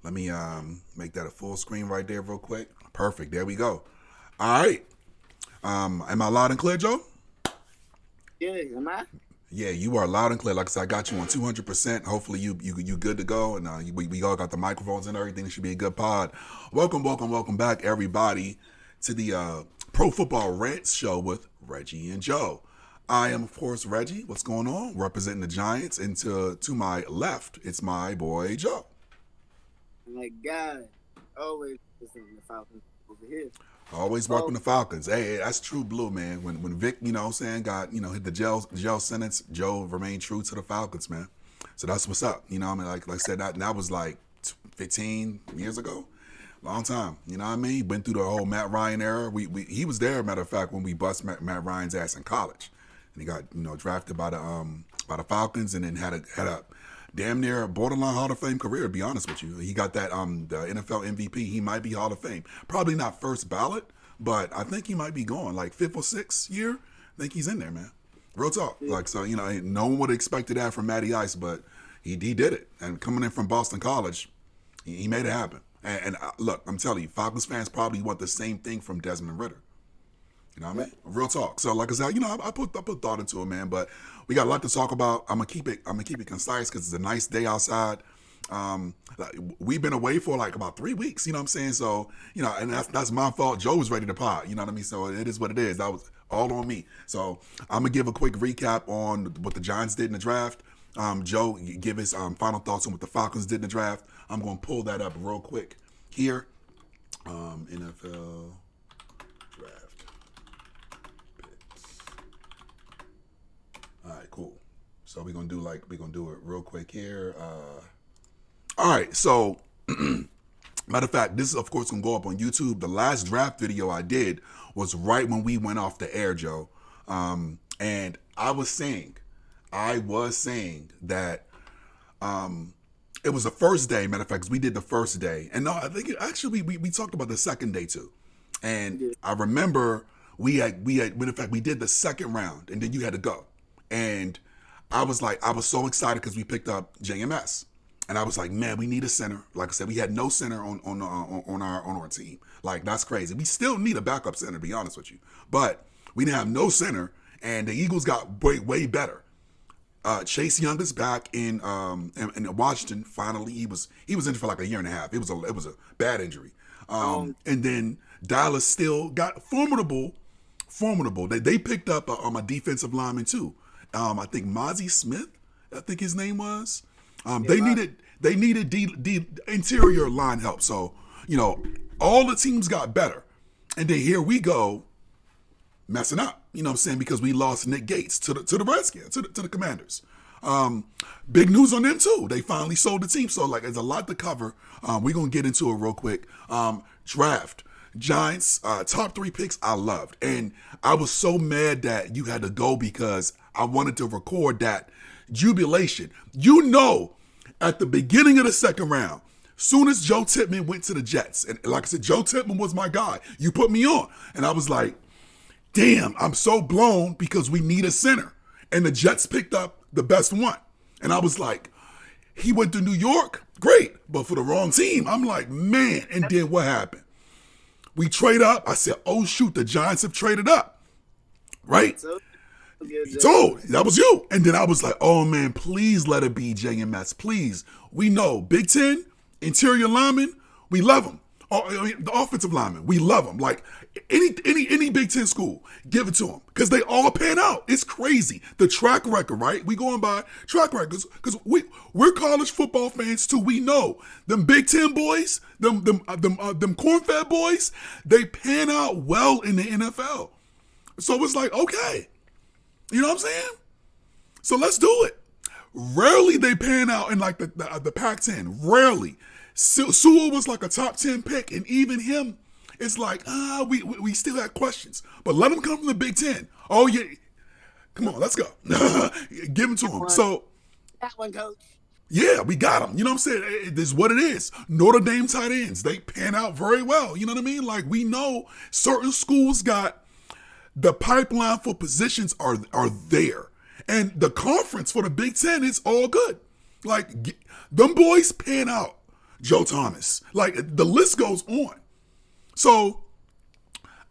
Let me make that a full screen right there real quick. Perfect. There we go. All right. Am I loud and clear, Joe? Yeah, am I? Yeah, you are loud and clear. Like I said, I got you on 200%. Hopefully you good to go. And we all got the microphones and everything. It should be a good pod. Welcome back, everybody, to the Pro Football Rants show with Reggie and Joe. I am, of course, Reggie. What's going on? Representing the Giants. And to my left, it's my boy, Joe. My God, always listening to the Falcons over here. Always working the Falcons. Hey, that's true blue, man. When Vic, you know what I'm saying, got, hit the jail sentence, Joe remained true to the Falcons, man. So that's what's up. You know what I mean? Like I said, that was like 15 years ago. Long time. You know what I mean? Went through the whole Matt Ryan era. He was there, matter of fact, when we bust Matt Ryan's ass in college. And he got, drafted by the Falcons and then had a damn near borderline Hall of Fame career, to be honest with you. He got that the NFL MVP. He might be Hall of Fame. Probably not first ballot, but I think he might be going like fifth or sixth year. I think he's in there, man. Real talk. Like, so, no one would have expected that from Matty Ice, but he did it. And coming in from Boston College, he made it happen. And look, I'm telling you, Falcons fans probably want the same thing from Desmond Ridder. You know what I mean? Real talk. So like I said, I put thought into it, man. But we got a lot to talk about. I'm gonna keep it concise because it's a nice day outside. We've been away for like about 3 weeks. You know what I'm saying? So and that's my fault. Joe was ready to pod. You know what I mean? So it is what it is. That was all on me. So I'm gonna give a quick recap on what the Giants did in the draft. Joe give his final thoughts on what the Falcons did in the draft. I'm gonna pull that up real quick here. NFL draft. All right, cool. So we're gonna do it real quick here. All right, so matter of fact, this is of course gonna go up on YouTube. The last draft video I did was right when we went off the air, Joe. And I was saying that it was the first day. Matter of fact, we did the first day, and no, I think actually we talked about the second day too. And I remember we had matter of fact we did the second round, and then you had to go. And I was so excited because we picked up JMS, and I was like, man, we need a center. Like I said, we had no center on our team. Like, that's crazy. We still need a backup center, to be honest with you, but we didn't have no center, and the Eagles got way better. Chase Young is back in Washington. Finally, he was injured for like a year and a half. It was a bad injury. And then Dallas still got formidable. They picked up a defensive lineman too. I think Mozzie Smith, I think his name was. They needed interior line help. So, all the teams got better. And then here we go messing up. You know what I'm saying? Because we lost Nick Gates to the Redskins, to the Commanders. Big news on them too. They finally sold the team. So like there's a lot to cover. We're gonna get into it real quick. Draft. Giants, top 3 picks I loved. And I was so mad that you had to go because I wanted to record that jubilation. At the beginning of the second round, soon as Joe Tippmann went to the Jets, and like I said, Joe Tippmann was my guy. You put me on. And I was like, damn, I'm so blown because we need a center. And the Jets picked up the best one. And I was like, he went to New York, great, but for the wrong team. I'm like, man. And then what happened? We trade up. I said, oh, shoot, the Giants have traded up, right? So that was you. And then I was like, oh, man, please let it be JMS, please. We know Big Ten, interior linemen, we love them. The offensive linemen, we love them. Like any Big Ten school, give it to them because they all pan out. It's crazy. The track record, right? We going by track records because we're college football fans too. We know them Big Ten boys, them corn-fed boys, they pan out well in the NFL. So it's like, okay, you know what I'm saying? So let's do it. Rarely they pan out in like the Pac-10. Rarely. Sewell was like a top 10 pick, and even him, it's like, we still had questions. But let him come from the Big Ten. Oh, yeah. Come on, let's go. Give him to him. So, that one, coach. Yeah, we got him. You know what I'm saying? This is what it is. Notre Dame tight ends, they pan out very well. You know what I mean? Like, we know certain schools got the pipeline for positions are there. And the conference for the Big Ten is all good. Like, them boys pan out. Joe Thomas. Like, the list goes on. So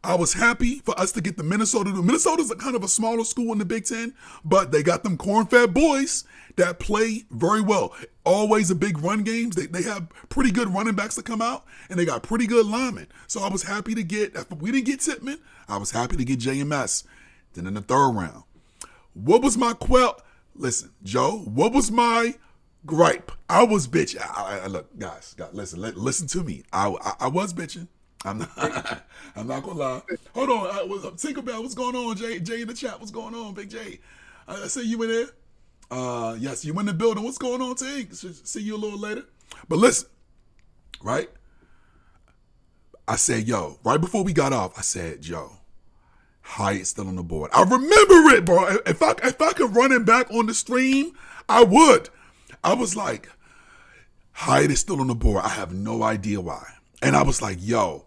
I was happy for us to get the Minnesota. Minnesota's a kind of a smaller school in the Big Ten, but they got them corn-fed boys that play very well. Always a big run games. They have pretty good running backs that come out, and they got pretty good linemen. So I was happy to get, if we didn't get Tippmann, I was happy to get JMS. Then in the third round, what was my Listen, Joe, what was my gripe? I was bitching. Look, guys, listen to me. I was bitching. I'm not gonna lie. Hold on, Tinkerbell, what's going on? Jay in the chat, what's going on? Big J, I see you in there. Yes, you in the building. What's going on, Tink? See you a little later. But listen, right? I said, yo, right before we got off, I said, yo, Hyatt's still on the board. I remember it, bro. If I could run it back on the stream, I would. I was like, Hyatt is still on the board. I have no idea why. And I was like, yo,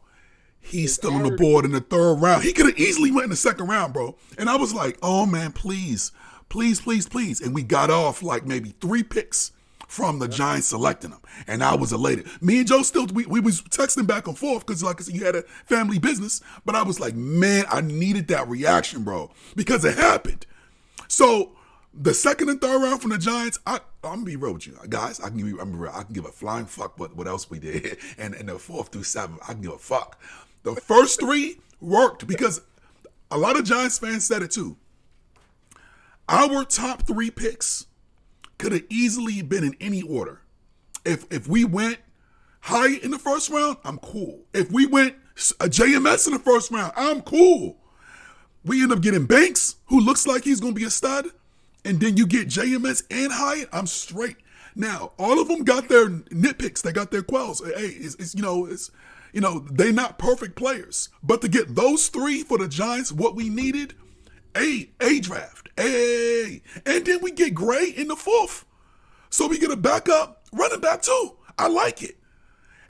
he's still on the board in the third round. He could have easily went in the second round, bro. And I was like, oh, man, please. And we got off like maybe 3 picks from the Giants selecting him. And I was elated. Me and Joe still, we was texting back and forth because, like I said, you had a family business. But I was like, man, I needed that reaction, bro, because it happened. So the second and third round from the Giants, I'm gonna be real with you guys. I'm real. I can give a flying fuck what else we did, and the 4th through 7th, I can give a fuck. The first 3 worked because a lot of Giants fans said it too. Our top 3 picks could have easily been in any order. If we went high in the first round, I'm cool. If we went a JMS in the first round, I'm cool. We end up getting Banks, who looks like he's gonna be a stud. And then you get JMS and Hyatt, I'm straight. Now, all of them got their nitpicks. They got their quells. Hey, they're not perfect players. But to get those 3 for the Giants, what we needed, A draft. And then we get Gray in the 4th. So we get a backup running back too. I like it.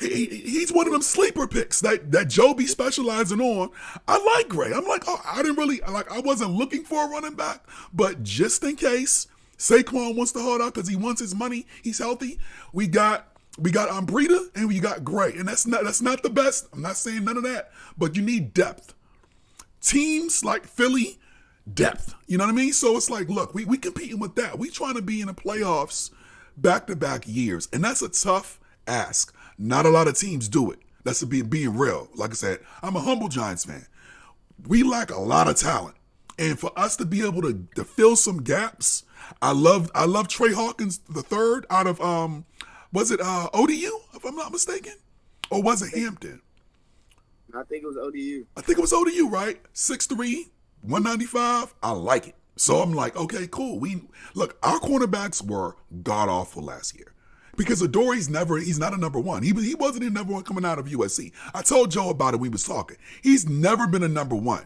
He's one of them sleeper picks that Joe be specializing on. I like Gray. I'm like, oh, I wasn't looking for a running back, but just in case Saquon wants to hold out because he wants his money, he's healthy. We got Breida and we got Gray, and that's not the best. I'm not saying none of that, but you need depth. Teams like Philly, depth. You know what I mean? So it's like, look, we competing with that. We trying to be in the playoffs back-to-back years, and that's a tough ask. Not a lot of teams do it. That's being real. Like I said, I'm a humble Giants fan. We lack a lot of talent. And for us to be able to fill some gaps, I love Trey Hawkins III out of was it ODU, if I'm not mistaken? Or was it Hampton? I think it was ODU. I think it was ODU, right? 6'3", 195. I like it. So I'm like, okay, cool. Look, our cornerbacks were god-awful last year. Because Adoree', he's not a number 1. He wasn't a number 1 coming out of USC. I told Joe about it. We was talking. He's never been a number 1.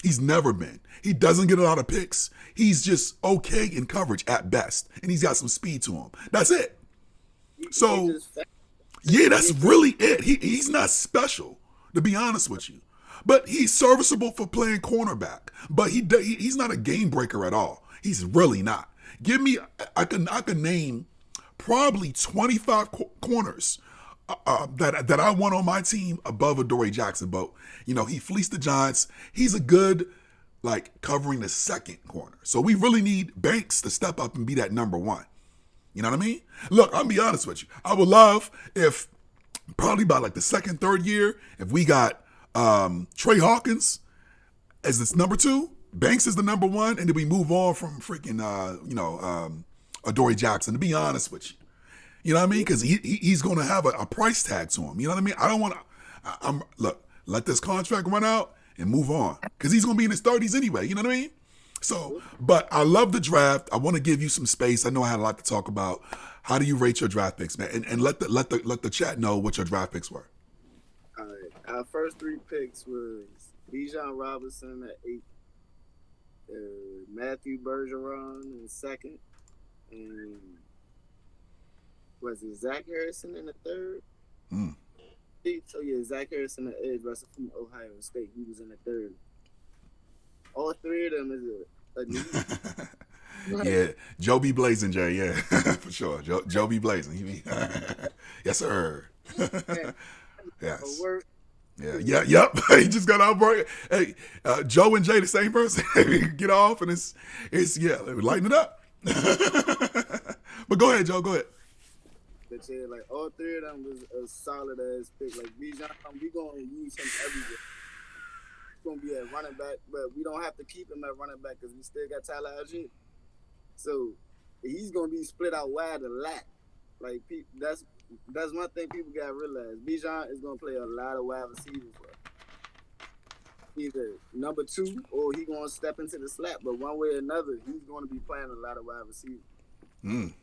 He's never been. He doesn't get a lot of picks. He's just okay in coverage at best. And he's got some speed to him. That's it. So, yeah, that's really it. He's not special, to be honest with you. But he's serviceable for playing cornerback. But he's not a game breaker at all. He's really not. I can name probably 25 corners that I want on my team above Adoree' Jackson. But, he fleeced the Giants. He's a good, covering the second corner. So we really need Banks to step up and be that number 1. You know what I mean? Look, I'll be honest with you. I would love if probably by the second, third year, if we got Trey Hawkins as this number 2, Banks is the number 1, and then we move on from freaking, Adoree' Jackson, to be honest with you. You know what I mean? Because he's going to have a price tag to him. You know what I mean? I don't want to, let this contract run out and move on. Because he's going to be in his 30s anyway. You know what I mean? So, but I love the draft. I want to give you some space. I know I had a lot to talk about. How do you rate your draft picks, man? And let the chat know what your draft picks were. All right. Our first 3 picks was Bijan Robinson at 8, Matthew Bergeron in 2nd, and was it Zach Harrison in the 3rd? So yeah, Zach Harrison, the edge rusher from Ohio State, he was in the 3rd. All 3 of them is a need. Yeah, Joe be blazing, Jay. Yeah, for sure. Joe be blazing. He be, yes, sir. Man, Yes. work. Yeah. Yeah. Yep. He just got out break. Hey, Joe and Jay the same person. Get off and it's yeah. Lighten it up. But go ahead, Joe. Go ahead. But yeah, like all three of them was a solid ass pick. Like Bijan, we gonna use him everywhere. He's gonna be at running back, but we don't have to keep him at running back because we still got Tyler Algier. So he's gonna be split out wide a lot. Like that's one thing people gotta realize. Bijan is gonna play a lot of wide receivers for us. Either number two or he gonna step into the slot. But one way or another, he's gonna be playing a lot of wide receivers. Mm.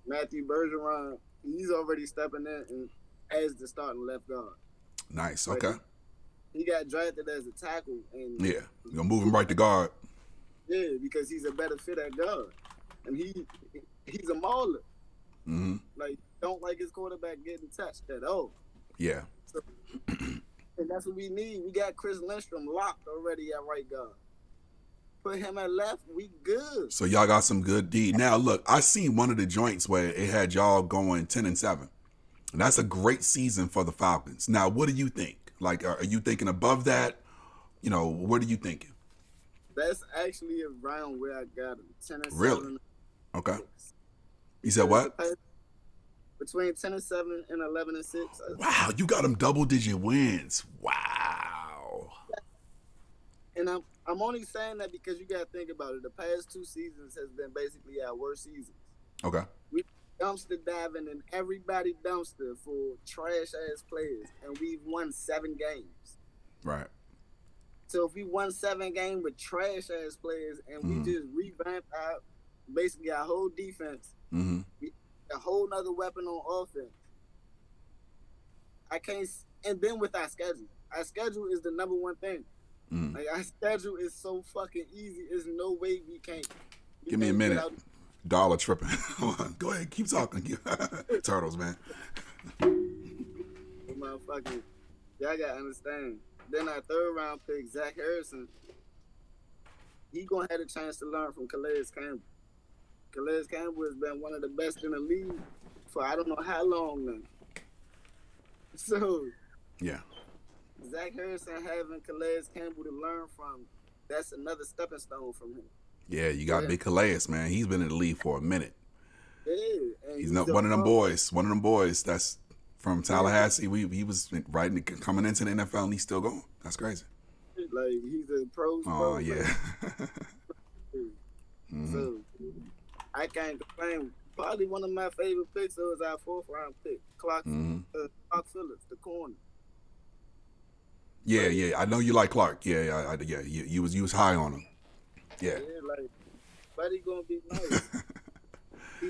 Matthew Bergeron, he's already stepping in as the starting left guard. Nice. Okay. He got drafted as a tackle, and Yeah, you're gonna move him right to guard. yeah, because he's a better fit at guard, and he's a mauler. Mm-hmm. Like, don't like his quarterback getting touched at all. Yeah. So, and that's what we need. We got Chris Lindstrom locked already at right guard. Put him at left, we good. So y'all got some good D. Now look, I seen one of the joints where it had y'all going 10-7, and that's a great season for the Falcons. Now, what do you think? Like, are you thinking above that? You know, what are you thinking? That's actually around where I got him. 10-7. Really? Okay. You said what? Between 10-7 and 11-6. Wow, you got them double-digit wins. Wow. And I'm only saying that because you got to think about it. The past two seasons has been basically our worst seasons. Okay. We dumpster diving in everybody dumpster for trash ass players, and we've won 7 games. Right. So if we won 7 games with trash ass players, and we just revamped our whole defense, a whole nother weapon on offense. I can't. And then with our schedule is the number one thing. Like, our schedule is so fucking easy. There's no way we can't. Give me a minute. Dollar tripping. Go ahead, keep talking. Turtles, man. Motherfucking, y'all gotta understand. Then our third round pick, Zach Harrison, he gonna have a chance to learn from Calais Campbell. Calais Campbell has been one of the best in the league for I don't know how long now. So yeah, Zach Harrison having Calais Campbell to learn from, that's another stepping stone from him. Yeah, you got Big Calais, man. He's been in the league for a minute. Yeah, and he's not one of them boys. One of them boys that's from Tallahassee. He was coming into the NFL and he's still going. That's crazy. Like, he's a pro. Oh yeah. So I can't complain. Probably one of my favorite picks was our 4th round pick, Clark Phillips, the corner. Yeah. I know you like Clark. Yeah. You was high on him. Yeah. Like, buddy gonna be nice. He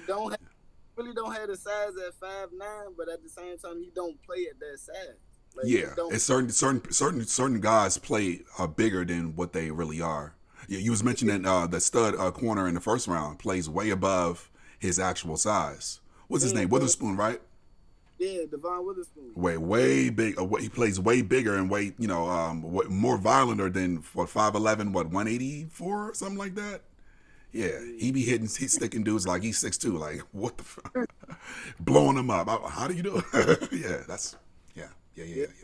really don't have the size at 5'9", but at the same time he don't play at that size. Like, yeah, it's certain guys play bigger than what they really are. Yeah, you was mentioning the stud corner in the first round plays way above his actual size. What's his name? Witherspoon, right? Yeah, Devon Witherspoon. Way big. He plays way bigger and way more violenter than 5'11", 184 or something like that. Yeah, he be he's sticking dudes like he's 6'2", like what the fuck, blowing them up. How do you do it? Yeah, that's yeah.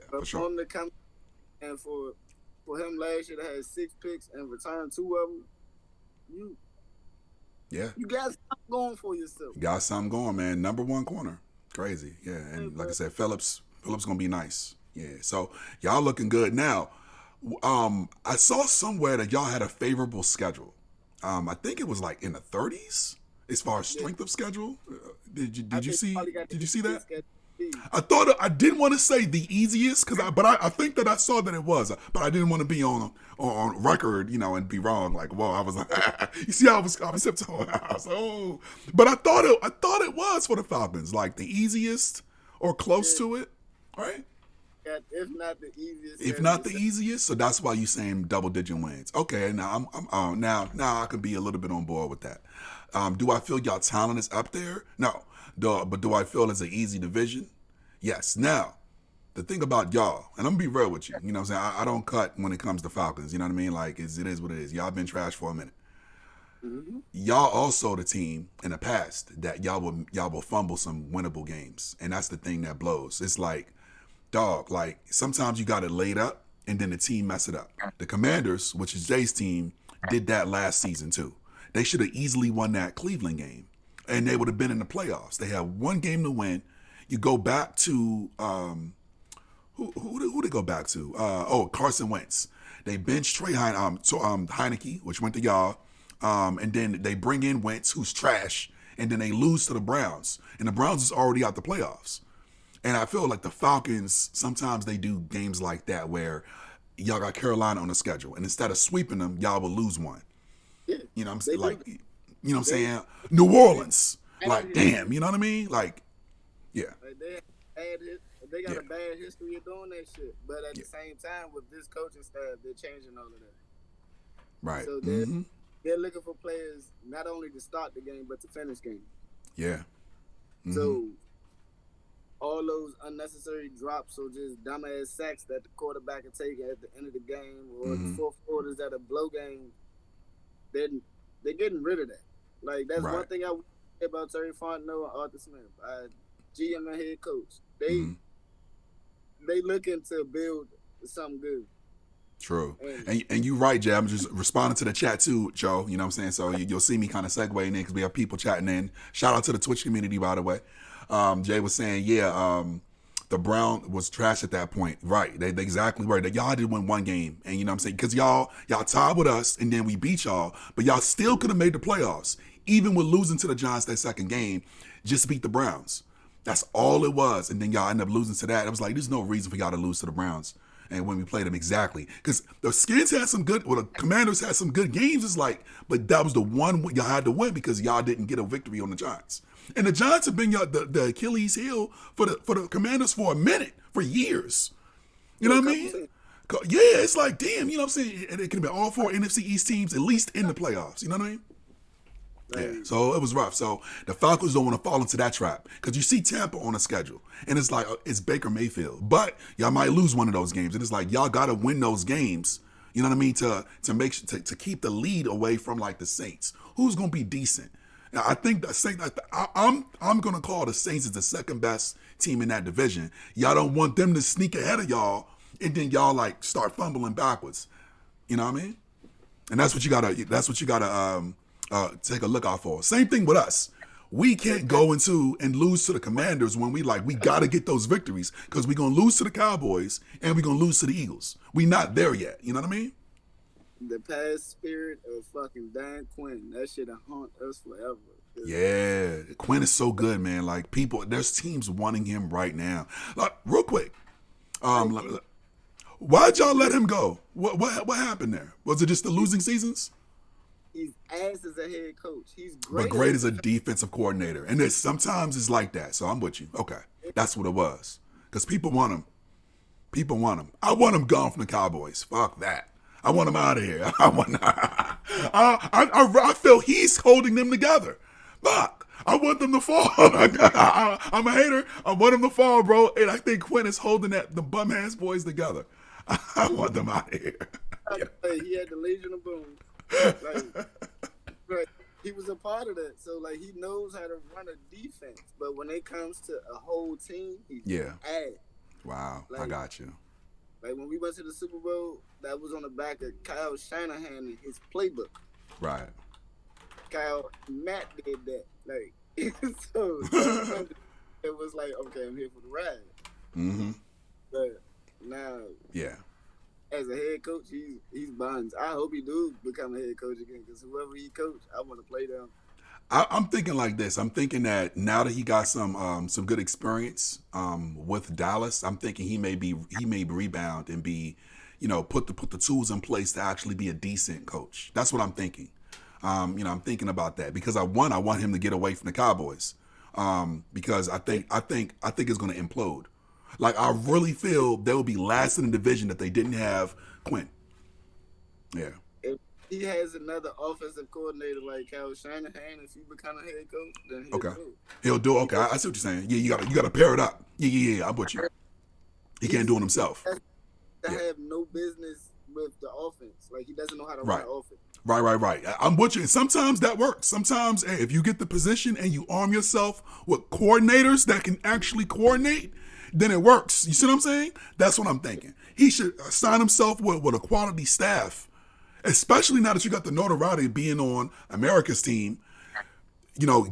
For sure. For him to come and for him last year to have 6 picks and return 2 of them, you got something going for yourself. You got something going, man. Number 1 corner, crazy. Yeah, and like I said, Phillips gonna be nice. Yeah, so y'all looking good now. I saw somewhere that y'all had a favorable schedule. I think it was like in the 30s as far as strength of schedule. Did you see that? I didn't want to say the easiest but I think that I saw that it was, but I didn't want to be on record, and be wrong. Like, whoa, I was like, you see, I was tiptoeing. I was like, oh, but I thought it was for the Falcons, like the easiest or close to it, right? If not the easiest. If not the easiest, so that's why you saying double-digit wins. Okay, now I'm now I can be a little bit on board with that. Do I feel y'all talent is up there? No. But do I feel it's an easy division? Yes. Now, the thing about y'all, and I'm gonna be real with you. You know what I'm saying? I don't cut when it comes to Falcons. You know what I mean? Like, it is what it is. Y'all been trash for a minute. Mm-hmm. Y'all also the team in the past that y'all will fumble some winnable games, and that's the thing that blows. It's like, dog, like sometimes you got it laid up, and then the team mess it up. The Commanders, which is Jay's team, did that last season too. They should have easily won that Cleveland game, and they would have been in the playoffs. They had one game to win. You go back to who they go back to? Carson Wentz. They bench Heineke, which went to y'all, and then they bring in Wentz, who's trash, and then they lose to the Browns, and the Browns is already out the playoffs. And I feel like the Falcons, sometimes they do games like that where y'all got Carolina on the schedule, and instead of sweeping them, y'all will lose one. Yeah, You know what I'm they saying? Like, do. you know what I'm They saying? New Orleans, like, they damn, you know what I mean? Like, yeah, like they got yeah, a bad history of doing that shit. But at yeah, the same time, with this coaching staff, they're changing all of that. right, So mm-hmm, they're looking for players not only to start the game but to finish game. yeah, mm-hmm, So all those unnecessary drops or just dumbass sacks that the quarterback can take at the end of the game or the mm-hmm, fourth quarters that a blow game, they're getting rid of that. Like that's one right, thing I would say about Terry Fontenot and Arthur Smith, GM and head coach. They mm-hmm. looking to build something good. True. And And you're right, Jay. I'm just responding to the chat too, Joe. You know what I'm saying? So you'll see me kind of segue in because we have people chatting in. Shout out to the Twitch community, by the way. Jay was saying, yeah, the Brown was trash at that point. Right. They exactly right. Y'all did win one game. And you know what I'm saying? Because y'all tied with us and then we beat y'all. But y'all still could have made the playoffs. Even with losing to the Giants that second game, just beat the Browns. That's all it was. And then y'all end up losing to that. It was like, there's no reason for y'all to lose to the Browns. And when we played them, exactly. Because the Skins had some good, the Commanders had some good games. It's like, but that was the one y'all had to win because y'all didn't get a victory on the Giants. And the Giants have been the Achilles heel for the Commanders for a minute, for years. You know what I mean? Yeah, it's like, damn, you know what I'm saying? And it could have been all four NFC East teams at least in the playoffs. You know what I mean? Yeah, so it was rough. So the Falcons don't want to fall into that trap because you see Tampa on the schedule, and it's like it's Baker Mayfield, but y'all might lose one of those games, and it's like y'all got to win those games. You know what I mean? To make to keep the lead away from like the Saints, who's gonna be decent. Now, I think the Saints. I'm gonna call the Saints as the second best team in that division. Y'all don't want them to sneak ahead of y'all, and then y'all like start fumbling backwards. You know what I mean? And that's what you gotta. Take a look out for. Same thing with us. We can't go into and lose to the Commanders when we got to get those victories because we're going to lose to the Cowboys and we're going to lose to the Eagles. We not there yet. You know what I mean? The past spirit of fucking Dan Quinn, that shit will haunt us forever. Yeah. Quinn is so good, man. Like there's teams wanting him right now. Like, real quick. Why'd y'all let him go? What happened there? Was it just the losing seasons? He's ass as a head coach. He's great. But great as a defensive coordinator. And sometimes it's like that. So I'm with you. Okay. That's what it was. Because people want him. People want him. I want him gone from the Cowboys. Fuck that. I want him out of here. I feel he's holding them together. Fuck. I want them to fall. I'm a hater. I want them to fall, bro. And I think Quinn is holding the bum-ass boys together. I want them out of here. He had the Legion of Boom. Like, he was a part of that, so like he knows how to run a defense. But when it comes to a whole team, he's ass. Wow, I got you. Like when we went to the Super Bowl, that was on the back of Kyle Shanahan and his playbook. Right. Matt did that. Like so it was like, okay, I'm here for the ride. Mm-hmm. But now, as a head coach, he's bonds. I hope he do become a head coach again because whoever he coach, I want to play them. I'm thinking like this. I'm thinking that now that he got some good experience with Dallas, I'm thinking he may rebound and be, put the tools in place to actually be a decent coach. That's what I'm thinking. I'm thinking about that because I want him to get away from the Cowboys because I think it's going to implode. Like, I really feel they will be last in the division if they didn't have Quinn. Yeah. If he has another offensive coordinator like Kyle Shanahan, if he become a head coach, then he'll do it. Okay, I see what you're saying. Yeah, you gotta pair it up. Yeah, I'm with you. He can't do it himself. I have no business with the offense. Like, he doesn't know how to run the offense. Right. I'm with you. And sometimes that works. Sometimes, hey, if you get the position and you arm yourself with coordinators that can actually coordinate, then it works. You see what I'm saying? That's what I'm thinking. He should assign himself with a quality staff, especially now that you got the notoriety of being on America's team.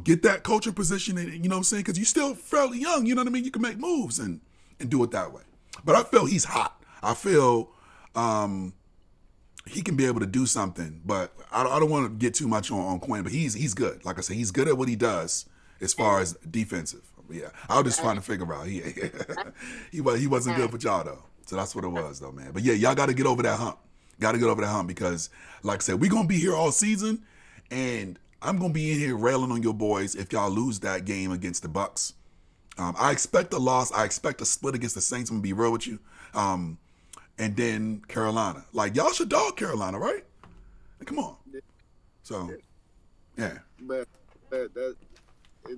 Get that coaching position, and you know what I'm saying? Because you're still fairly young. You know what I mean? You can make moves and do it that way. But I feel he's hot. I feel he can be able to do something, but I don't want to get too much on Quinn. But he's good. Like I said, he's good at what he does as far as defensive. Yeah, I was just trying to figure out. He wasn't good for y'all though. So that's what it was though, man. But yeah, y'all got to get over that hump. Got to get over that hump because, like I said, we're gonna be here all season, and I'm gonna be in here railing on your boys if y'all lose that game against the Bucks. I expect a loss. I expect a split against the Saints. I'm gonna be real with you. And then Carolina. Like, y'all should dog Carolina, right? Like, come on. So, yeah. But that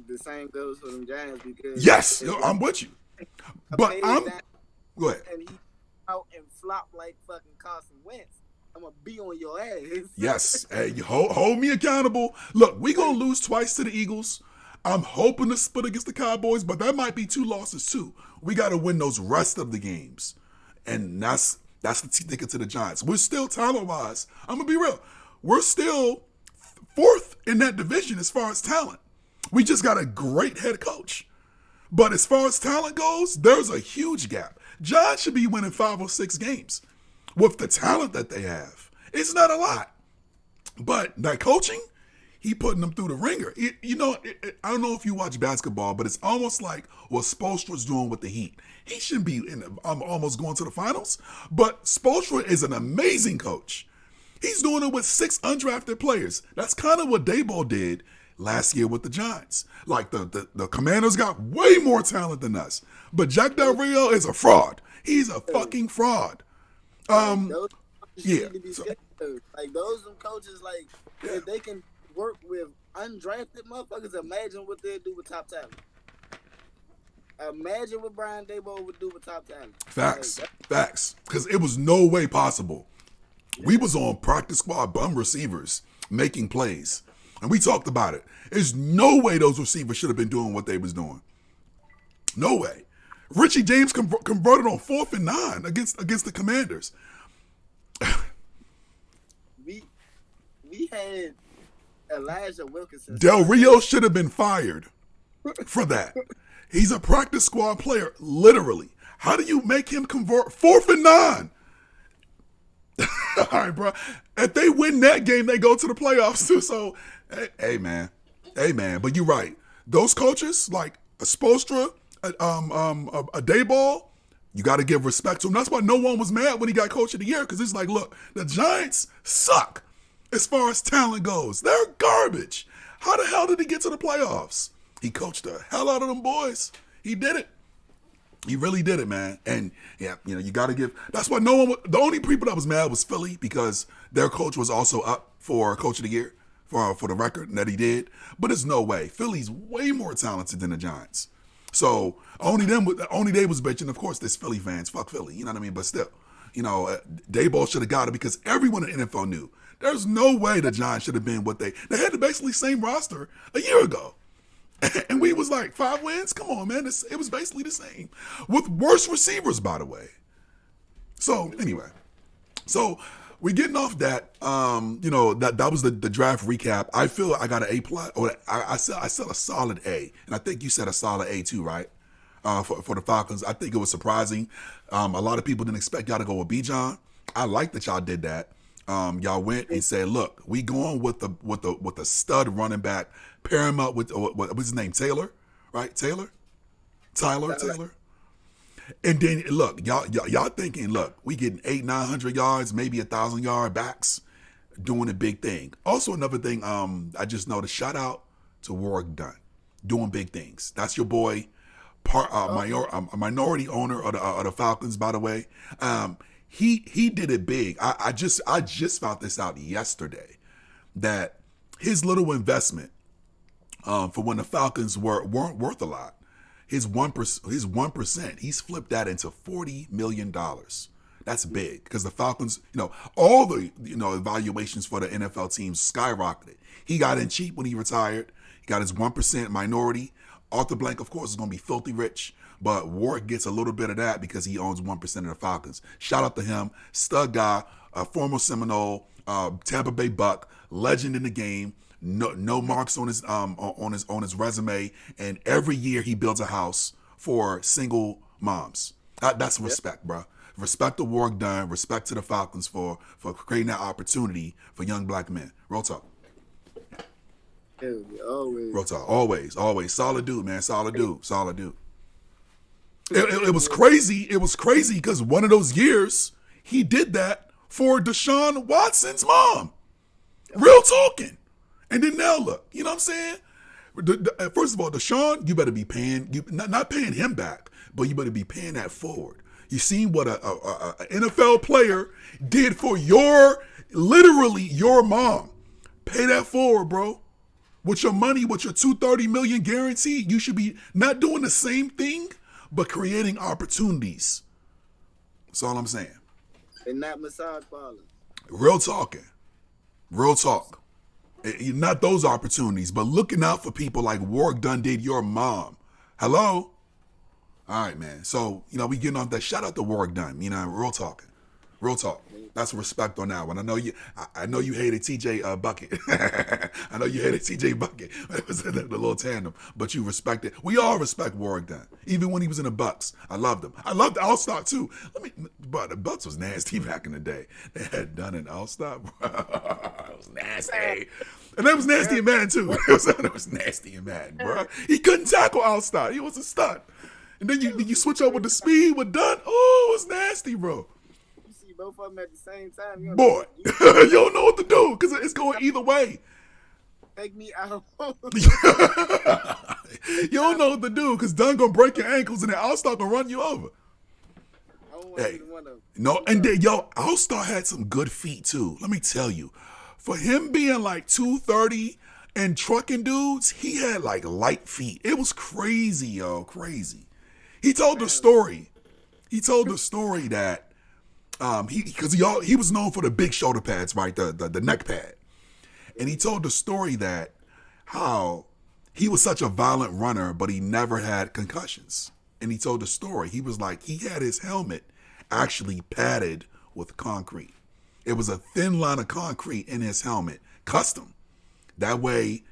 the same goes for them Giants because yes, I'm with you. But go ahead. And he out and flop like fucking Carson Wentz. I'm gonna be on your ass. Yes. Hey, you hold me accountable. Look, we gonna lose twice to the Eagles. I'm hoping to split against the Cowboys, but that might be 2 losses too. We got to win those rest of the games. And that's the ticket to the Giants. We're still talent-wise. I'm going to be real. We're still 4th in that division as far as talent. We just got a great head coach. But as far as talent goes, there's a huge gap. Giants should be winning 5 or 6 games with the talent that they have. It's not a lot. But that coaching, he putting them through the ringer. I don't know if you watch basketball, but it's almost like what Spoelstra's doing with the Heat. He shouldn't be almost going to the finals, but Spoelstra is an amazing coach. He's doing it with 6 undrafted players. That's kind of what Daboll did last year with the Giants. Like the Commanders got way more talent than us, but Jack Del Rio is a fraud. He's a fucking fraud. Yeah. Like those coaches, like if they can work with undrafted motherfuckers, imagine what they'll do with top talent. Imagine what Brian Daboll would do with top talent. Facts. Because it was no way possible. Yeah. We was on practice squad bum receivers making plays. And we talked about it. There's no way those receivers should have been doing what they was doing. No way. Richie James converted on 4th and 9 against the Commanders. We had Elijah Wilkinson. Del Rio should have been fired for that. He's a practice squad player, literally. How do you make him convert 4th and 9? All right, bro. If they win that game, they go to the playoffs too. So, hey, man. But you're right. Those coaches, like a Spoelstra, a Daboll, you got to give respect to him. That's why no one was mad when he got coach of the year, because it's like, look, the Giants suck as far as talent goes. They're garbage. How the hell did he get to the playoffs? He coached the hell out of them boys. He did it. He really did it, man. And yeah, you got to give. That's why the only people that was mad was Philly, because their coach was also up for coach of the year for the record that he did. But there's no way. Philly's way more talented than the Giants. So only they was bitching. Of course, there's Philly fans. Fuck Philly. You know what I mean? But still, Daboll should have got it, because everyone in the NFL knew there's no way the Giants should have been what they had the basically same roster a year ago. And we was like 5 wins? Come on, man. It was basically the same. With worse receivers, by the way. So, anyway. So, we're getting off that. That was the draft recap. I feel I got an A+. Or I said a solid A. And I think you said a solid A too, right? For the Falcons. I think it was surprising. A lot of people didn't expect y'all to go with Bijan. I like that y'all did that. Y'all went and said, look, we going with the stud running back, pair him up with what's his name, Taylor, right? Tyler. And then look, y'all thinking, look, we getting 800-900 yards, maybe 1,000-yard backs, doing a big thing. Also another thing, I just noticed, shout out to Warwick Dunn, doing big things. That's your boy, a minority owner of the Falcons, by the way. He did it big. I just found this out yesterday, that his little investment for when the Falcons weren't worth a lot, his 1%, he's flipped that into $40 million. That's big because the Falcons, all the evaluations for the NFL teams skyrocketed. He got in cheap when he retired. He got his 1% minority. Arthur Blank, of course, is going to be filthy rich, but Warwick gets a little bit of that because he owns 1% of the Falcons. Shout out to him, stud guy, a former Seminole, Tampa Bay Buck, legend in the game. No marks on his resume, and every year he builds a house for single moms. That's respect, bro. Respect the work done. Respect to the Falcons for creating that opportunity for young black men. Real talk. Always. Real talk. Always. Solid dude, man. Solid dude. It was crazy. It was crazy because one of those years he did that for Deshaun Watson's mom. Real talking. And then now look, you know what I'm saying? First of all, Deshaun, you better be paying, not paying him back, but you better be paying that forward. You seen what a NFL player did for literally your mom. Pay that forward, bro. With your money, with your $230 million guaranteed, you should be not doing the same thing, but creating opportunities. That's all I'm saying. And not massage parlors. Real talking. Real talk. Not those opportunities, but looking out for people like Warwick Dunn did your mom. Hello? All right, man. So, we getting off that. Shout out to Warwick Dunn. Real talking. Real talk. That's respect on that one. I know you hated TJ Bucket. I know you hated TJ Bucket. It was the little tandem, but you respect it. We all respect Warwick Dunn, even when he was in the Bucks. I loved him. I loved the All-Star too. But the Bucks was nasty back in the day. They had Dunn in All-Star. It was nasty. And that was nasty and mad too. It was nasty and mad, bro. He couldn't tackle All-Star. He was a stud. And then you switch over to speed with Dunn. Oh, it was nasty, bro. Both of them at the same time. You don't know what to do because it's going either way. Take me out. You don't know what to do because Dunn gonna break your ankles and then All-Star gonna run you over. I don't want to be the one of them. No, and then All-Star had some good feet too. Let me tell you, for him being like 230 and trucking dudes, he had like light feet. It was crazy, yo, crazy. He told the story. That. He was known for the big shoulder pads, right? The neck pad. And he told the story that how he was such a violent runner, but he never had concussions. And he told the story. He was like, he had his helmet actually padded with concrete. It was a thin line of concrete in his helmet, custom. That way,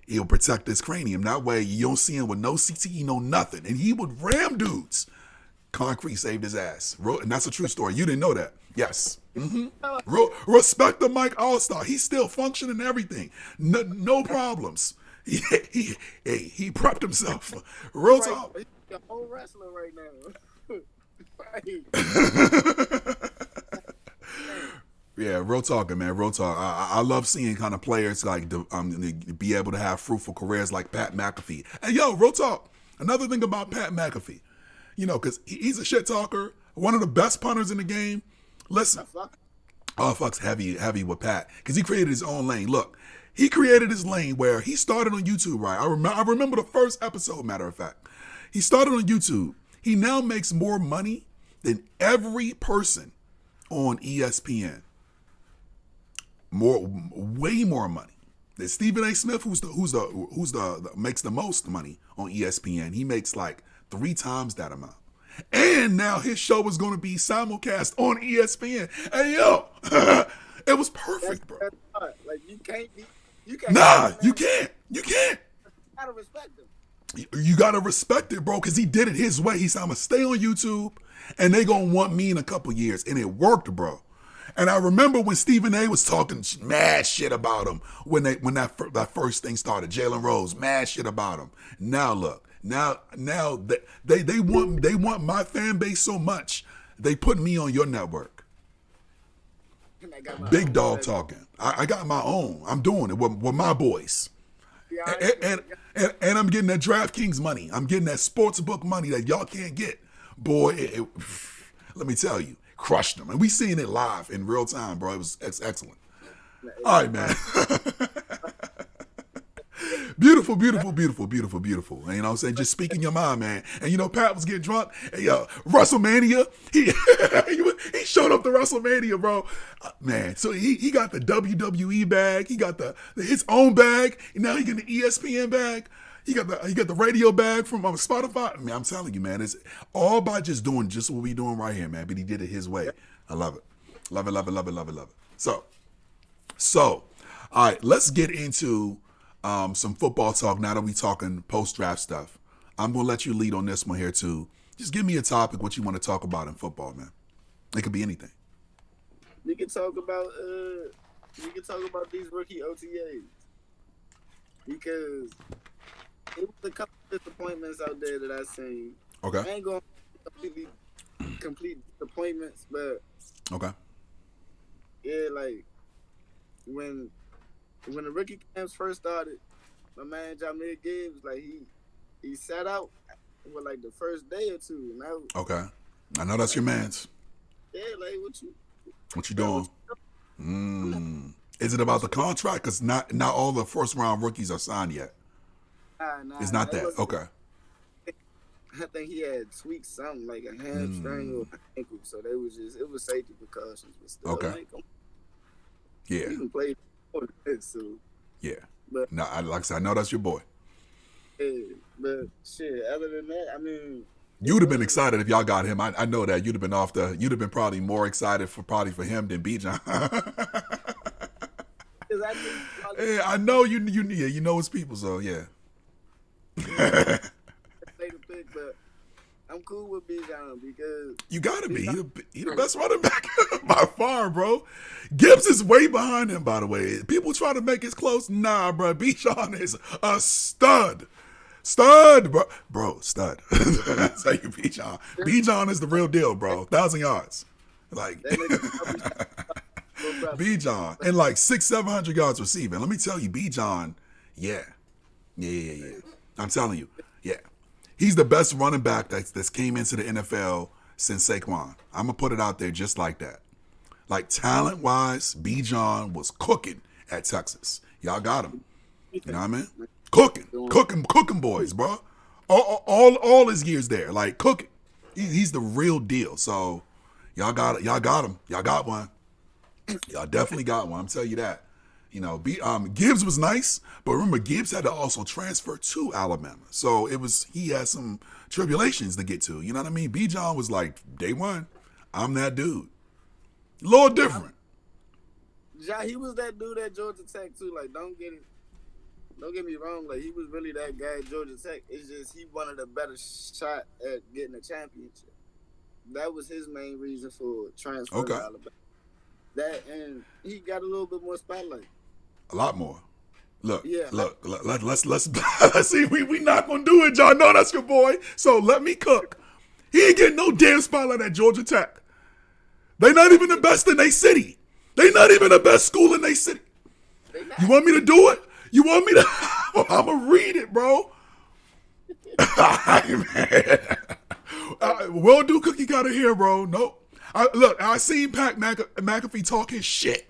he'll protect his cranium. That way, you don't see him with no CTE, no nothing. And he would ram dudes. Concrete saved his ass. And that's a true story. You didn't know that. Yes. Mm-hmm. Respect the Mike All-Star. He's still functioning and everything. No problems. He prepped himself. Real talk. He's a whole wrestler right now. Yeah, real talking, man. Real talk. I love seeing kind of players like be able to have fruitful careers like Pat McAfee. And real talk. Another thing about Pat McAfee. Because he's a shit talker, one of the best punters in the game. Listen, fuck's heavy with Pat because he created his own lane. Look, he created his lane where he started on YouTube, right? I remember the first episode, matter of fact. He started on YouTube. He now makes more money than every person on ESPN. Way more money. There's Stephen A. Smith, who's the makes the most money on ESPN. He makes like 3 times that amount. And now his show is going to be simulcast on ESPN. Hey, it was perfect, bro. Like, you can't. Nah, you can't. You gotta respect him. You gotta respect it, bro, because he did it his way. He said, I'm going to stay on YouTube, and they going to want me in a couple years. And it worked, bro. And I remember when Stephen A. was talking mad shit about him when that first thing started. Jalen Rose, mad shit about him. Now look. Now they want my fan base so much they put me on your network. Big dog talking. I got my own. I'm doing it with my boys. And I'm getting that DraftKings money. I'm getting that sportsbook money that y'all can't get. Boy, let me tell you, crushed them. And we seeing it live in real time, bro. It was excellent. All right, man. Beautiful, beautiful, beautiful, beautiful, beautiful. And, you know what I'm saying? Just speaking your mind, man. And, you know, Pat was getting drunk. And, WrestleMania, he he showed up to WrestleMania, bro. Man, so he got the WWE bag. He got his own bag. And now he got the ESPN bag. He got the radio bag from Spotify. Man, I'm telling you, man, it's all by just doing just what we doing right here, man. But he did it his way. I love it. Love it, love it, love it, love it, love it. So, all right, let's get into some football talk now that we talking post-draft stuff. I'm going to let you lead on this one here, too. Just give me a topic, what you want to talk about in football, man. It could be anything. We can talk about these rookie OTAs. Because it was a couple of disappointments out there that I seen. Okay. I ain't going to complete disappointments, but okay. Yeah, like when the rookie camps first started, my man Jameer Gibbs, like he sat out for like the first day or two. And okay. I know that's your man's. Yeah, like what you doing? Is it about the contract? Because not all the first round rookies are signed yet. Nah, it's not that. Okay. I think he had tweaked something like a hamstring or an ankle, so it was safety precautions, but still. Okay. Like, yeah. He can play for this, so. Yeah. But no, like I said, I know that's your boy. Yeah, but shit. Other than that, I mean. You'd have been excited if y'all got him. I know that you'd have been you'd have been probably more excited for him than Bijan. Yeah, I know you know his people, so yeah. But I'm cool with Bijan because you gotta be. He the best running back by far, bro. Gibbs is way behind him, by the way. People try to make it close. Nah, bro. Bijan is a stud. Stud, bro, stud. That's how you Bijan. Bijan is the real deal, bro. 1,000 yards. Like Bijan. And like 600-700 yards receiving. Let me tell you, Bijan, yeah. I'm telling you, yeah. He's the best running back that's came into the NFL since Saquon. I'm going to put it out there just like that. Like talent-wise, Bijan was cooking at Texas. Y'all got him. You know what I mean? Cooking boys, bro. All his years there, like cooking. He's the real deal. So y'all got him. Y'all got one. Y'all definitely got one. I'm telling you that. You know, Gibbs was nice, but remember Gibbs had to also transfer to Alabama, so he had some tribulations to get to. You know what I mean? Bijan was like day one, I'm that dude. A little different. Yeah, he was that dude at Georgia Tech too. Like, don't get me wrong. Like, he was really that guy at Georgia Tech. It's just he wanted a better shot at getting a championship. That was his main reason for transfer to Alabama. That, and he got a little bit more spotlight. A lot more. Look, let's see. We not gonna do it, y'all. Know that's your boy. So let me cook. He ain't getting no damn spotlight at Georgia Tech. They not even the best in their city. They not even the best school in their city. You want me to do it? You want me to? I'ma read it, bro. We'll do cookie cutter here, bro. Nope. I seen Pat McAfee talk his shit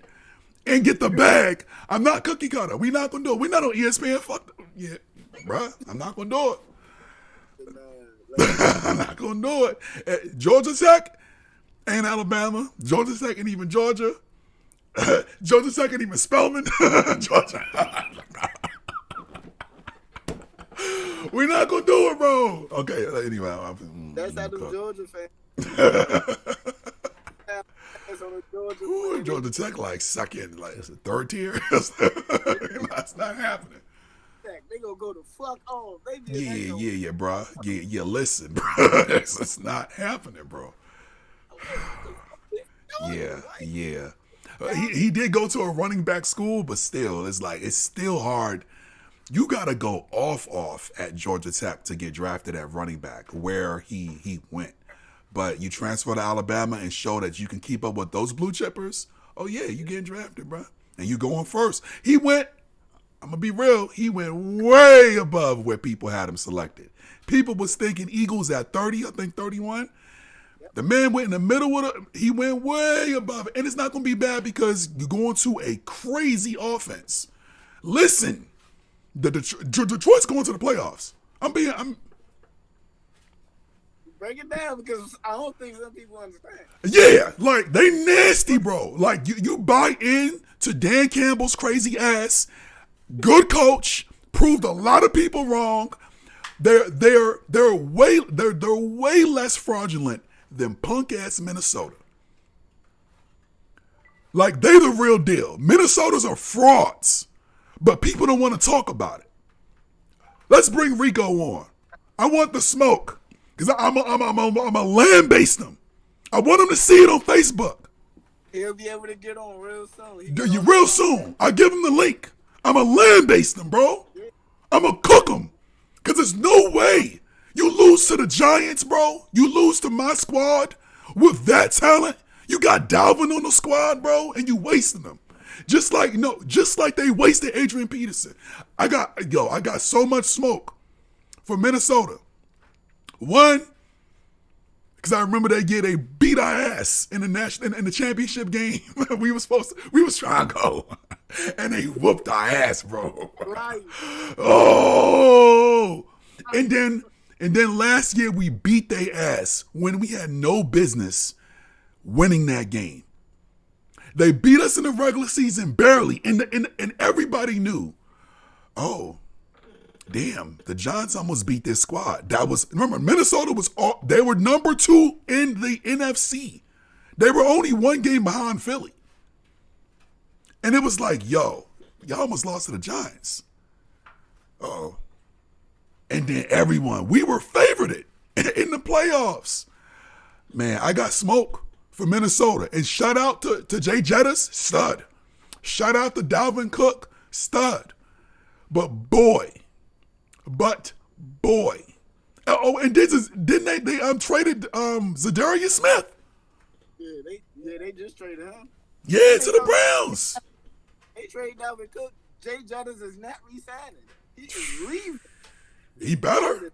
and get the bag. I'm not cookie cutter. We not gonna do it. We not on ESPN. Fuck yeah, bruh. I'm not gonna do it. I'm not gonna do it. Georgia Tech and Alabama. Georgia Tech and even Georgia. Georgia Tech and even Spelman. Georgia. We're not gonna do it, bro. Okay. Anyway, that's how the Georgia fans. Georgia Tech like second, like third tier. That's not happening. They gonna go the fuck off. Yeah, bro. Yeah. Listen, bro. It's not happening, bro. Yeah. He did go to a running back school, but still, it's still hard. You gotta go off at Georgia Tech to get drafted at running back where he went. But you transfer to Alabama and show that you can keep up with those blue chippers. Oh yeah, you getting drafted, bro. And you going first. He went, I'm going to be real, he went way above where people had him selected. People was thinking Eagles at 30, I think 31. Yep. The man went in the middle of he went way above it. And it's not going to be bad because you're going to a crazy offense. Listen, Detroit's going to the playoffs. I'm Break it down because I don't think some people understand. Yeah, like they nasty, bro. Like you buy in to Dan Campbell's crazy ass. Good coach, proved a lot of people wrong. They're way less fraudulent than punk ass Minnesota. Like they the real deal. Minnesotas are frauds, but people don't want to talk about it. Let's bring Rico on. I want the smoke. Because I'm a land-based them. I want him to see it on Facebook. He'll be able to get on real soon. Real soon. I give him the link. I'm a land-based them, bro. I'm going to cook them. Because there's no way you lose to the Giants, bro. You lose to my squad with that talent. You got Dalvin on the squad, bro, and you wasting them. Just like they wasted Adrian Peterson. I got so much smoke for Minnesota. One, because I remember that year they beat our ass in the championship game. we was trying to go, and they whooped our ass, bro. Right. Oh, and then last year we beat their ass when we had no business winning that game. They beat us in the regular season barely, and everybody knew. Oh. Damn, the Giants almost beat this squad. Remember, Minnesota they were number 2 in the NFC. They were only 1 game behind Philly. And it was like, yo, y'all almost lost to the Giants. Uh-oh. And then we were favored in the playoffs. Man, I got smoke for Minnesota. And shout out to Jay Jettis, stud. Shout out to Dalvin Cook, stud. But boy. Oh, and didn't they traded Zadarius Smith? Yeah, they just traded him. Yeah, to the Browns. They traded Dalvin Cook. Jay Jettis is not re-signing. He is leaving. He better.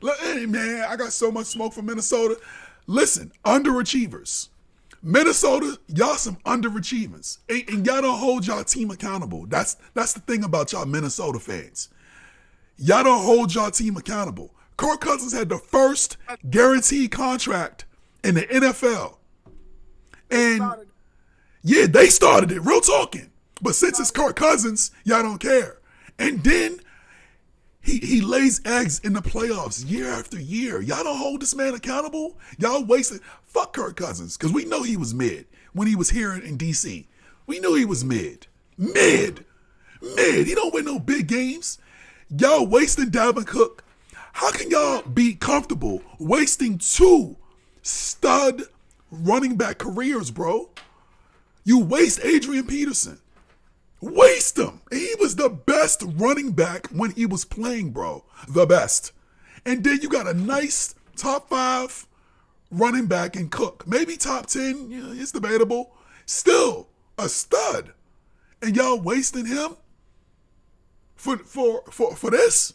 Look, hey, man, I got so much smoke for Minnesota. Listen, underachievers. Minnesota, y'all some underachievers. And y'all don't hold y'all team accountable. That's the thing about y'all Minnesota fans. Y'all don't hold y'all team accountable. Kirk Cousins had the first guaranteed contract in the NFL. And yeah, they started it, real talking. But since it's Kirk Cousins, y'all don't care. And then he lays eggs in the playoffs year after year. Y'all don't hold this man accountable. Y'all wasted. Fuck Kirk Cousins, because we know he was mid when he was here in D.C. We knew he was mid. He don't win no big games. Y'all wasting Dalvin Cook. How can y'all be comfortable wasting 2 stud running back careers, bro? You waste Adrian Peterson. Waste him. He was the best running back when he was playing, bro. The best. And then you got a nice top 5 running back in Cook. Maybe top 10. You know, it's debatable. Still a stud. And y'all wasting him for this?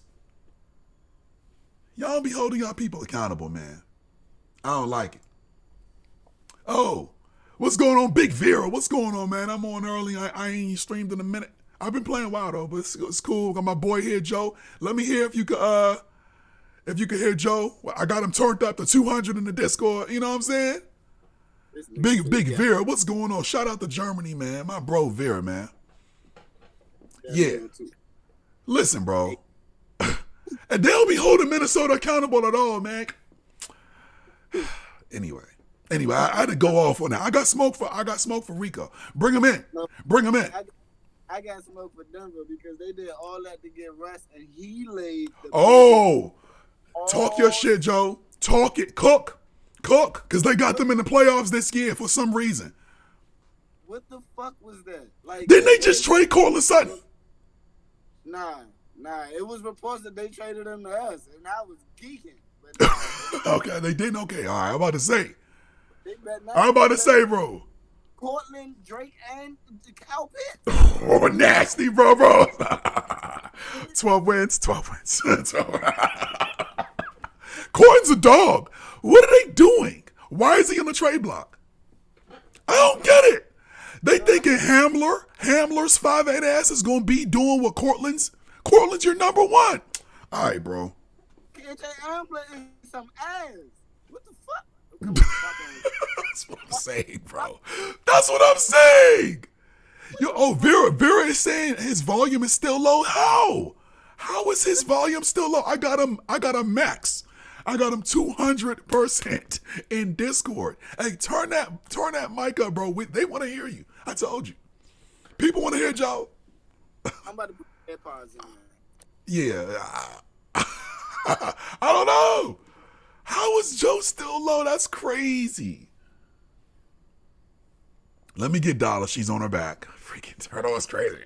Y'all be holding y'all people accountable, man. I don't like it. Oh. What's going on, Big Vera? What's going on, man? I'm on early. I ain't streamed in a minute. I've been playing wild though, but it's cool. Got my boy here, Joe. Let me hear if you could hear Joe. I got him turned up to 200 in the Discord. You know what I'm saying? Big Vera, what's going on? Shout out to Germany, man. My bro Vera, man. Yeah. Listen, bro. And they don't be holding Minnesota accountable at all, man. Anyway, I had to go off on that. I got smoke for Rico. Bring him in. I got smoke for Denver because they did all that to get Russ, and he laid the talk your shit, Joe. Talk it. Cook. Because they got them in the playoffs this year for some reason. What the fuck was that? Like, didn't they just trade Cortland Sutton? Nah. It was reports that they traded him to us, and I was geeking. But okay, they didn't. Okay, all right. I'm about to say. Bro. Cortland, Drake, and Kyle Pitts. Oh, nasty, bro. 12 wins. Cortland's a dog. What are they doing? Why is he on the trade block? I don't get it. They thinking Hamler's 5'8" ass is gonna be doing what Cortland's your number one. All right, bro. KJ Ambler is some ass. What the fuck? Come on, stop it. That's what I'm saying, bro. That's what I'm saying. Yo, Vera is saying his volume is still low. How? How is his volume still low? I got him max. I got him 200% in Discord. Hey, turn that mic up, bro. They want to hear you. I told you. People want to hear Joe. I'm about to put AirPods in there. Yeah. I don't know. How is Joe still low? That's crazy. Let me get Dollar. She's on her back. Freaking turtle is crazy.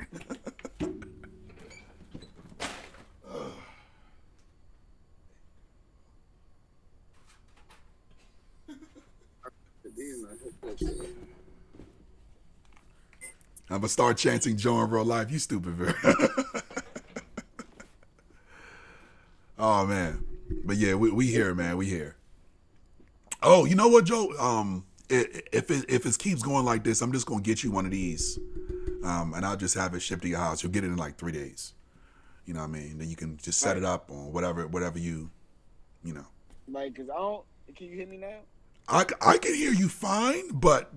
I'm gonna start chanting Joe in real life. You stupid, Vera. Oh man, but yeah, we here, man. We here. Oh, you know what, Joe? If it keeps going like this, I'm just gonna get you one of these, and I'll just have it shipped to your house. You'll get it in like 3 days. You know what I mean? Then you can just set it up or whatever you know. Like, cause I don't. Can you hear me now? I can hear you fine, but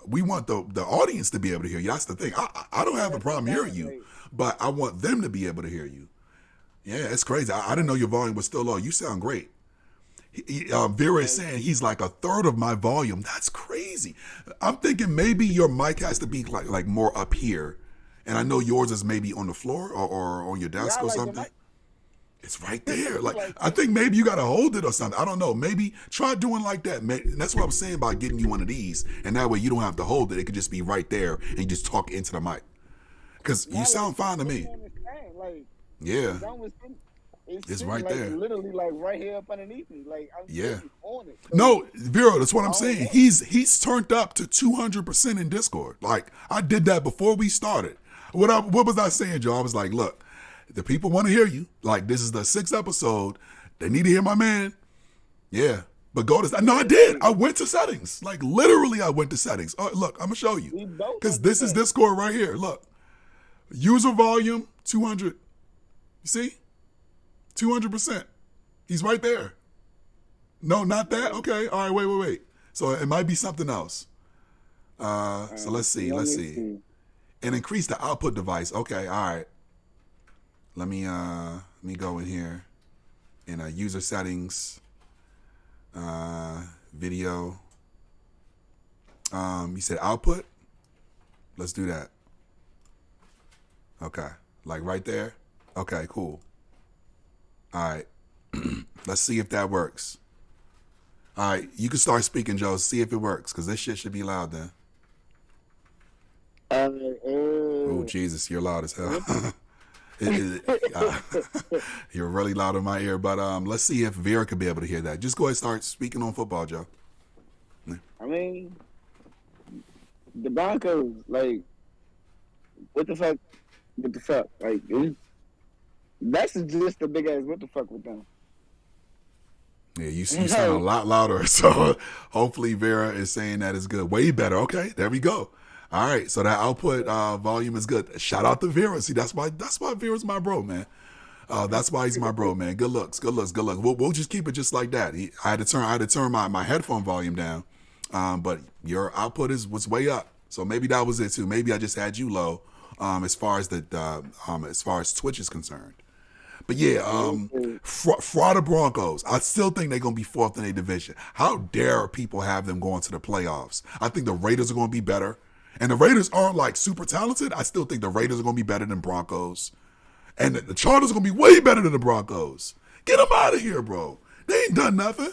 we want the audience to be able to hear you. That's the thing. I don't have a problem hearing you, but I want them to be able to hear you. Yeah, it's crazy. I didn't know your volume was still low. You sound great. Vera is saying he's like a third of my volume. That's crazy. I'm thinking maybe your mic has to be like more up here, and I know yours is maybe on the floor or on your desk or something. It's right there. Like I think maybe you gotta hold it or something. I don't know. Maybe try doing like that. That's what I'm saying about getting you one of these, and that way you don't have to hold it. It could just be right there, and you just talk into the mic. Because you sound fine to me. Yeah, it's right there. Literally, like right here up underneath me. Like I'm on it. No, Vera, that's what I'm saying. He's turned up to 200% in Discord. Like I did that before we started. What was I saying, Joe? I was like, look. The people want to hear you. Like, this is the 6th episode. They need to hear my man. Yeah. But go to... No, I did. I went to settings. Like, literally, I went to settings. Look, I'm going to show you. Because this is Discord right here. Look. User volume, 200. You see? 200%. He's right there. No, not that? Okay. All right, wait. So, it might be something else. So, let's see. And increase the output device. Okay, all right. Let me go in here in user settings, video. You said output? Let's do that. Okay, like right there? Okay, cool. All right, let's see if that works. All right, you can start speaking, Joe. See if it works, because this shit should be loud then. Oh, Jesus, you're loud as hell. You're really loud in my ear, but let's see if Vera could be able to hear that. Just go ahead and start speaking on football, Joe. Yeah. I mean, the Broncos, like, what the fuck? Like, that's just a big ass what the fuck with them. Yeah, you sound a lot louder, so hopefully Vera is saying that is good. Way better. Okay, there we go. All right, so that output volume is good. Shout out to Vera. See, that's why Vera's my bro, man. That's why he's my bro, man. Good looks. We'll just keep it just like that. I had to turn my headphone volume down, but your output was way up. So maybe that was it too. Maybe I just had you low, as far as Twitch is concerned. But yeah, Fraud Broncos. I still think they're gonna be 4th in their division. How dare people have them going to the playoffs? I think the Raiders are gonna be better. And the Raiders aren't like super talented. I still think the Raiders are going to be better than Broncos. And the Chargers are going to be way better than the Broncos. Get them out of here, bro. They ain't done nothing.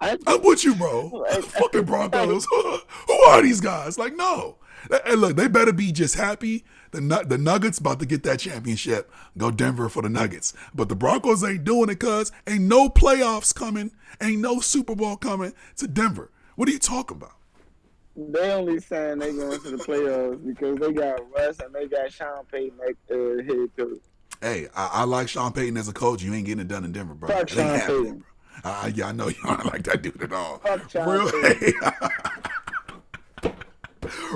I'm with you, bro. Fucking Broncos. Who are these guys? Like, no. And look, they better be just happy. The Nuggets about to get that championship. Go Denver for the Nuggets. But the Broncos ain't doing it because ain't no playoffs coming. Ain't no Super Bowl coming to Denver. What are you talking about? They only saying they going to the playoffs because they got Russ and they got Sean Payton head coach. Hey, I like Sean Payton as a coach. You ain't getting it done in Denver, bro. Fuck Sean Payton. Yeah, I know you don't like that dude at all. Fuck Sean Real Taylor. hate.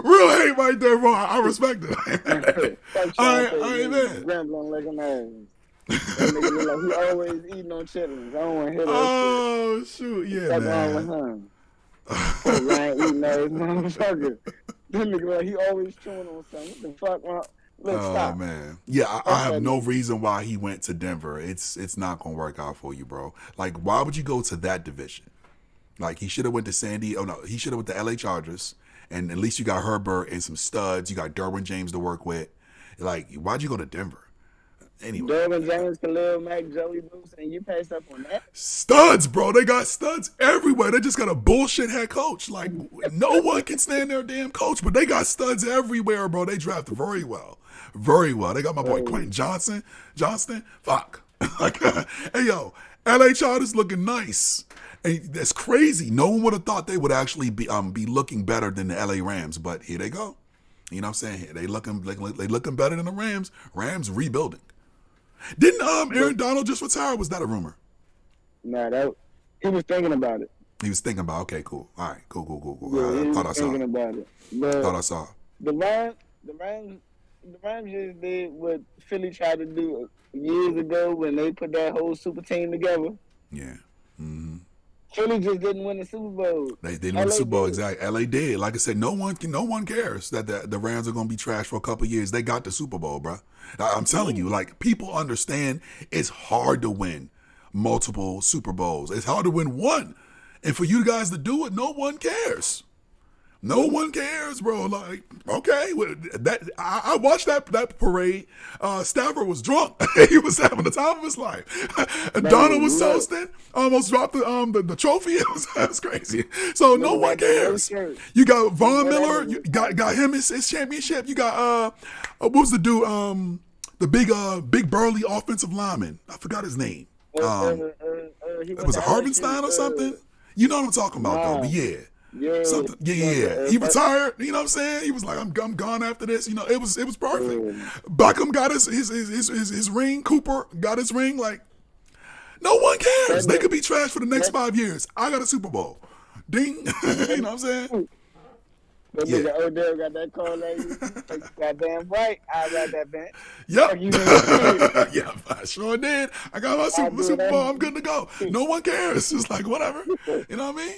Real hate right there, bro. I respect it. Fuck All Sean right, Taylor. man. Rambling like an ass. That nigga look like he always eating on chitlins. I don't want to hear that Oh, shoot. shit. Yeah, What's wrong with man. him? Poor Ryan eating ass motherfucker. That nigga like he always chewing on something. What the fuck, man? Look, Oh, stop. man. Yeah, I Fuck have that no nigga. reason why he went to Denver. It's not going to work out for you, bro. Like, why would you go to that division? Like, he should have went to Sandy. Oh, no. He should have went to LA Chargers. And at least you got Herbert and some studs. You got Derwin James to work with. Like, why'd you go to Denver? Anyway. Derwin James, Khalil Mack, Joey Bosa, and you passed up on that? Studs, bro. They got studs everywhere. They just got a bullshit head coach. Like, no one can stand their damn coach, but they got studs everywhere, bro. They drafted very well. Very well. They got my boy Quentin Johnston. Fuck. Like, hey, yo, LA Chargers looking nice. And that's crazy. No one would have thought they would actually be looking better than the LA Rams, but here they go. You know what I'm saying? They looking better than the Rams. Rams rebuilding. Didn't Aaron Donald just retire? Was that a rumor? Nah, he was thinking about it. He was thinking about. Okay, cool. All right, cool. Yeah, he I thought I was saw. thinking about it. But Thought I saw. the Rams just did what Philly tried to do years ago when they put that whole super team together. Yeah. Mm-hmm. Philly just didn't win the Super Bowl. They didn't win the Super Bowl. Exactly. LA did. Like I said, no one cares that the Rams are going to be trash for a couple of years. They got the Super Bowl, bro. I'm telling you, like, people understand it's hard to win multiple Super Bowls. It's hard to win one. And for you guys to do it, no one cares. No one cares, bro. Like, okay, that I watched that parade. Stafford was drunk. He was having the time of his life. Donald was toasting. Almost dropped the trophy. It was crazy. So no one cares. You got Von Miller. You got him his championship. You got what was the dude? The big burly offensive lineman. I forgot his name. Was it Harvenstein or something? You know what I'm talking about, though. But yeah. Yeah, something. Yeah. He retired. You know what I'm saying? He was like, I'm gone after this. You know, it was perfect. Beckham got his ring. Cooper got his ring. Like, no one cares. They could be trash for the next 5 years. I got a Super Bowl. Ding. You know what I'm saying? That nigga Odell got that call at you. Goddamn right, I got that bench. Yep. Yeah, I sure did. I got my Super Bowl. I'm good to go. No one cares. It's like, whatever. You know what I mean?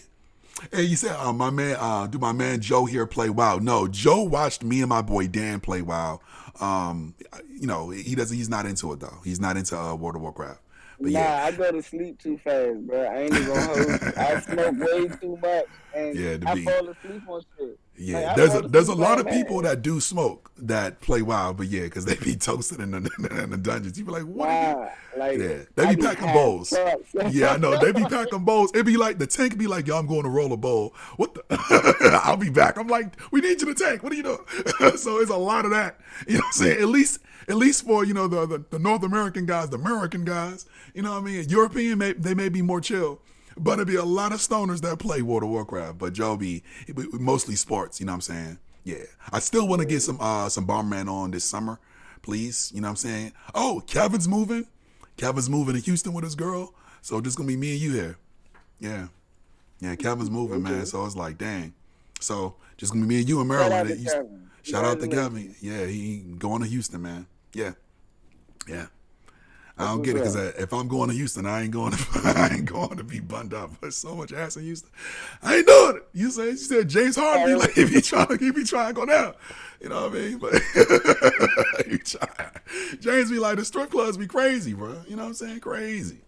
Hey, you said, my man Joe here play WoW? No, Joe watched me and my boy Dan play WoW. You know, he's not into it though. He's not into World of Warcraft. But I go to sleep too fast, bro. I ain't even gonna hold you. I smoke way too much, and I fall asleep on shit. Yeah, like, there's a lot of people that do smoke that play WoW, but yeah, because they be toasted in the dungeons. You be like, what? They be packing bowls. Yeah, I know. They be packing bowls. It be like the tank be like, yo, I'm going to roll a bowl. What the? I'll be back. I'm like, we need you to tank. What are you doing? So it's a lot of that. You know what I'm saying? At least for, you know, the North American guys, the American guys. You know what I mean? European, they may be more chill. But it'd be a lot of stoners that play World of Warcraft. But Joe be mostly sports, you know what I'm saying? Yeah. I still want to get some Bomberman on this summer, please. You know what I'm saying? Oh, Kevin's moving. Kevin's moving to Houston with his girl. So just going to be me and you here. Yeah. Yeah, Kevin's moving, man. So it's like, dang. So just going to be me and you in Maryland. Shout out to Kevin. Yeah, he going to Houston, man. Yeah. Yeah. I don't get it because if I'm going to Houston, I ain't going to be bunned up. There's so much ass in Houston. I ain't doing it. You said James Harden like he be trying to go down. You know what I mean? But he trying. James be like, the strip clubs be crazy, bro. You know what I'm saying? Crazy.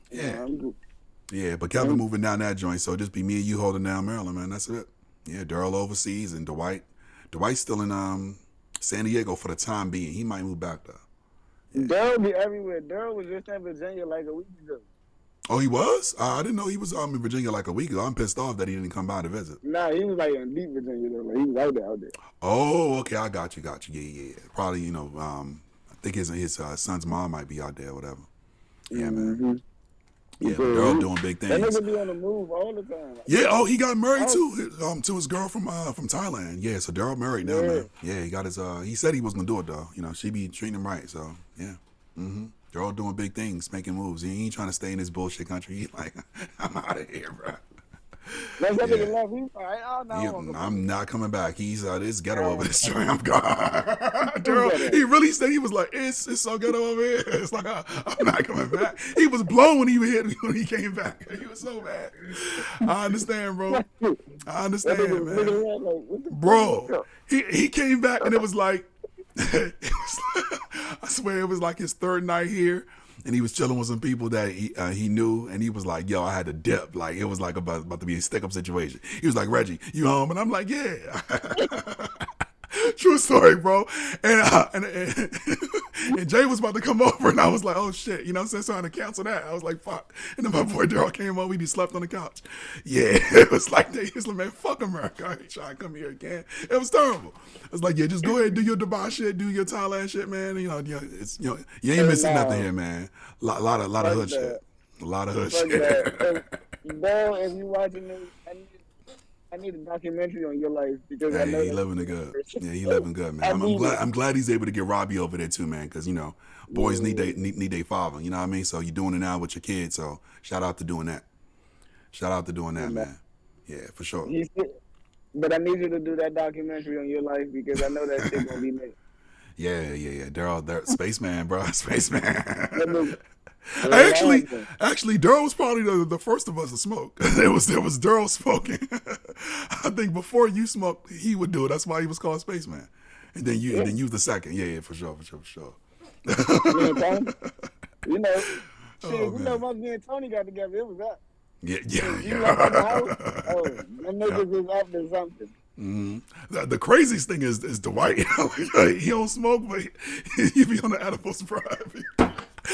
Yeah. Yeah, but Kevin moving down that joint, so just be me and you holding down Maryland, man. That's it. Yeah, Daryl overseas and Dwight. Dwight's still in San Diego for the time being. He might move back though. Yeah. Daryl be everywhere. Daryl was just in Virginia like a week ago. Oh, he was? I didn't know he was in Virginia like a week ago. I'm pissed off that he didn't come by to visit. Nah, he was like in deep Virginia though. Like he was out there. Oh, okay. I got you. Yeah. Probably, you know, I think his son's mom might be out there or whatever. Yeah, man. Yeah, Daryl doing big things. That nigga be on the move all the time. Yeah. Oh, he got married too. To his girl from Thailand. Yeah. So Daryl married now, man. Yeah. He got his. He said he was gonna do it though. You know, she be treating him right. So yeah. They're all doing big things, making moves. He ain't trying to stay in this bullshit country. He's like, I'm out of here, bro. That's that Yeah. nigga left. He's like, oh no, I won't go I'm back. not coming back. He's this ghetto over Oh, this joint. I'm gone. who Daryl, got that? he really said, he was like, it's so ghetto over here. It's like I'm not coming back. He was blown when he hit me when he came back. He was so mad. I understand, bro. I That understand, man. nigga left like, what the Bro, fuck? he came back and it was like, I swear it was like his third night here, and he was chilling with some people that he knew, and he was like, "Yo, I had to dip." Like it was like about to be a stick up situation. He was like, "Reggie, you home?" And I'm like, "Yeah." True story, bro. And Jay was about to come over, and I was like, "Oh shit," you know what I'm saying? So I had to cancel that. I was like, "Fuck." And then my boy Daryl came over, he just slept on the couch. Yeah, it was like he was like, "Man, fuck America. I ain't trying to come here again." It was terrible. I was like, "Yeah, just go ahead, do your Dubai shit, do your Thailand shit, man. You know, you ain't missing nothing here, man. Lot of Fuck hood shit, that. a lot of hood Fuck shit." that. Bro, if you watching this, I need a documentary on your life because I Hey, know he that. living it good. Yeah, he living good, man. I I'm need glad. it. I'm glad he's able to get Robbie over there too, man. Because boys need they father. You know what I mean? So you're doing it now with your kids. So shout out to doing that. Shout out to doing that, man. Yeah, for sure. But I need you to do that documentary on your life because I know that shit gonna be lit. Yeah. Daryl, spaceman, bro, spaceman. That nigga- Actually, Daryl was probably the first of us to smoke. It was Daryl smoking. I think before you smoked, he would do it. That's why he was called spaceman. And then you the second. Yeah, for sure. Me and Tony, you know, shit, Oh, you know, man. once me and Tony got together, it was up. Yeah. You left out the house, oh, them niggas is up to something. The craziest thing is Dwight. He don't smoke, but he be on the edibles, bro.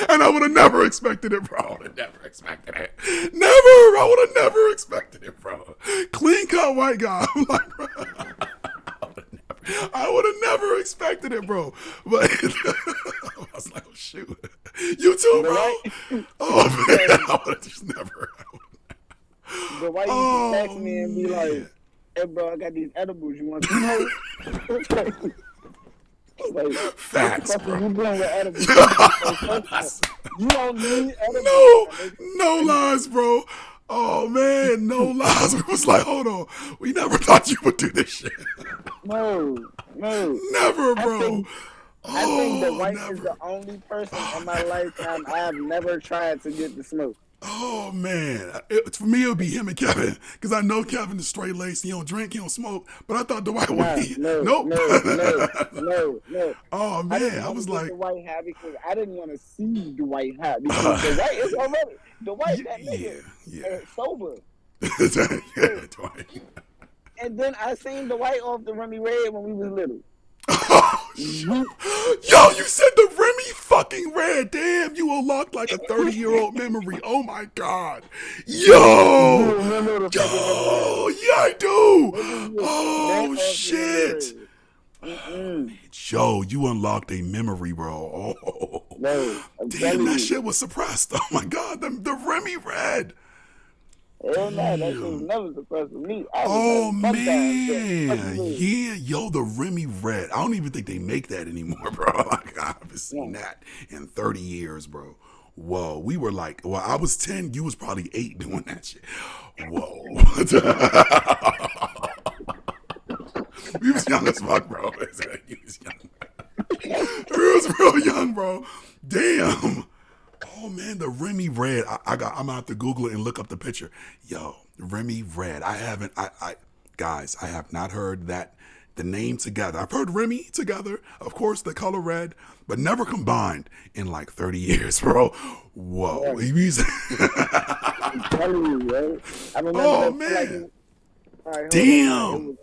And I would have never expected it, bro. I would have never expected it. Never. I would have never expected it, bro. Clean cut white guy. I'm like, bro. I would have never expected it, bro. But I was like, oh shoot, you too, bro. Oh man, I would have just never. But why you text me and be like, hey, bro, I got these edibles. You want some? Like, Facts, what the fuck bro. are you doing with edibles? You don't need edibles. No lies, bro. Oh man, no lies. It was like, hold on, we never thought you would do this shit. No. Never, bro. I think the white never. is the only person in my lifetime I have never tried to get the smoke. Oh man, for me it would be him and Kevin because I know Kevin is straight laced. He don't drink, he don't smoke. But I thought Dwight would be. Nope. No. Oh man, I was like, the white hat because I didn't want to see the white hat because the white is already the white that nigga sober. Yeah, Dwight. And then I seen the white off the Remy Red when we was little. Oh, yo, you said the Remy fucking Red. Damn, you unlocked like a 30-year-old memory. Oh my god. Yo, yeah, I do. Oh shit. Yo, you unlocked a memory, bro. Oh, damn, that shit was suppressed. Oh my god, the Remy Red. Hell no, that shit was never suppressed with me. Oh man, yeah, yo, the Remy Red. I don't even think they make that anymore, bro. Like, I haven't seen that in 30 years, bro. Whoa, we were like, well, I was 10, you was probably 8 doing that shit. Whoa. We was young as fuck, bro. He was young. He was real young, bro. Damn. Oh man, the Remy Red. I'm gonna have to Google it and look up the picture. Yo, Remy Red. Guys, I have not heard the name together. I've heard Remy together, of course, the color red, but never combined in like 30 years, bro. Whoa. I'm telling you, bro. I remember oh man. Right, damn.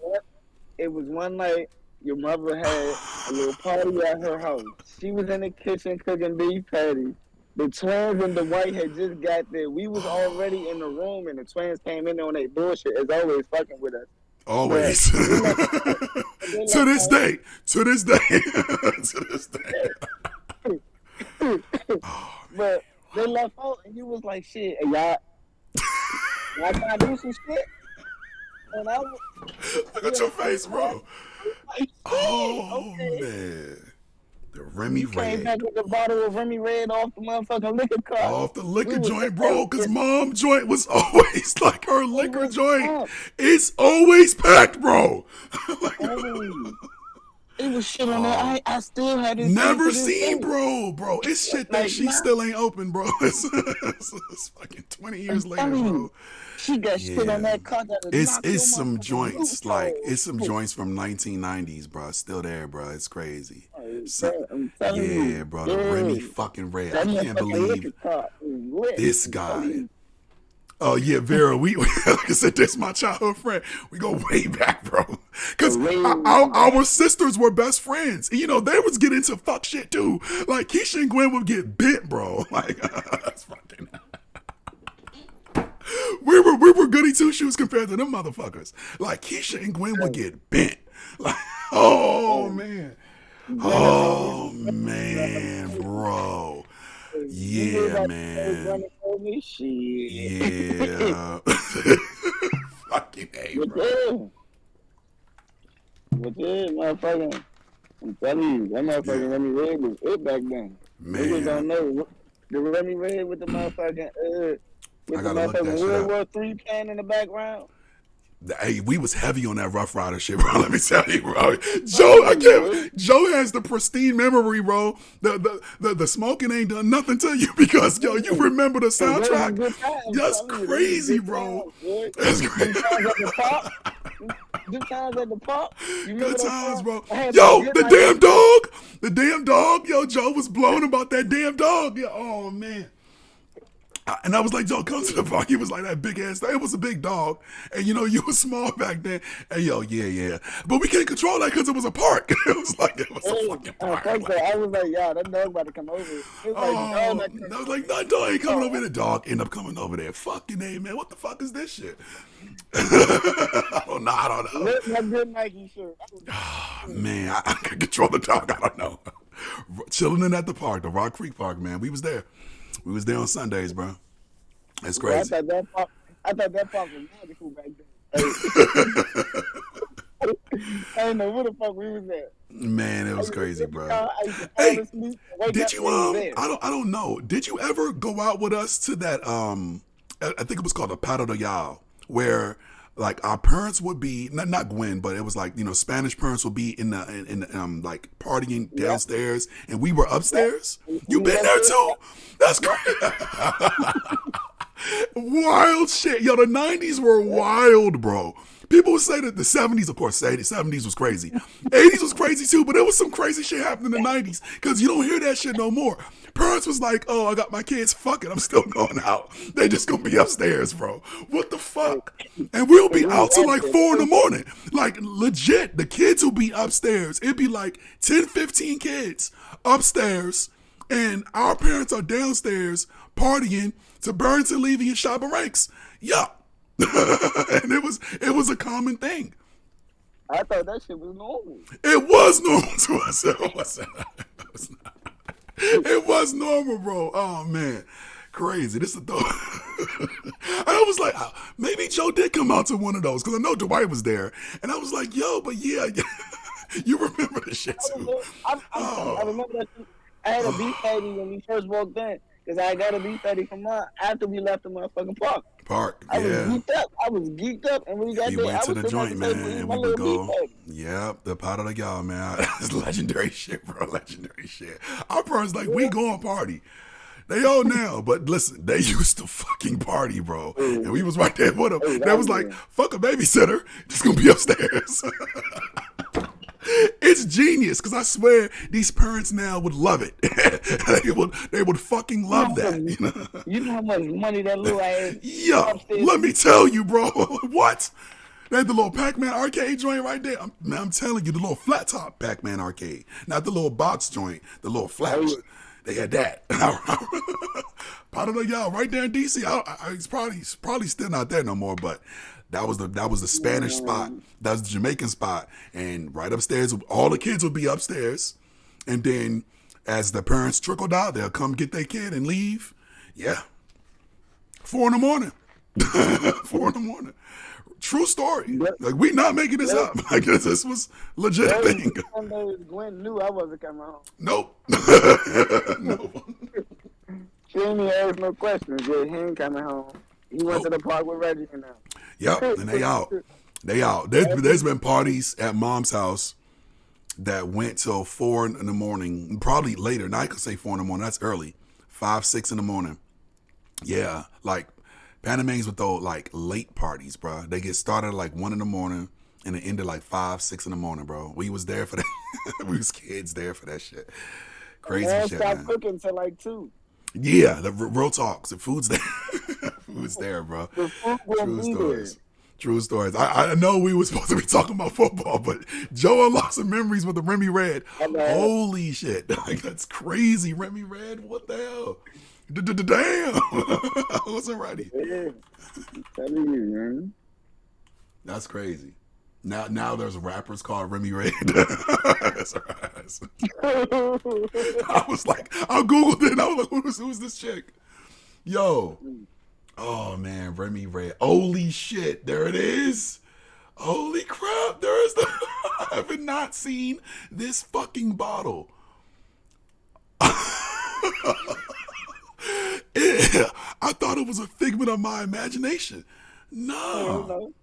It was one night your mother had a little party at her house. She was in the kitchen cooking beef patties. The twins and the white had just got there. We was already in the room, and the twins came in there on their bullshit, as always, fucking with us. Always. To this day. To this day. To this day. But they left out, and you was like, shit, hey, y'all trying to do some shit? And I was, look at your face, bro. like, Oh, okay. man. The Remy You came Red. back with a bottle of Remy Red off the motherfucking liquor cart. Off the liquor We was joint, bro, because it's mom joint was always like her liquor always joint. packed. It's always packed, bro. Like, Always. It was shit on there. I still had it. never to this seen, day. bro. It's shit that Like, she nah. still ain't open, bro. It's fucking 20 years I'm later, telling bro. you, she got shit on that cart that'll knock your It's some motherfucking joints, roof like, off. it's some joints from 1990s, bro. It's still there, bro. It's crazy. I'm telling you. Yeah, bro, the Remy fucking Red. That I can't motherfucking believe liquor cart is lit. this I'm guy. telling you. Oh yeah, Vera. We like I said, that's my childhood friend. We go way back, bro. Because our sisters were best friends. And, you know, they was getting into fuck shit too. Like Keisha and Gwen would get bent, bro. Like that's fucking. We were goody two shoes compared to them motherfuckers. Like Keisha and Gwen would get bent. Like oh man, bro. Yeah, man. Yeah. Fucking A, bro. But yeah, motherfucking, I'm telling you, that motherfucking Remy Red was it back then. Niggas don't know. The Remy Red with the motherfucking, World War III playing in the background. Hey, we was heavy on that Rough Rider shit, bro. Let me tell you, bro. Joe has the pristine memory, bro. The smoking ain't done nothing to you because yo, you remember the soundtrack. That's crazy, bro. That's crazy. Good times at the park. Good times, bro. Yo, the damn dog. Yo, Joe was blown about that damn dog. Yo, oh man. And I was like, Joe, come to the park. He was like, that big ass dog. It was a big dog. And, you know, you were small back then. And, yo, yeah. But we can't control that because it was a park. It was a fucking park. I was like, yeah, that dog about to come over. I was like, no, dog ain't coming over there. The dog end up coming over there. Fucking A, man. What the fuck is this shit? I don't know. My good Nike shirt. Man, I can control the dog. I don't know. Chilling in at the park, the Rock Creek Park, man. We was there. We was there on Sundays, bro. That's crazy. I thought that park was magical back then. I didn't know where the fuck we was at. Man, it was crazy, bro. Hey, did you I don't know. Did you ever go out with us to that I think it was called a Pato de Yao, where like our parents would be not Gwen, but it was like, you know, Spanish parents would be in the like partying downstairs and we were upstairs. You been there too? That's crazy. Wild shit. Yo, the 90s were wild, bro. People would say that the 70s, of course, the 70s was crazy. 80s was crazy too, but there was some crazy shit happening in the 90s because you don't hear that shit no more. Parents was like, oh, I got my kids, fuck it, I'm still going out. They just gonna be upstairs, bro. What the fuck? And we'll be out till like 4 in the morning. Like, legit, the kids will be upstairs. It'd be like 10, 15 kids upstairs, and our parents are downstairs partying to Burlington, Levy, and Shabba Ranks. Yeah. And it was a common thing. I thought that shit was normal. It was normal to us. It was normal, bro. Oh man, crazy. This is thought. I was like, maybe Joe did come out to one of those because I know Dwight was there, and I was like, yo, but yeah, you remember the shit too. I remember that. I had a beef patty when we first walked in. Because I got a beef patty from mine after we left the motherfucking park. I was geeked up. And when we got there, went to the joint, man. And we would go. Yep, the pot of the y'all, man. It's legendary shit, bro. Legendary shit. Our parents like, we go and party. They old now, but listen, they used to fucking party, bro. And we was right there with them. They was like, fuck a babysitter. Just gonna be upstairs. It's genius because I swear these parents now would love it. they would fucking love that. You know how much money that little ass. Yo, let me tell you, bro. What? They had the little Pac-Man arcade joint right there. I'm telling you, the little flat top Pac-Man arcade, not the little box joint, the little flat. They had that. Part of the y'all right there in DC. It's probably still not there no more, but. That was the Spanish spot. That was the Jamaican spot. And right upstairs, all the kids would be upstairs. And then as the parents trickled out, they'll come get their kid and leave. Yeah. 4 in the morning. 4 in the morning. True story. But, Like, we not making this up. Like, this was legit thing. Some days Gwen knew I wasn't coming home. Nope. Nope. She didn't even ask no questions. Yeah, he ain't coming home. He went to the park with Reggie and them. Yep, and they out. They out. There's been parties at mom's house that went till 4 in the morning, probably later. Now I could say 4 in the morning. That's early. 5, 6 in the morning. Yeah, like Panamangs with those like late parties, bro. They get started at like 1 in the morning and it ended like 5, 6 in the morning, bro. We was there for that. We was kids there for that shit. Crazy shit, man. Stop cooking till like 2. Yeah, the real talks. The food's there. Food's there, bro. The food will True be stories. True stories. I know we were supposed to be talking about football, but Joe unlocked some memories with the Remy Red. Holy shit. Like, that's crazy. Remy Red, what the hell? Damn. I wasn't ready. Yeah. I'm telling you, man. That's crazy. Now there's rappers called Remy Red. That's right. I was like, I Googled it. I was like, who's this chick? Yo. Oh, man, Remy Red. Holy shit. There it is. Holy crap. There is the... I have not seen this fucking bottle. Yeah, I thought it was a figment of my imagination. No.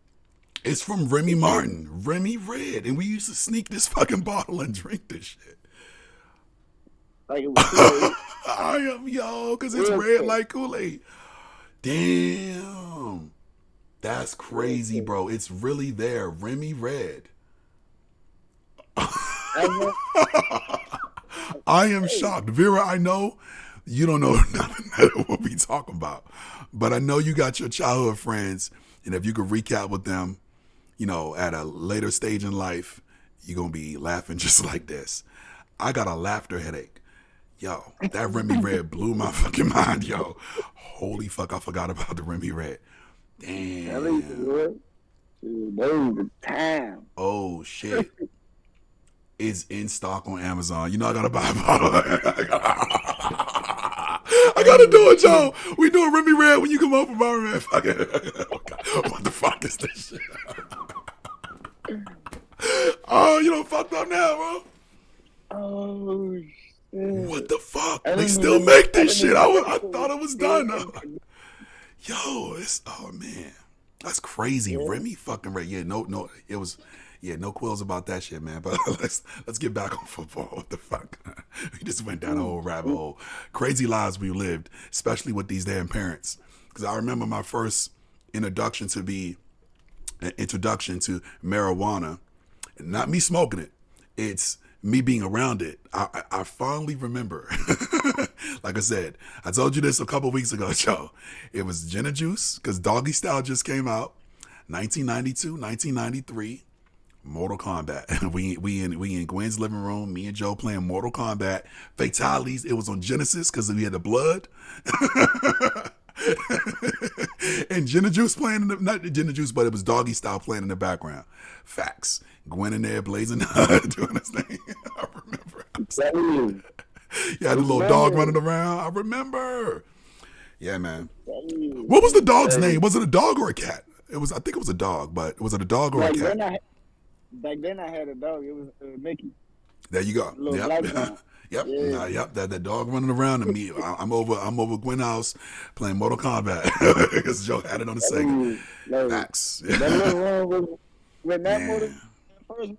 It's from Remy Martin. Remy Red. And we used to sneak this fucking bottle and drink this shit. Like it was Kool-Aid. I am, yo, because it's red like Kool-Aid. Damn. That's crazy, bro. It's really there. Remy Red. I am shocked. Vera, I know you don't know nothing that we'll be talking about. But I know you got your childhood friends. And if you could recap with them, you know, at a later stage in life, you're going to be laughing just like this. I got a laughter headache. Yo, that Remy Red blew my fucking mind, yo. Holy fuck, I forgot about the Remy Red. Damn. Dude, that was the time. Oh, shit. It's in stock on Amazon. You know I gotta buy a bottle. I gotta do it, Joe. We doing Remy Red when you come over, Barry, man. Fuck it. What the fuck is this shit? Oh, you done fucked up now, bro. Oh, shit. What the fuck? They still make this shit. I thought it was done. Yo, oh man. That's crazy. Yeah. Remy fucking Red. Yeah, no, it was, yeah, no quills about that shit, man. But let's get back on football. What the fuck? We just went down a whole rabbit hole. Crazy lives we lived, especially with these damn parents. Because I remember my first introduction to marijuana, not me smoking it. It's me being around it. I fondly remember. Like I said, I told you this a couple weeks ago, Joe. It was Gin and Juice, because Doggy Style just came out. 1992, 1993. Mortal Kombat. We in Gwen's living room, me and Joe playing Mortal Kombat. Fatalities. It was on Genesis because we had the blood. And Gin and Juice playing not Gin and Juice, but it was Doggy Style playing in the background. Facts. Gwen in there blazing doing his thing. I remember. You had a little dog running around. I remember. Yeah, man. What was the dog's name? Was it a dog or a cat? I think it was a dog, but was it a dog or a cat? Back then I had a dog. It was Mickey. There you go. Yep. Yep. Yeah. Yep. That dog running around and me. I'm over Gwen house playing Mortal Kombat because Joe had it on the Sega. Facts. That little room was when that Mortal first.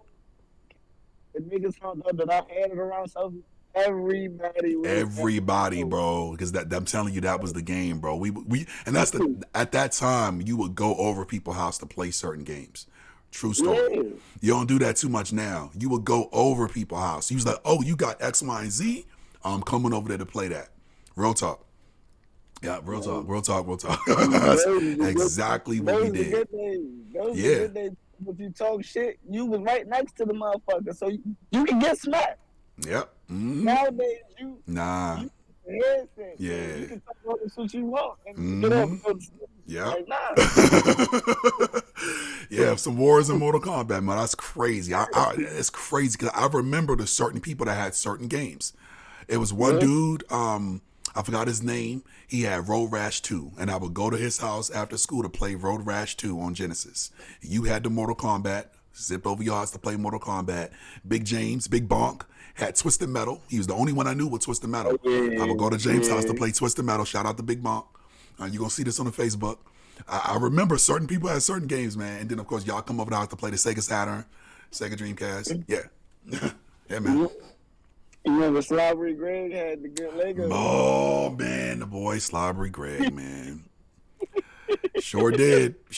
The niggas found out that I had it around, so everybody, bro. Because I'm telling you, that was the game, bro. We and that's at that time you would go over people's house to play certain games. True story. Yeah. You don't do that too much now. You would go over people's house. He was like, "Oh, you got X, Y, and Z? I'm coming over there to play that." Real talk. Yeah, real talk. That's exactly what we did. Yeah. If you talk shit, you was right next to the motherfucker, so you can get smacked. Yep. Mm-hmm. Nowadays, you yeah. You can talk about the shit you want and get up and go to sleep. Yeah. Like, nah. Yeah, some wars in Mortal Kombat, man. That's crazy. It's crazy because I remember the certain people that had certain games. It was one dude. I forgot his name. He had Road Rash 2, and I would go to his house after school to play Road Rash 2 on Genesis. You had the Mortal Kombat. Zipped over your house to play Mortal Kombat. Big James, Big Bonk, had Twisted Metal. He was the only one I knew with Twisted Metal. I would go to James' house to play Twisted Metal. Shout out to Big Bonk. You're going to see this on the Facebook. I remember certain people had certain games, man. And then, of course, y'all come over the house to play the Sega Saturn, Sega Dreamcast. Yeah. Yeah, man. You remember Slobbery Greg had the good Lego? Oh, man, the boy Slobbery Greg, man. Sure did. I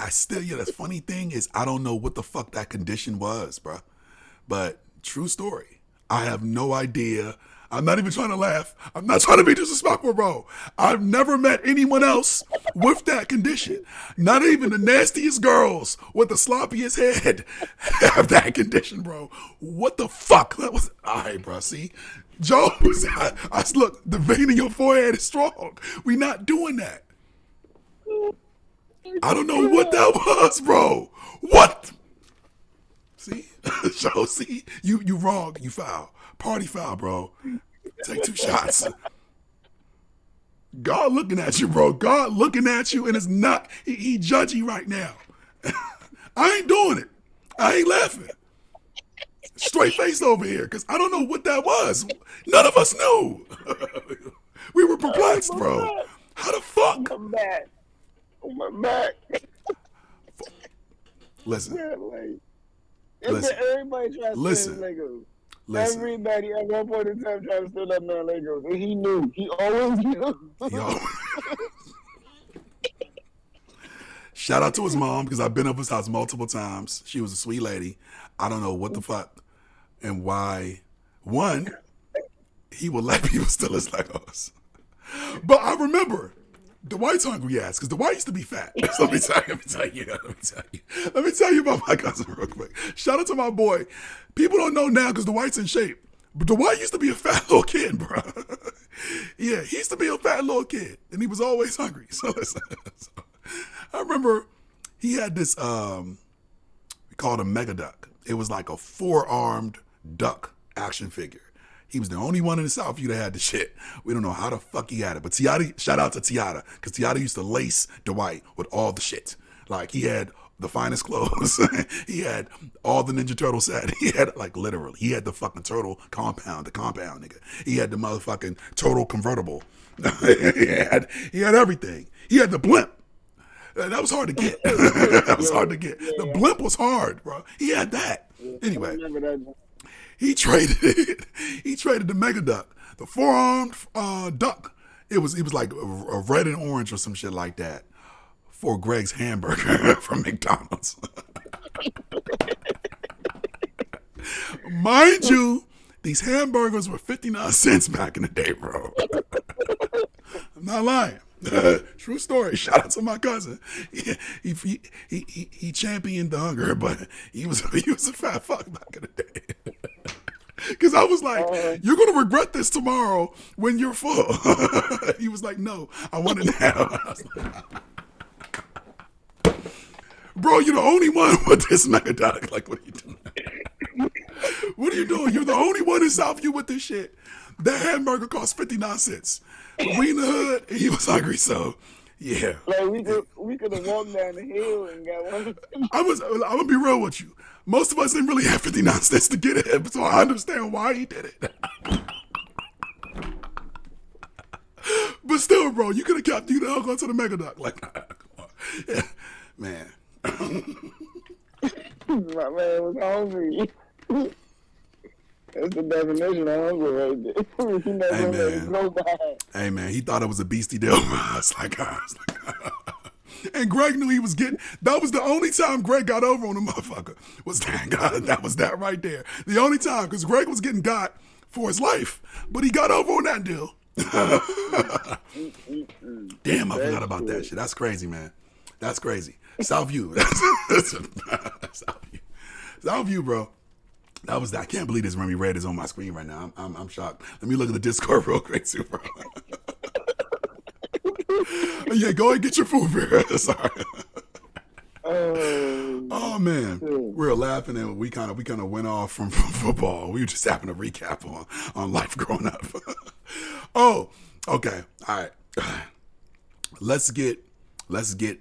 still, the funny thing is, I don't know what the fuck that condition was, bro. But true story. I have no idea. I'm not even trying to laugh. I'm not trying to be disrespectful, bro. I've never met anyone else with that condition. Not even the nastiest girls with the sloppiest head have that condition, bro. What the fuck? That was, all right, bro. See? Joe, look, the vein in your forehead is strong. We not doing that. I don't know what that was, bro. What? See? Joe, see? You wrong. You foul. Party foul, bro. Take 2 shots. God looking at you, bro. God looking at you, and it's not, he judgy right now. I ain't doing it. I ain't laughing. Straight face over here, because I don't know what that was. None of us knew. We were perplexed, bro. How the fuck? I'm back. I'm back. Listen. Everybody trying to steal Legos. Everybody at one point in time tried to steal that man Legos. And he knew. He always knew. Shout out to his mom, because I've been up his house multiple times. She was a sweet lady. I don't know what the fuck and why. One, he would let people steal his Legos. But I remember Dwight's hungry ass, because Dwight used to be fat. So let me tell you about my cousin real quick. Shout out to my boy. People don't know now because Dwight's in shape. But Dwight used to be a fat little kid, bro. Yeah, he used to be a fat little kid, and he was always hungry. So listen, I remember he had this, we called him Mega Duck. It was like a 4-armed duck action figure. He was the only one in the South that had the shit. We don't know how the fuck he had it. But Tiata, shout out to Tiata, because Tiata used to lace Dwight with all the shit. Like, he had the finest clothes. He had all the Ninja Turtle set. He had, like, literally, he had the fucking turtle compound, nigga. He had the motherfucking turtle convertible. he had everything. He had the blimp. That was hard to get. The blimp was hard, bro. He had that. Anyway. He traded it. He traded the Mega Duck, the 4-armed duck. It was like a red and orange or some shit like that, for Greg's hamburger from McDonald's. Mind you, these hamburgers were 59 cents back in the day, bro. I'm not lying. True story. Shout out to my cousin. He championed the hunger, but he was a fat fuck back in the day. Because I was like, you're going to regret this tomorrow when you're full. He was like, no, I want it now. I was like, bro, you're the only one with this Mega Duck. Like, what are you doing? What are you doing? You're the only one in Southview with this shit. That hamburger cost 59 cents. But we in the hood, and he was hungry, so yeah. Like, we could have walked down the hill and got one. I'm going to be real with you. Most of us didn't really have 59 cents to get it, so I understand why he did it. But still, bro, you could have kept you the hell going to the Mega Duck. Like, come on. Yeah, man. My man was hungry. That's the definition of hunger right there. He never let it go by. Hey, man, he thought it was a beastie deal. I was like, and Greg knew he was getting, that was the only time Greg got over on the motherfucker. Was that guy, that was that right there. The only time, because Greg was getting got for his life. But he got over on that deal. Damn, I forgot about that shit. That's crazy, man. That's crazy. Southview. Southview, bro. That was that. I can't believe this Remy Red is on my screen right now. I'm shocked. Let me look at the Discord real quick too, bro. Yeah, go ahead and get your food, bro. Sorry. Oh man, we were laughing and we kind of went off from football. We were just having a recap on life growing up. Oh, okay. All right. Let's get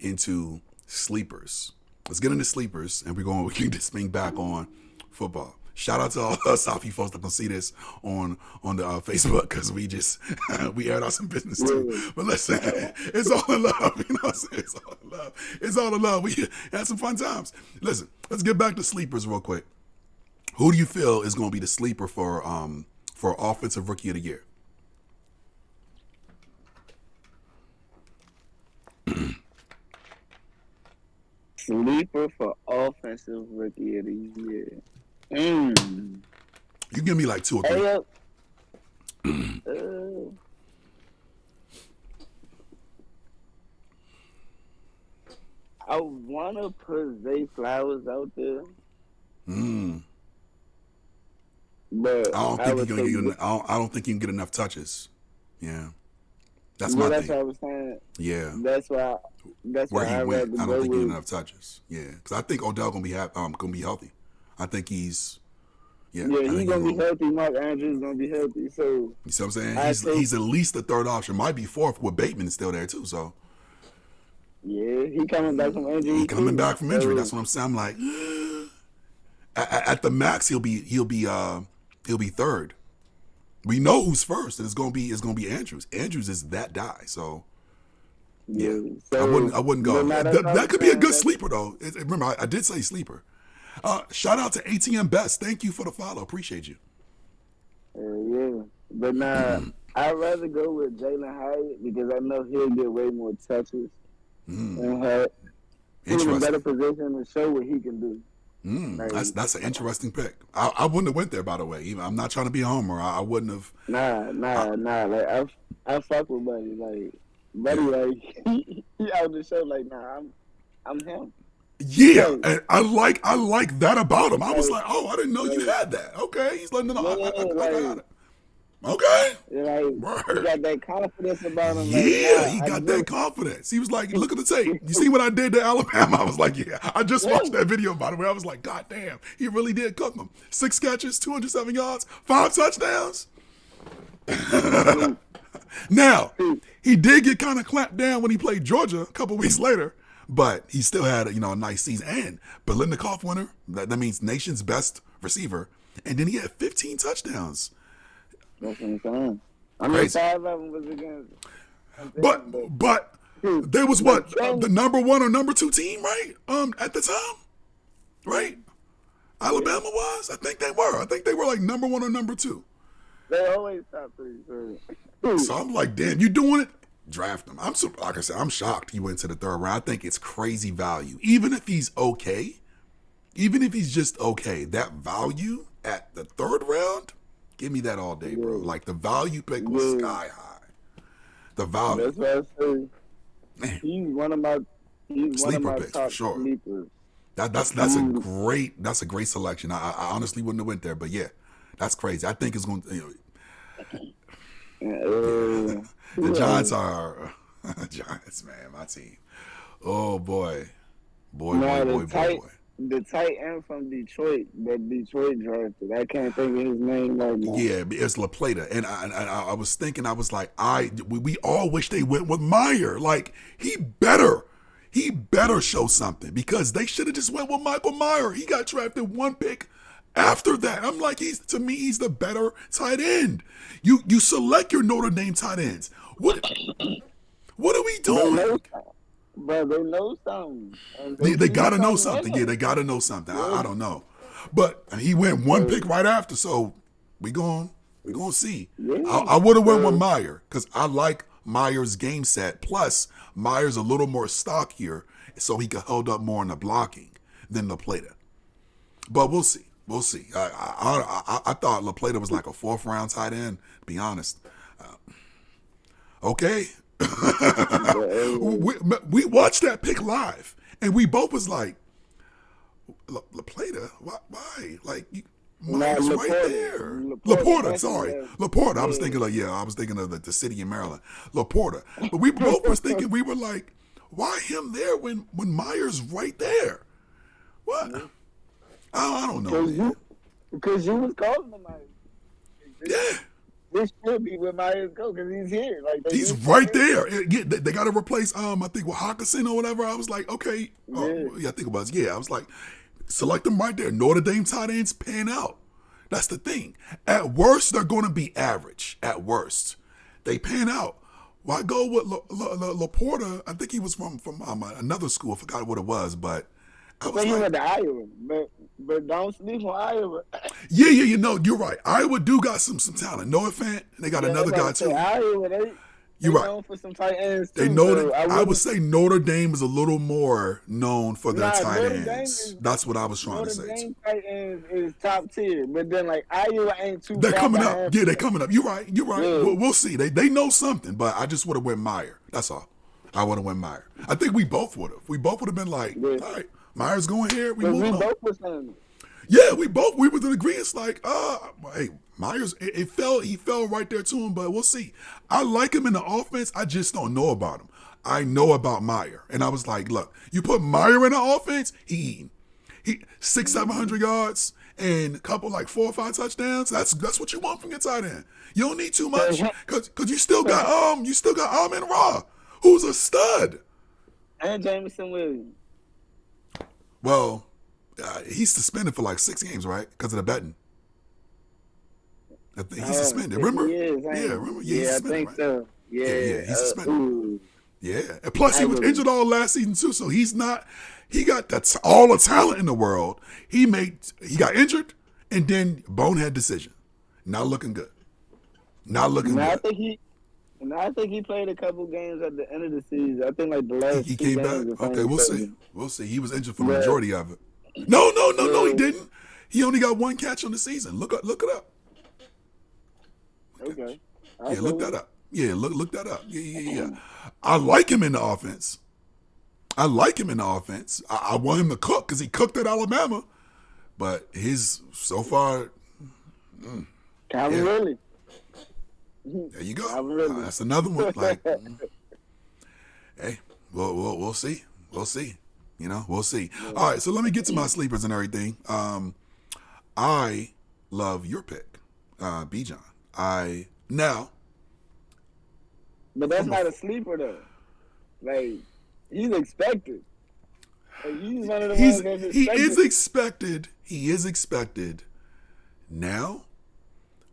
into sleepers. Let's get into sleepers, and we can just swing back on football. Shout out to all Safi folks that can see this on the Facebook, because we aired out some business too. But listen, it's all in love. You know what I'm saying? It's all in love. It's all in love. We had some fun times. Listen, let's get back to sleepers real quick. Who do you feel is going to be the sleeper for offensive rookie of the year? Sleeper for offensive rookie of the year. You give me like 2 or 3. I want to put Zay Flowers out there. But I don't think you can get enough touches. Yeah. That's my that's thing. what I was saying. Yeah. That's why Where he went, I don't think he with get enough touches. Yeah. Because I think Odell gonna be healthy. I think he's he's gonna be healthy. Mark Andrews gonna be healthy. So you see what I'm saying? He's at least the third option. Might be fourth with Bateman still there too. So yeah, he coming back from injury. That's what I'm saying. I'm like, at the max, he'll be third. We know who's first, and it's gonna be Andrews. Andrews is that guy. So yeah, so I wouldn't go. That could be a good sleeper though. Remember, I did say sleeper. Shout out to ATM Best. Thank you for the follow. Appreciate you. Yeah, but I'd rather go with Jalen Hyatt because I know he'll get way more touches and have in a better position to show what he can do. That's an interesting pick. I wouldn't have went there, by the way. I'm not trying to be a homer. I wouldn't have. Nah. Like I fuck with Buddy. Like Buddy, like he out the show. Like I'm him. Yeah, and I like that about him. I was like, oh, I didn't know you had that. Okay, he's letting it know. I got it. Okay. Like, he got that confidence about him. Yeah, he got that confidence. He was like, look at the tape. You see what I did to Alabama? I was like, yeah. I just watched that video, by the way. I was like, God damn, he really did cook them. 6 catches, 207 yards, 5 touchdowns. Now, he did get kind of clamped down when he played Georgia a couple weeks later, but he still had a nice season. And Biletnikoff winner, that means nation's best receiver. And then he had 15 touchdowns. That's what I'm saying. I mean, 5 of them was against. But there was the number 1 or number 2 team, right? At the time, right? Alabama was. I think they were. I think they were like number 1 or number 2. They always top 3. So I'm like, damn, you doing it? Draft him. Like I said, I'm shocked he went to the 3rd round. I think it's crazy value. Even if he's okay, even if he's just okay, that value at the 3rd round. Give me that all day, bro. Like, the value pick was sky high. The value. That's what I say. Man. He's one of my picks, top for sure. sleepers. That's a great selection. I honestly wouldn't have went there, but yeah, that's crazy. I think it's going to. The Giants are Giants, man. My team. Oh boy, boy. The tight end from Detroit that Detroit drafted. I can't think of his name right now. Yeah, it's LaPlata. And I was thinking, I was like, we all wish they went with Meyer. Like, he better show something, because they should have just went with Michael Meyer. He got drafted 1 pick after that. I'm like, he's the better tight end. You select your Notre Dame tight ends. What are we doing? But they know something. They got to know something. Yeah, they got to know something. I don't know. But he went 1 pick right after, so we going to see. Yeah. I would have went with Meyer, because I like Meyer's game set. Plus, Meyer's a little more stockier, so he could hold up more in the blocking than LaPlata. But we'll see. We'll see. I thought LaPlata was like a 4th round tight end, to be honest. Okay. we watched that pick live, and we both was like, LaPlata? Why? Like, Meyer's right there. Laporta, sorry. Laporta. I was thinking of the city in Maryland. Laporta. But we both was thinking, we were like, why him there when Meyer's right there? What? I don't know. Because you was calling him Meyer. Yeah. this should be where Myers go because he's here. Like He's right there. Yeah, they got to replace I think with Hawkinson or whatever. I was like, okay, I think it was. Yeah, I was like, select them right there. Notre Dame tight ends pan out. That's the thing. At worst, they're going to be average. At worst, they pan out. Why go with Laporta? I think he was from another school. I forgot what it was, but I was he went to Iowa, but don't sleep on Iowa. Yeah. You know, you're right. Iowa do got some talent. Noah Fant, they got another guy too. Iowa, you're right. Known for some tight ends too, they know that. I would say Notre Dame is a little more known for their tight ends. That's what I was trying to say. Notre Dame tight ends is top tier, but then like Iowa ain't too. They're coming up. Yeah, they're coming up. You're right. Yeah. We'll see. They know something, but I just would have went Meyer. That's all. I would have went Meyer. I think we both would have. We both would have been like, all right, Meyer's going here. We move on. Both was saying. Yeah, we was in agreement. Like, hey, Myers, he fell right there to him, but we'll see. I like him in the offense. I just don't know about him. I know about Meyer. And I was like, look, you put Meyer in the offense, he 600-700 yards and a couple like 4 or 5 touchdowns. That's what you want from your tight end. You don't need too much because you still got Amon Ra, who's a stud. And Jameson Williams. Well, he's suspended for like 6 games, right? Because of the betting. I think he's suspended. Remember? Remember? Yeah, he's suspended, I think right? So. Yeah, he's suspended. Yeah, and plus he was injured all last season too, so he's not. He got all the talent in the world. He got injured, and then bonehead decision. Not looking good. Not looking good. I think he played a couple games at the end of the season. I think like the last. He came back. Okay, we'll see. We'll see. He was injured for the majority of it. No, he didn't. He only got 1 catch on the season. Look it up. Okay. Yeah, look that up. Yeah, look that up. Yeah. I like him in the offense. I want him to cook because he cooked at Alabama, but his so far. Calvin Ridley. There you go. That's another one. Like, hey, we'll see. We'll see. You know, we'll see. All right, so let me get to my sleepers and everything. I love your pick, Bijan. But that's not a sleeper though. Like he's expected. Like, he's one of the ones that's expected. He is expected now,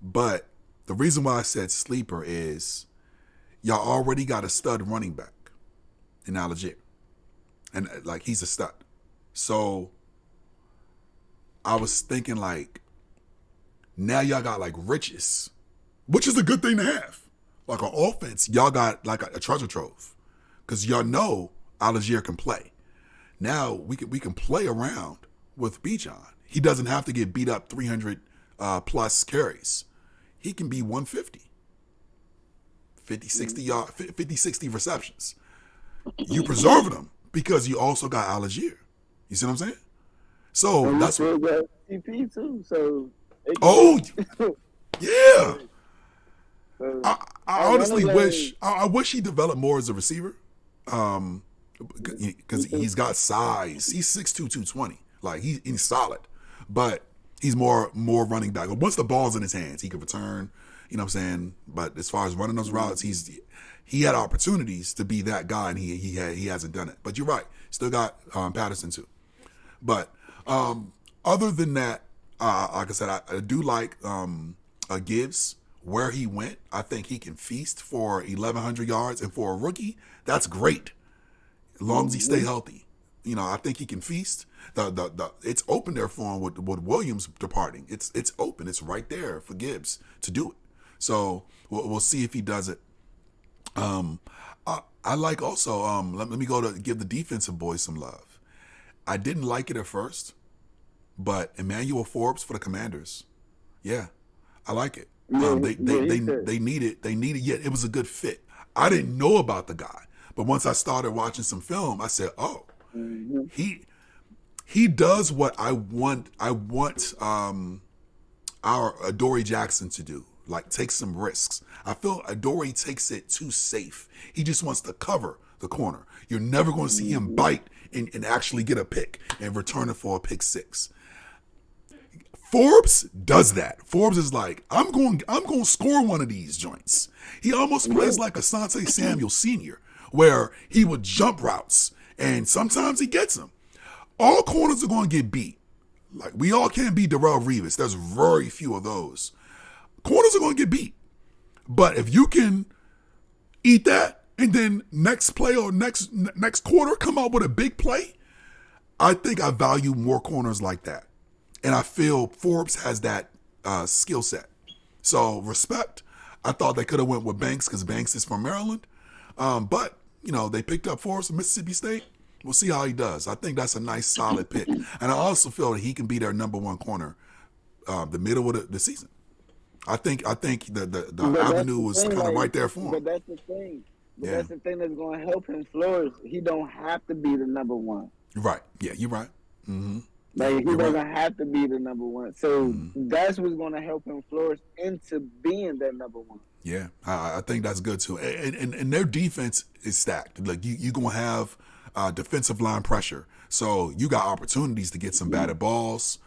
but the reason why I said sleeper is y'all already got a stud running back in Algier. And like he's a stud. So I was thinking like now y'all got like riches, which is a good thing to have. Like on offense, y'all got like a treasure trove. Cause y'all know Algier can play. Now we can play around with Bijan. He doesn't have to get beat up 300 plus carries. He can be 150. 50, 60 receptions. You preserving him because you also got Algier. You see what I'm saying? So and that's what. Got CP too. So. Yeah. I honestly wish I wish he developed more as a receiver, because he's got size. He's 6'2", 220. Like he's solid, but he's more running back. Once the ball's in his hands, he can return. You know what I'm saying? But as far as running those routes, he had opportunities to be that guy, and he hasn't done it. But you're right, still got Patterson too. But other than that, like I said, I do like Gibbs. Where he went, I think he can feast for 1,100 yards, and for a rookie, that's great. As long as he stay healthy, you know, I think he can feast. It's open there for him with Williams departing. It's open. It's right there for Gibbs to do it. So we'll see if he does it. I like also. Let me go to give the defensive boys some love. I didn't like it at first, but Emmanuel Forbes for the Commanders, yeah, I like it. They need it. Yet it was a good fit. I didn't know about the guy, but once I started watching some film, I said, "Oh, he does what I want. Our Adoree Jackson to do, like take some risks. I feel Adoree takes it too safe. He just wants to cover the corner. You're never going to see him bite and actually get a pick and return it for a pick 6. Forbes does that. Forbes is like, I'm going to score one of these joints. He almost plays like Asante Samuel Sr., where he would jump routes, and sometimes he gets them. All corners are going to get beat. Like, we all can't be Darrell Revis. There's very few of those. Corners are going to get beat. But if you can eat that, and then next play or next quarter come out with a big play, I think I value more corners like that. And I feel Forbes has that skill set. So, respect. I thought they could have went with Banks because Banks is from Maryland. But, they picked up Forbes from Mississippi State. We'll see how he does. I think that's a nice, solid pick. And I also feel that he can be their number one corner the middle of the season. I think the avenue was kind of right there for him. But that's the thing. That's the thing that's going to help him flourish. He don't have to be the number one. Right. Yeah, you're right. Mm-hmm. Like, he doesn't have to be the number one. So that's what's going to help him flourish into being that number one. Yeah, I think that's good too. And their defense is stacked. Like, you're going to have defensive line pressure. So you got opportunities to get some batted balls.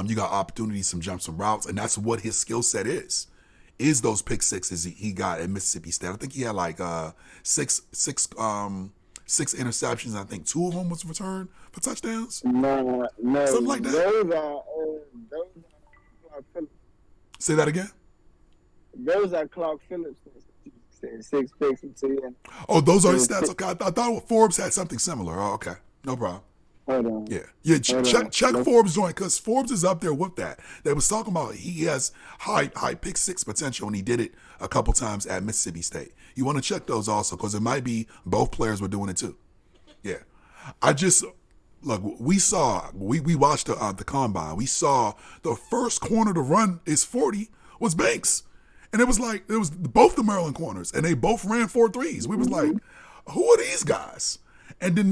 You got opportunities, some jumps, some routes. And that's what his skill set is those pick sixes he got at Mississippi State. I think he had like six interceptions. I think 2 of them was returned for touchdowns. No. Something like that. Those are Clark Phillips. Say that again? Those are Clark Phillips. 6 picks and 10. Oh, those are his stats. Okay, I thought Forbes had something similar. Oh, okay. No problem. Hold on. Yeah. Check Forbes' joint, because Forbes is up there with that. They was talking about he has high pick 6 potential, and he did it a couple times at Mississippi State. You want to check those also, because it might be both players were doing it too. Yeah. We watched the combine. We saw the first corner to run his 40 was Banks. And it was both the Maryland corners, and they both ran 4.3s. We was like, who are these guys? And then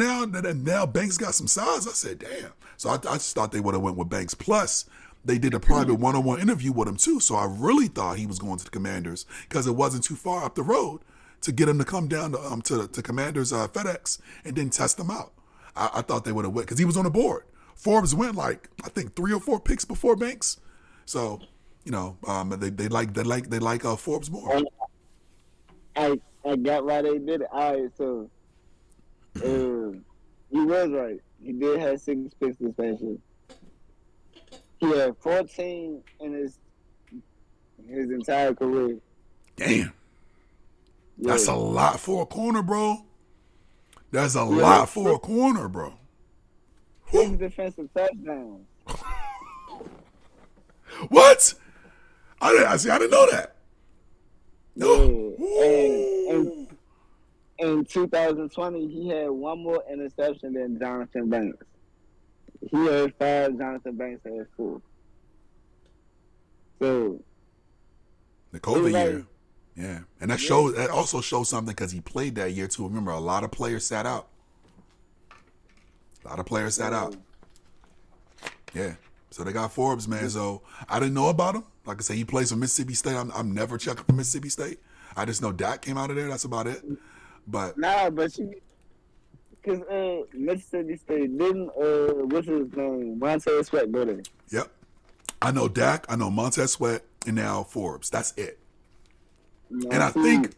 now Banks got some size. I said, damn. So I just thought they would have went with Banks. Plus, they did a private one-on-one interview with him too. So I really thought he was going to the Commanders because it wasn't too far up the road to get him to come down to Commanders FedEx and then test him out. I thought they would have went because he was on the board. Forbes went I think 3 or 4 picks before Banks. So, they like Forbes more. I got why they did it. All right, so he was right. He did have 6 picks this past year. He had 14 in his entire career. Damn. Yeah. That's a lot for a corner, bro. That's a lot for a corner, bro. 6 defensive touchdowns. What? I didn't know that. No. Yeah. In 2020, he had 1 more interception than Jonathan Banks. He had 5. Jonathan Banks had 4. So the COVID year, yeah, and that also shows something because he played that year too. Remember, a lot of players sat out. Yeah. So they got Forbes, man. So I didn't know about him. Like I say, he plays for Mississippi State. I'm never checking for Mississippi State. I just know Dak came out of there. That's about it. But because Mississippi State didn't what's his name? Montez Sweat go there. Yep. I know Dak. I know Montez Sweat, and now Forbes. That's it. No, and I think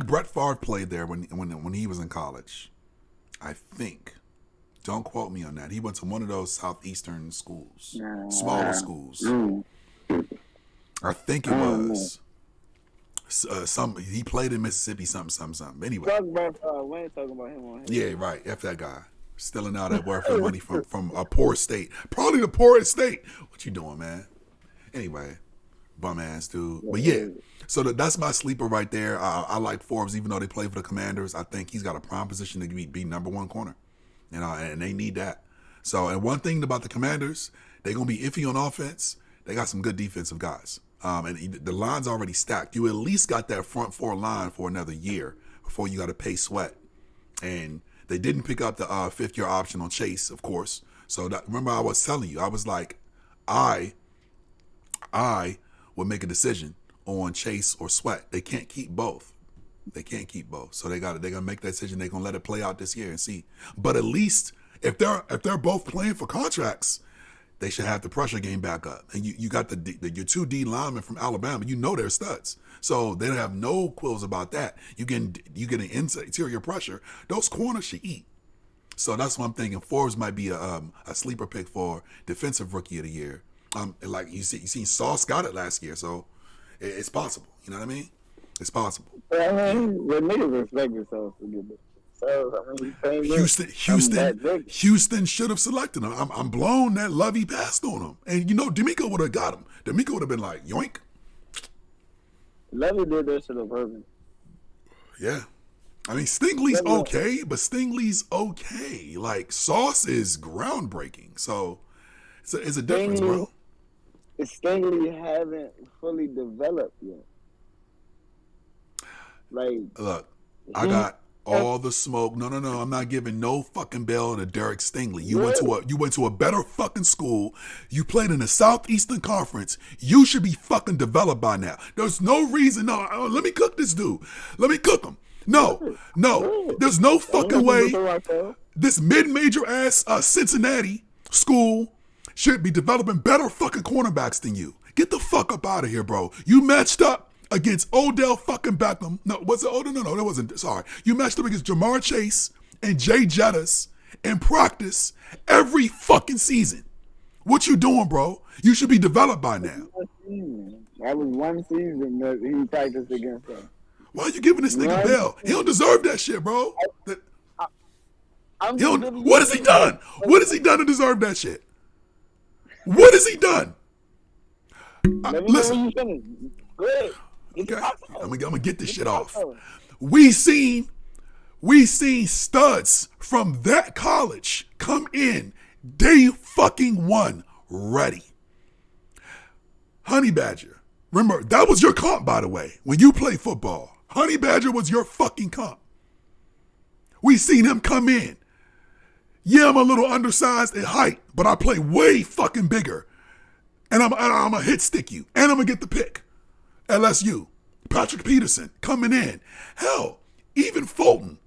Brett Favre played there when he was in college. I think. Don't quote me on that. He went to one of those southeastern schools, smaller schools. I think it was. He played in Mississippi, something. Anyway. We ain't talking about him on here. Yeah, right. F that guy. Stealing out that welfare money from a poor state. Probably the poorest state. What you doing, man? Anyway, bum ass dude. But yeah, so that's my sleeper right there. I like Forbes, even though they play for the Commanders. I think he's got a prime position to be number one corner. And they need that. So, and one thing about the Commanders, they're going to be iffy on offense. They got some good defensive guys. And the line's already stacked. You at least got that front 4 line for another year before you got to pay Sweat. And they didn't pick up the 5th-year option on Chase, of course. So remember I was telling you, I was like, I would make a decision on Chase or Sweat. They can't keep both. So they're gonna make that decision. They're gonna let it play out this year and see. But at least if they're both playing for contracts, they should have the pressure game back up. And you got your 2D linemen from Alabama. You know they're studs. So they don't have no quills about that. You get an interior pressure. Those corners should eat. So that's what I'm thinking. Forbes might be a sleeper pick for defensive rookie of the year. Like you seen Sauce got it last year, so it's possible. You know what I mean? It's possible. I mean, when niggas respect themselves to get this. So, I mean, Houston should have selected him. I'm blown that Lovey passed on him. And, D'Amico would have got him. D'Amico would have been like, yoink. Lovey did that shit on purpose. Yeah. I mean, Stingley's okay, but Stingley's okay. Like, Sauce is groundbreaking. So, it's a difference, bro. Stingley haven't fully developed yet. Like, look, I got all the smoke. No, I'm not giving no fucking bell to Derek Stingley. You went to a better fucking school. You played in the Southeastern Conference. You should be fucking developed by now. There's no reason. No, let me cook this dude. Let me cook him. No. There's no fucking way this mid-major ass Cincinnati school should be developing better fucking cornerbacks than you. Get the fuck up out of here, bro. You matched up against Odell fucking Beckham. No, was it Odell? No, that wasn't. Sorry. You matched up against Jamar Chase and Jay Jettis in practice every fucking season. What you doing, bro? You should be developed by now. That was one season that he practiced against them. Why are you giving this nigga bell? He don't deserve that shit, bro. What has he done? What has he done to deserve that shit? What has he done? Listen. Go ahead. Okay, I'm gonna get this shit off. We seen studs from that college come in day fucking one ready. Honey Badger, remember that was your comp, by the way, when you play football. Honey Badger was your fucking comp. We seen him come in. Yeah, I'm a little undersized in height, but I play way fucking bigger, and I'm gonna hit stick you, and I'm gonna get the pick. LSU, Patrick Peterson coming in. Hell, even Fulton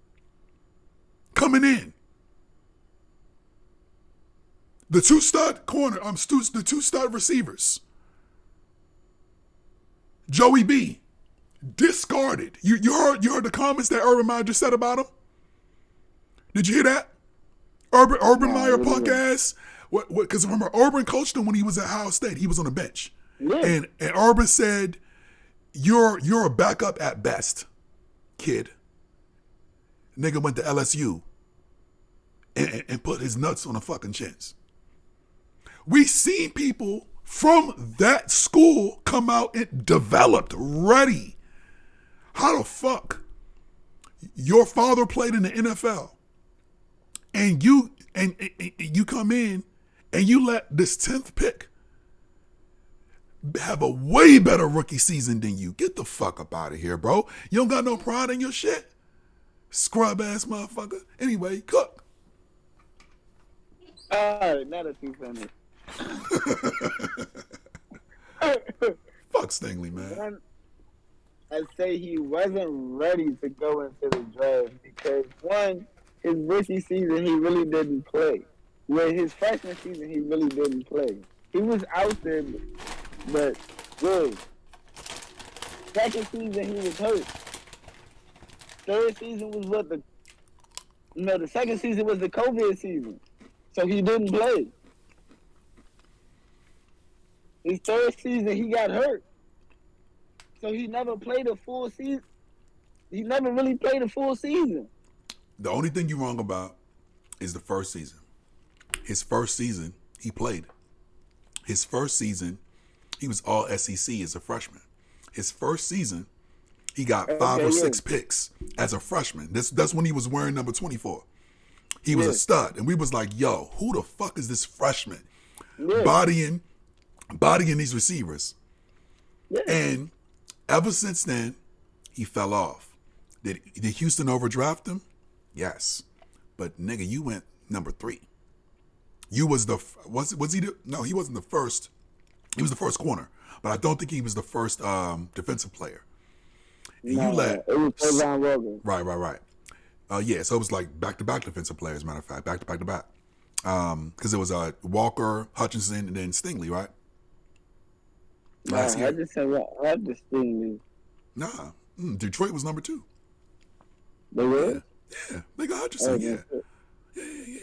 coming in. The two stud receivers. Joey B, discarded. You heard the comments that Urban Meyer just said about him? Did you hear that? Urban Meyer punk ass. Because remember, Urban coached him when he was at Ohio State. He was on the bench. Yeah. And Urban said, You're a backup at best, kid. Nigga went to LSU and put his nuts on the fucking chins. We seen people from that school come out and developed, ready. How the fuck your father played in the NFL and you come in and you let this 10th pick have a way better rookie season than you. Get the fuck up out of here, bro. You don't got no pride in your shit? Scrub ass motherfucker. Anyway, cook. Alright, now that you finished. Fuck Stingley, man. I say he wasn't ready to go into the draft because, one, his rookie season he really didn't play. Where his freshman season he really didn't play. He was out there, but good. Second season he was hurt. Third season was the second season was the COVID season. So he didn't play. His third season he got hurt. So he never played a full season. He never really played a full season. The only thing you're wrong about is the first season. His first season, he played. His first season, he was all SEC as a freshman. His first season, he got 5 or 6 picks as a freshman. That's when he was wearing number 24. He was a stud. And we was like, yo, who the fuck is this freshman? Bodying these receivers. Yeah. And ever since then, he fell off. Did Houston overdraft him? Yes. But nigga, you went number 3. You was no, he wasn't the first. He was the first corner, but I don't think he was the first defensive player. And it was Trayvon Walker. Right. Yeah, so it was like back-to-back defensive players, matter of fact, back-to-back. Because it was Walker, Hutchinson, and then Stingley, right? Nah, I just said Stingley. Nah, Detroit was number 2. They were? Yeah, they got Hutchinson, yeah.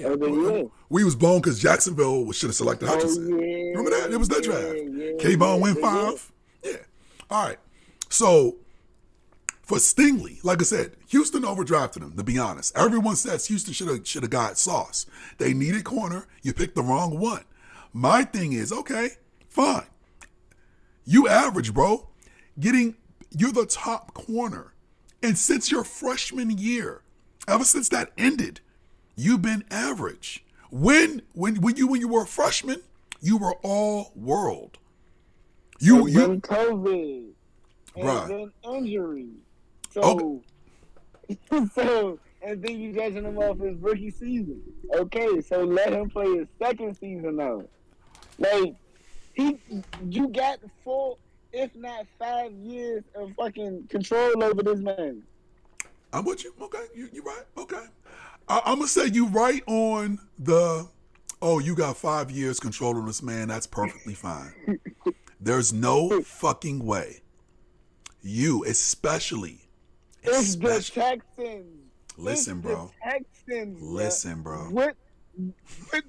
Oh, we was blown because Jacksonville should have selected Hutchinson. Yeah, remember that? It was that draft. Yeah, K-Bone went 5. Yeah. All right. So, for Stingley, like I said, Houston overdrafted him, to be honest. Everyone says Houston should have got Sauce. They needed corner. You picked the wrong one. My thing is, okay, fine. You average, bro. You're the top corner. And since your freshman year, ever since that ended, you've been average. When you were a freshman, you were all world. Then COVID. Bruh. And then injury. So, so, and then you judging him off his rookie season. Okay, so let him play his second season now. Like, you got 4, if not 5 years of fucking control over this man. I'm with you. Okay, you right. Okay. I'm going to say you right on you got 5 years controlling this man. That's perfectly fine. There's no fucking way. You, especially. It's the Texans. Listen, bro. Texans. Listen, bro. It's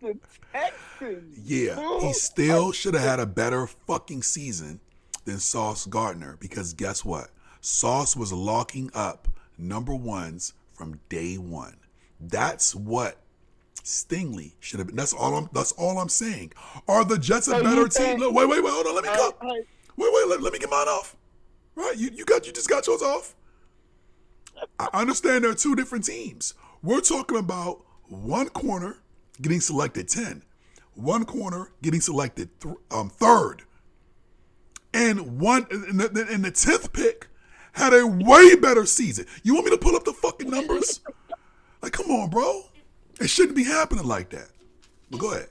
the Texans. Yeah, he still should have had a better fucking season than Sauce Gardner because guess what? Sauce was locking up number 1s from day one. That's what Stingley should have been. That's all I'm saying. Are the Jets a better team? Look, wait, hold on. Let me go. Wait, let me get mine off. Right, you just got yours off. I understand there are 2 different teams. We're talking about one corner getting selected 10, one corner getting selected 3rd, and one in the 10th pick had a way better season. You want me to pull up the fucking numbers? Like, come on, bro. It shouldn't be happening like that. But go ahead.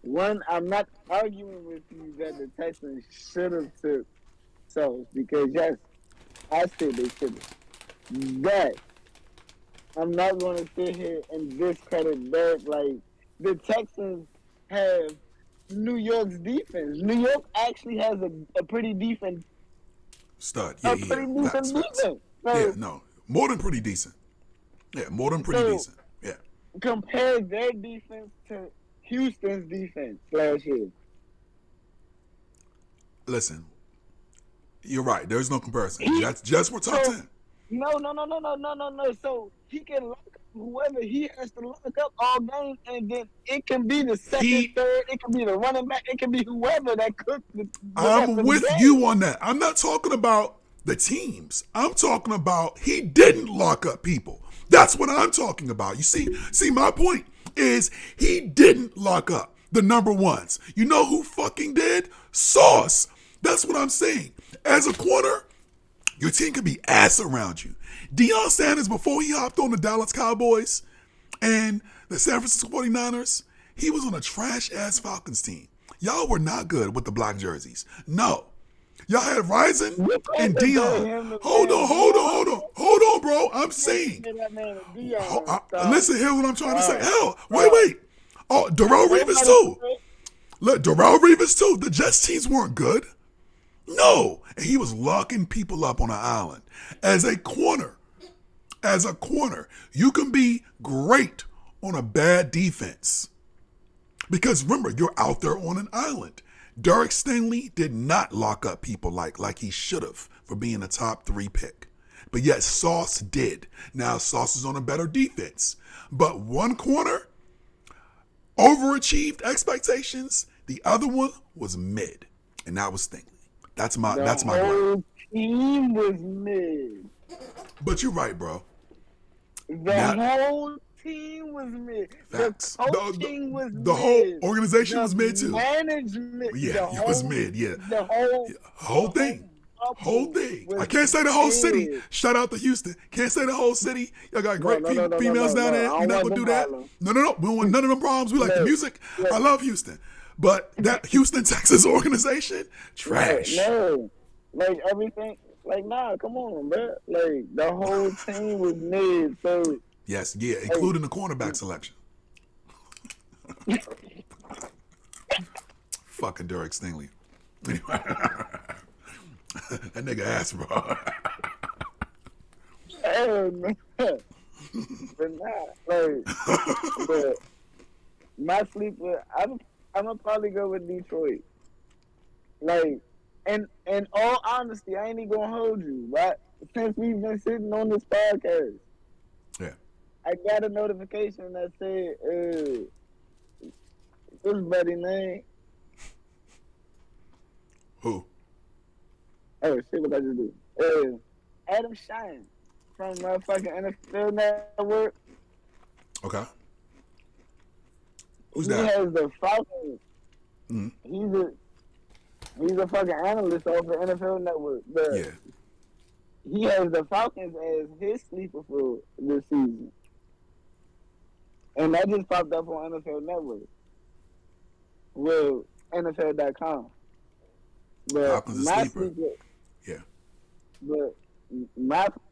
One, I'm not arguing with you that the Texans should have took Sauce because yes, I said they should have. But I'm not going to sit here and discredit that. Like, the Texans have New York's defense. New York actually has a pretty decent stud. Yeah, pretty decent defense. So, yeah, no, more than pretty decent. Yeah, more than pretty decent. Yeah. Compare their defense to Houston's defense last year. Listen, you're right. There's no comparison. Jets were top 10. No. So he can lock up whoever he has to lock up all game, and then it can be the second, third, it can be the running back, it can be whoever that cooked the I'm with you on that. I'm not talking about the teams. I'm talking about he didn't lock up people. That's what I'm talking about. You see, my point is he didn't lock up the number 1s. You know who fucking did? Sauce. That's what I'm saying. As a corner, your team could be ass around you. Deion Sanders, before he hopped on the Dallas Cowboys and the San Francisco 49ers, he was on a trash-ass Falcons team. Y'all were not good with the black jerseys. No. Y'all had Rising and Deion. Hold on, bro. I'm saying. Listen, here's what I'm trying to say. Hell, wait. Oh, Darrell Reeves too. Look, Darrell Reeves too. The Jets teams weren't good. No. And he was locking people up on an island. As a corner, you can be great on a bad defense. Because remember, you're out there on an island. Derek Stingley did not lock up people like he should have for being a top 3 pick. But yet Sauce did. Now Sauce is on a better defense. But one corner overachieved expectations. The other one was mid. And that was Stingley. That's my word. The whole team was mid. But you're right, bro. The whole team was mid. Facts. The coaching was mid. The whole organization was mid too. Management. Yeah, it was mid. Yeah. The whole thing. Whole thing. I can't say the whole city. Shout out to Houston. Can't say the whole city. Y'all got great females down there. You're not gonna do that. No. We don't want none of them problems. We like the music. I love Houston. But that Houston, Texas organization, trash. No. Like everything. Like, nah, come on, bro. Like, the whole team was mid, so. Yes, yeah, including the cornerback selection. Fucking Derek Stingley. Anyway, that nigga ass, bro. Man. But nah, like, but my sleeper, I'm gonna probably go with Detroit. Like, and in all honesty, I ain't even gonna hold you, right? Since we've been sitting on this podcast, Yeah. I got a notification that said, what's buddy name? Who? Oh shit, what I just do? Adam Shine from motherfucking NFL Network. Okay. Who's He that? has the Falcons. Mm-hmm. He's a fucking analyst off the NFL Network. But Yeah. he has the Falcons as his sleeper for this season. And that just popped up on NFL Network. Well, NFL.com. But Falcons a my sleeper. sleeper, Yeah. but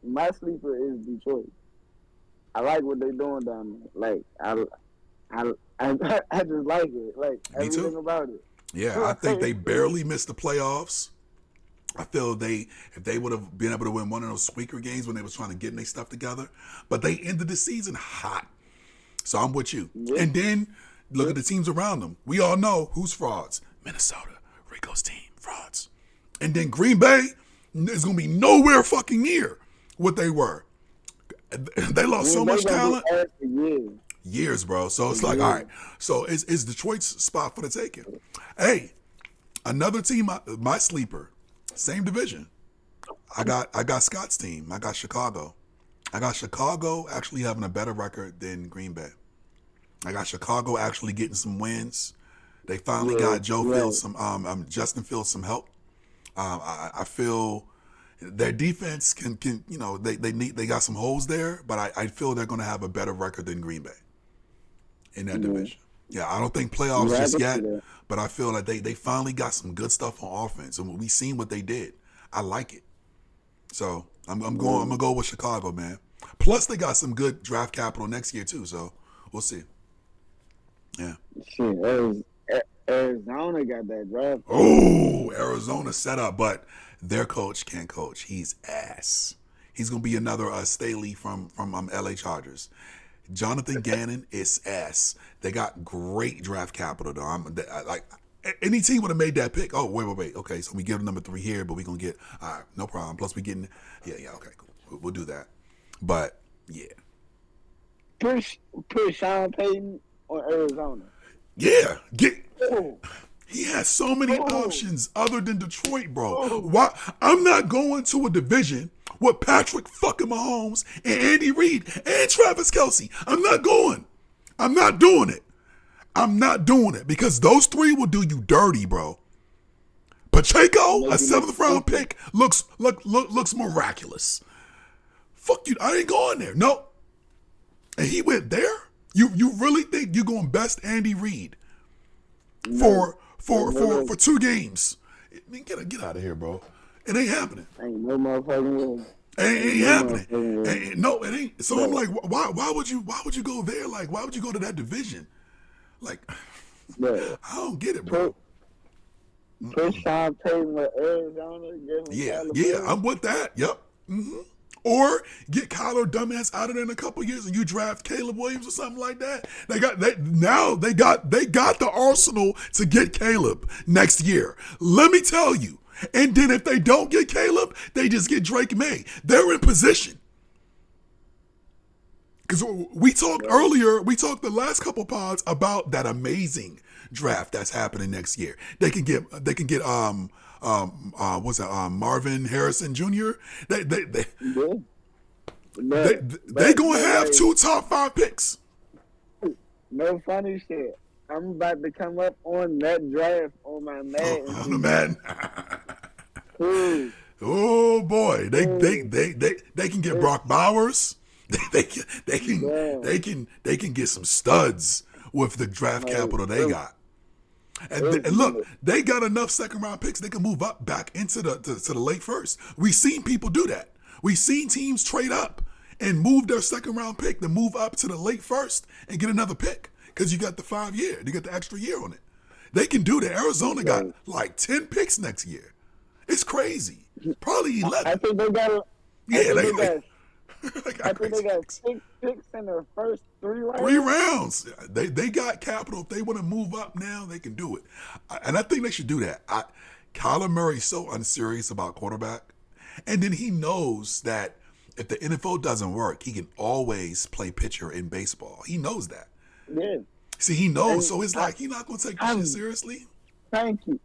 my sleeper is Detroit. I like what they're doing down there. Like I just like it. Like Me everything too. about it. Yeah, I think they barely missed the playoffs. I feel if they would have been able to win one of those squeaker games when they was trying to get their stuff together, but they ended the season hot. So I'm with you. Yeah. And then look at the teams around them. We all know who's frauds. Minnesota, Rico's team, frauds. And then Green Bay is going to be nowhere fucking near what they were. They lost so much talent. Years, bro. So it's like, all right. So it's Detroit's spot for the taking. Hey, another team, my sleeper, same division. I got Scott's team. I got Chicago. I got Chicago actually having a better record than Green Bay. I got Chicago actually getting some wins. They finally got Fields Justin Fields some help. I feel their defense can they got some holes there, but I feel they're going to have a better record than Green Bay in that division. Yeah, I don't think playoffs just yet, but I feel like they finally got some good stuff on offense, and we seen what they did. I like it. So I'm gonna go with Chicago, man. Plus they got some good draft capital next year too, so we'll see. Yeah. Shit, Arizona got that draft. Oh, Arizona set up, but their coach can't coach. He's ass. He's gonna be another Staley from LA Chargers. Jonathan Gannon is ass. They got great draft capital though. Like any team would have made that pick. Oh, wait. Okay, so we give number 3 here, but we're gonna get all right, no problem. Plus we getting okay, cool. We'll do that. But yeah. Put Sean Payton on Arizona. Yeah. He has so many options other than Detroit, bro. Why? I'm not going to a division with Patrick fucking Mahomes and Andy Reid and Travis Kelce. I'm not going. I'm not doing it. I'm not doing it because those 3 will do you dirty, bro. Pacheco, a 7th round pick, looks miraculous. Fuck you. I ain't going there. No. And he went there? You really think you're going to best Andy Reid for 2 games? Man, get out of here, bro. It ain't happening. Ain't no motherfucking way. Ain't happening. No, it ain't. So I'm like, why would you go there? Like, why would you go to that division? Like, I don't get it, bro. Put Sean Payton with Arizona. Yeah, I'm with that. Yep. Mm-hmm. Or get Kyler dumbass out of there in a couple years and you draft Caleb Williams or something like that. They got the arsenal to get Caleb next year. Let me tell you. And then if they don't get Caleb, they just get Drake May. They're in position. Because we talked the last couple pods about that amazing draft that's happening next year. They can get Marvin Harrison Jr. They gonna have 2 top 5 picks. No funny shit. I'm about to come up on that draft on my Madden. On the Madden. Oh boy, they can get Brock Bowers. They can get some studs with the draft capital they got. And look, they got enough second round picks. They can move up back into to the late first. We've seen people do that. We've seen teams trade up and move their second round pick to move up to the late first and get another pick because you got the 5 year. You got the extra year on it. They can do that. Arizona got like 10 picks next year. It's crazy. Probably 11. I think they got. I think they got 6 picks in their first 3 rounds. 3 rounds. They got capital. If they want to move up now, they can do it. And I think they should do that. Kyler Murray's so unserious about quarterback. And then he knows that if the NFL doesn't work, he can always play pitcher in baseball. He knows that. Yeah. See, he knows. And so it's like he's not going to take this shit seriously. Thank you.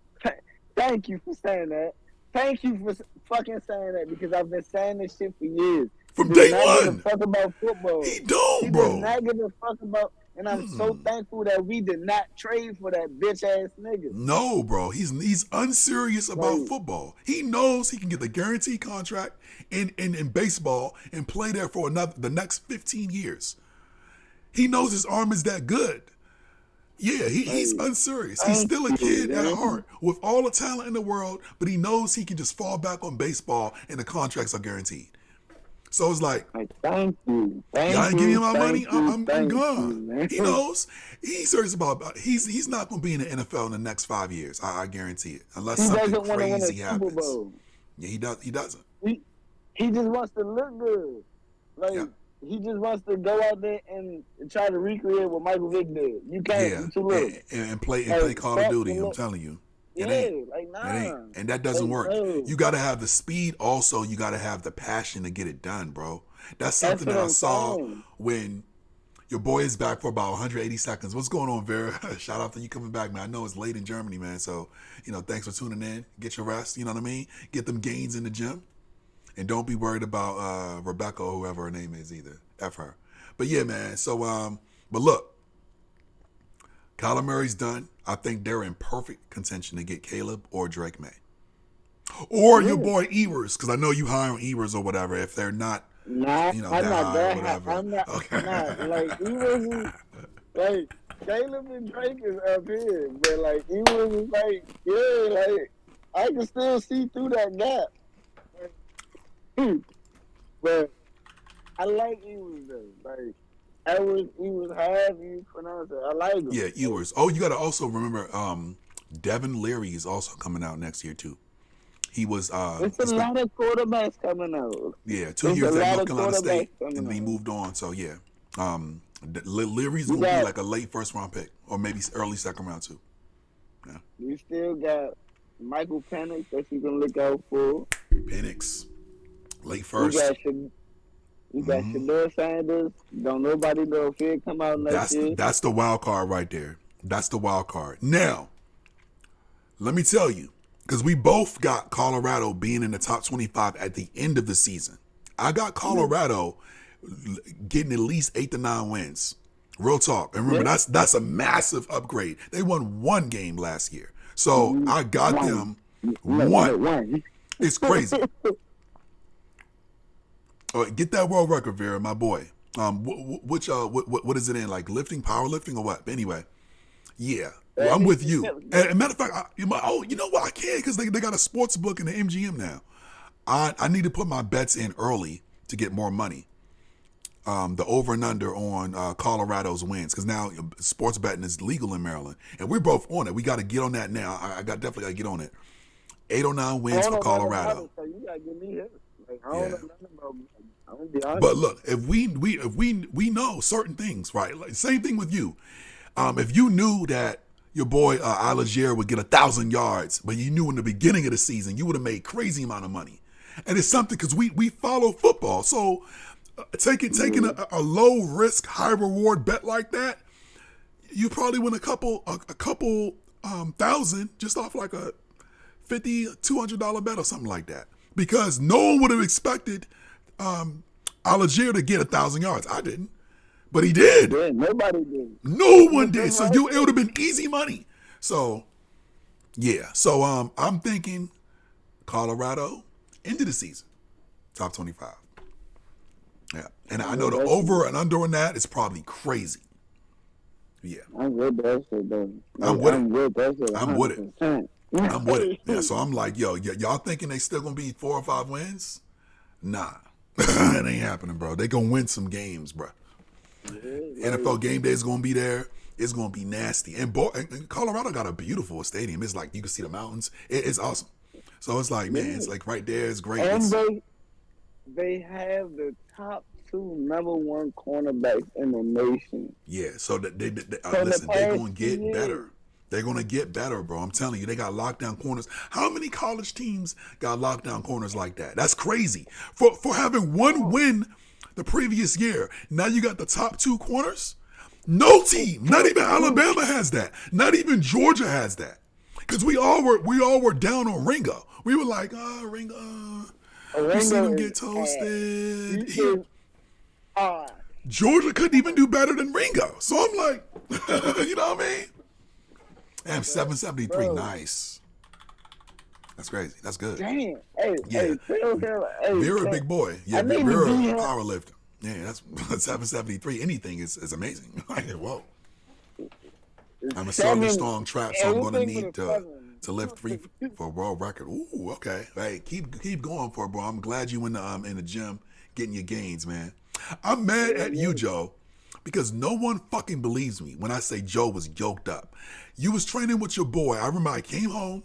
Thank you for saying that. Thank you for fucking saying that because I've been saying this shit for years. From day one. Give a fuck about football. He don't, bro. He does not give a fuck about. And I'm so thankful that we did not trade for that bitch ass nigga. No, bro. He's unserious about football. He knows he can get the guaranteed contract in baseball and play there for the next 15 years. He knows his arm is that good. Yeah, he's unserious. He's still a kid at heart with all the talent in the world, but he knows he can just fall back on baseball and the contracts are guaranteed. So it's like, thank you. Y'all ain't give me my money. I'm gone. He knows. He's serious about. He's not going to be in the NFL in the next 5 years. I guarantee it. Unless something crazy happens. Yeah, he does. He doesn't. He just wants to look good. He just wants to go out there and try to recreate what Michael Vick did. You can't. Yeah, you too little. And play Call of Duty. I'm telling you. It ain't. And that doesn't work. No. You got to have the speed. Also, you got to have the passion to get it done, bro. That's something that I saw when your boy is back for about 180 seconds. What's going on, Vera? Shout out to you coming back, man. I know it's late in Germany, man. So, thanks for tuning in. Get your rest. You know what I mean? Get them gains in the gym. And don't be worried about Rebecca or whoever her name is either. F her. But yeah, man. So, but look. Kyler Murray's done. I think they're in perfect contention to get Caleb or Drake May. Or your boy Ewers, because I know you high on Ewers or whatever, if they're not, I'm not that high. I'm not. Like, Ewers is, like, Caleb and Drake is up here. But, like, Ewers is like, I can still see through that gap. But I like Ewers, though. Like, Ewers, however you pronounce it. I like him. Yeah, Ewers. Oh, you got to also remember, Devin Leary is also coming out next year, too. He was... It's a lot of quarterbacks coming out. Yeah, 2 years at North Carolina State, and he moved on. So, yeah. Leary's going to be like a late first-round pick, or maybe early second-round, too. Yeah. You still got Michael Penix that you can look out for. Penix. Late first. You got Shedeur Sanders. Don't nobody know if he'll come out next year. That's the wild card right there. That's the wild card. Now, let me tell you, because we both got Colorado being in the top 25 at the end of the season. I got Colorado getting at least 8 to 9 wins. Real talk. And remember, that's a massive upgrade. They won 1 game last year. So I got them 1. It's crazy. Get that world record, Vera, my boy. What is it in? Like lifting, powerlifting, or what? Anyway, yeah, I'm with you. And matter of fact, you know what? I can't because they got a sports book in the MGM now. I need to put my bets in early to get more money. The over and under on Colorado's wins because now sports betting is legal in Maryland, and we're both on it. We got to get on that now. I definitely got to get on it. 8 or 9 wins for Colorado. You gotta give me hit. Like, I don't know nothing about. I'm gonna be honest. But look, if we know certain things, right? Like, same thing with you. If you knew that your boy Algier would get 1,000 yards, but you knew in the beginning of the season you would have made crazy amount of money, and it's something because we follow football, so taking a low risk, high reward bet like that, you probably win a couple thousand just off like a $50, $200 bet or something like that. Because no one would have expected Algier to get 1,000 yards. I didn't. But he did. Yeah, nobody did. No one did. So it would have been easy money. So, yeah. So I'm thinking Colorado, end of the season, top 25. Yeah. And I know the over and under on that is probably crazy. Yeah. I'm with that shit, though. I'm with it. I'm with that shit 100%. I'm with it. I'm with it. Yeah, so I'm like, yo, y'all thinking they still gonna be 4 or 5 wins? Nah. It ain't happening, bro. They gonna win some games, bro. NFL game day is gonna be there. It's gonna be nasty. And Colorado got a beautiful stadium. It's like you can see the mountains. It's awesome. So it's like, man, it's like right there. It's great. And they have the top 2 number 1 cornerbacks in the nation. Yeah. So listen, they're gonna get better. They're gonna get better, bro. I'm telling you, they got lockdown corners. How many college teams got lockdown corners like that? That's crazy. For having one win the previous year, now you got the top 2 corners. No team, not even Alabama has that. Not even Georgia has that. Because we all were down on Ringo. We were like, Ringo. We seen him get toasted. Georgia couldn't even do better than Ringo. So I'm like, you know what I mean? Damn, 773, nice. That's crazy. That's good. Damn. Hey, Vera, big boy. Yeah, Vera, power lifter. Yeah, that's 773. Anything is amazing. Like, whoa. I'm a solid, strong trap, so I'm going to need to lift 3 for a world record. Ooh, okay. Hey, keep going for it, bro. I'm glad you in the gym getting your gains, man. I'm mad at you, Joe, because no one fucking believes me when I say Joe was yoked up. You was training with your boy. I remember I came home,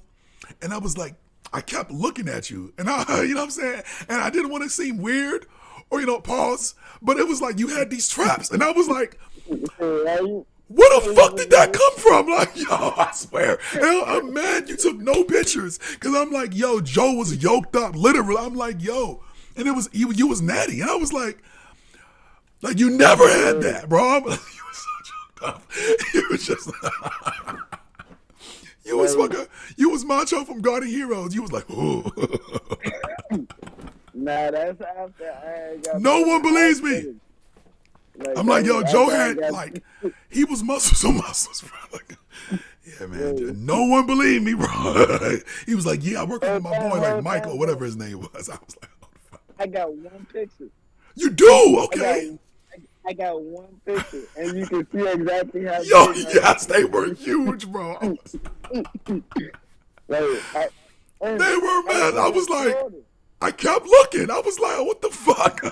and I was like, I kept looking at you, and I, you know what I'm saying? And I didn't want to seem weird or, pause, but it was like you had these traps, and I was like, where the fuck did that come from? Like, yo, I swear. And I'm mad you took no pictures, because I'm like, yo, Joe was yoked up, literally. I'm like, yo, and it was, you was natty, and I was like, you never had that, bro. I'm like, you was so yoked up. You was just... You was Macho from Garden Heroes. You was like, ooh. Nah, that's after I got. No one believes me. I'm like, yo, Joe had he was muscles, bro. Like, yeah, man. No one believed me, bro. He was like, yeah, I work with my boy, like Michael, whatever his name was. I was like, oh, fuck. I got one picture. You do? Okay. I got one picture, and you can see exactly how. Yo, yes, they were huge, bro. They were, man. I was like, I kept looking. I was like, what the fuck?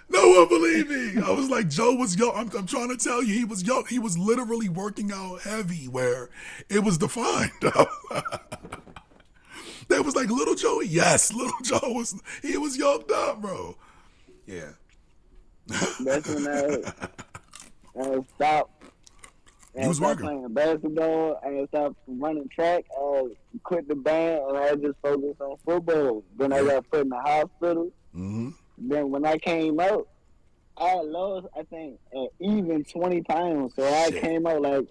No one believed me. I was like, Joe was young. I'm trying to tell you, he was young. He was literally working out heavy where it was defined. They was like, little Joey. Yes, little Joe was yoked up, bro. Yeah. That's when I stopped. You was working. Playing basketball. I stopped running track. I quit the band, and I just focused on football. Then I got put in the hospital. Mm-hmm. Then when I came out, I lost, I think, even 20 pounds. So I came out like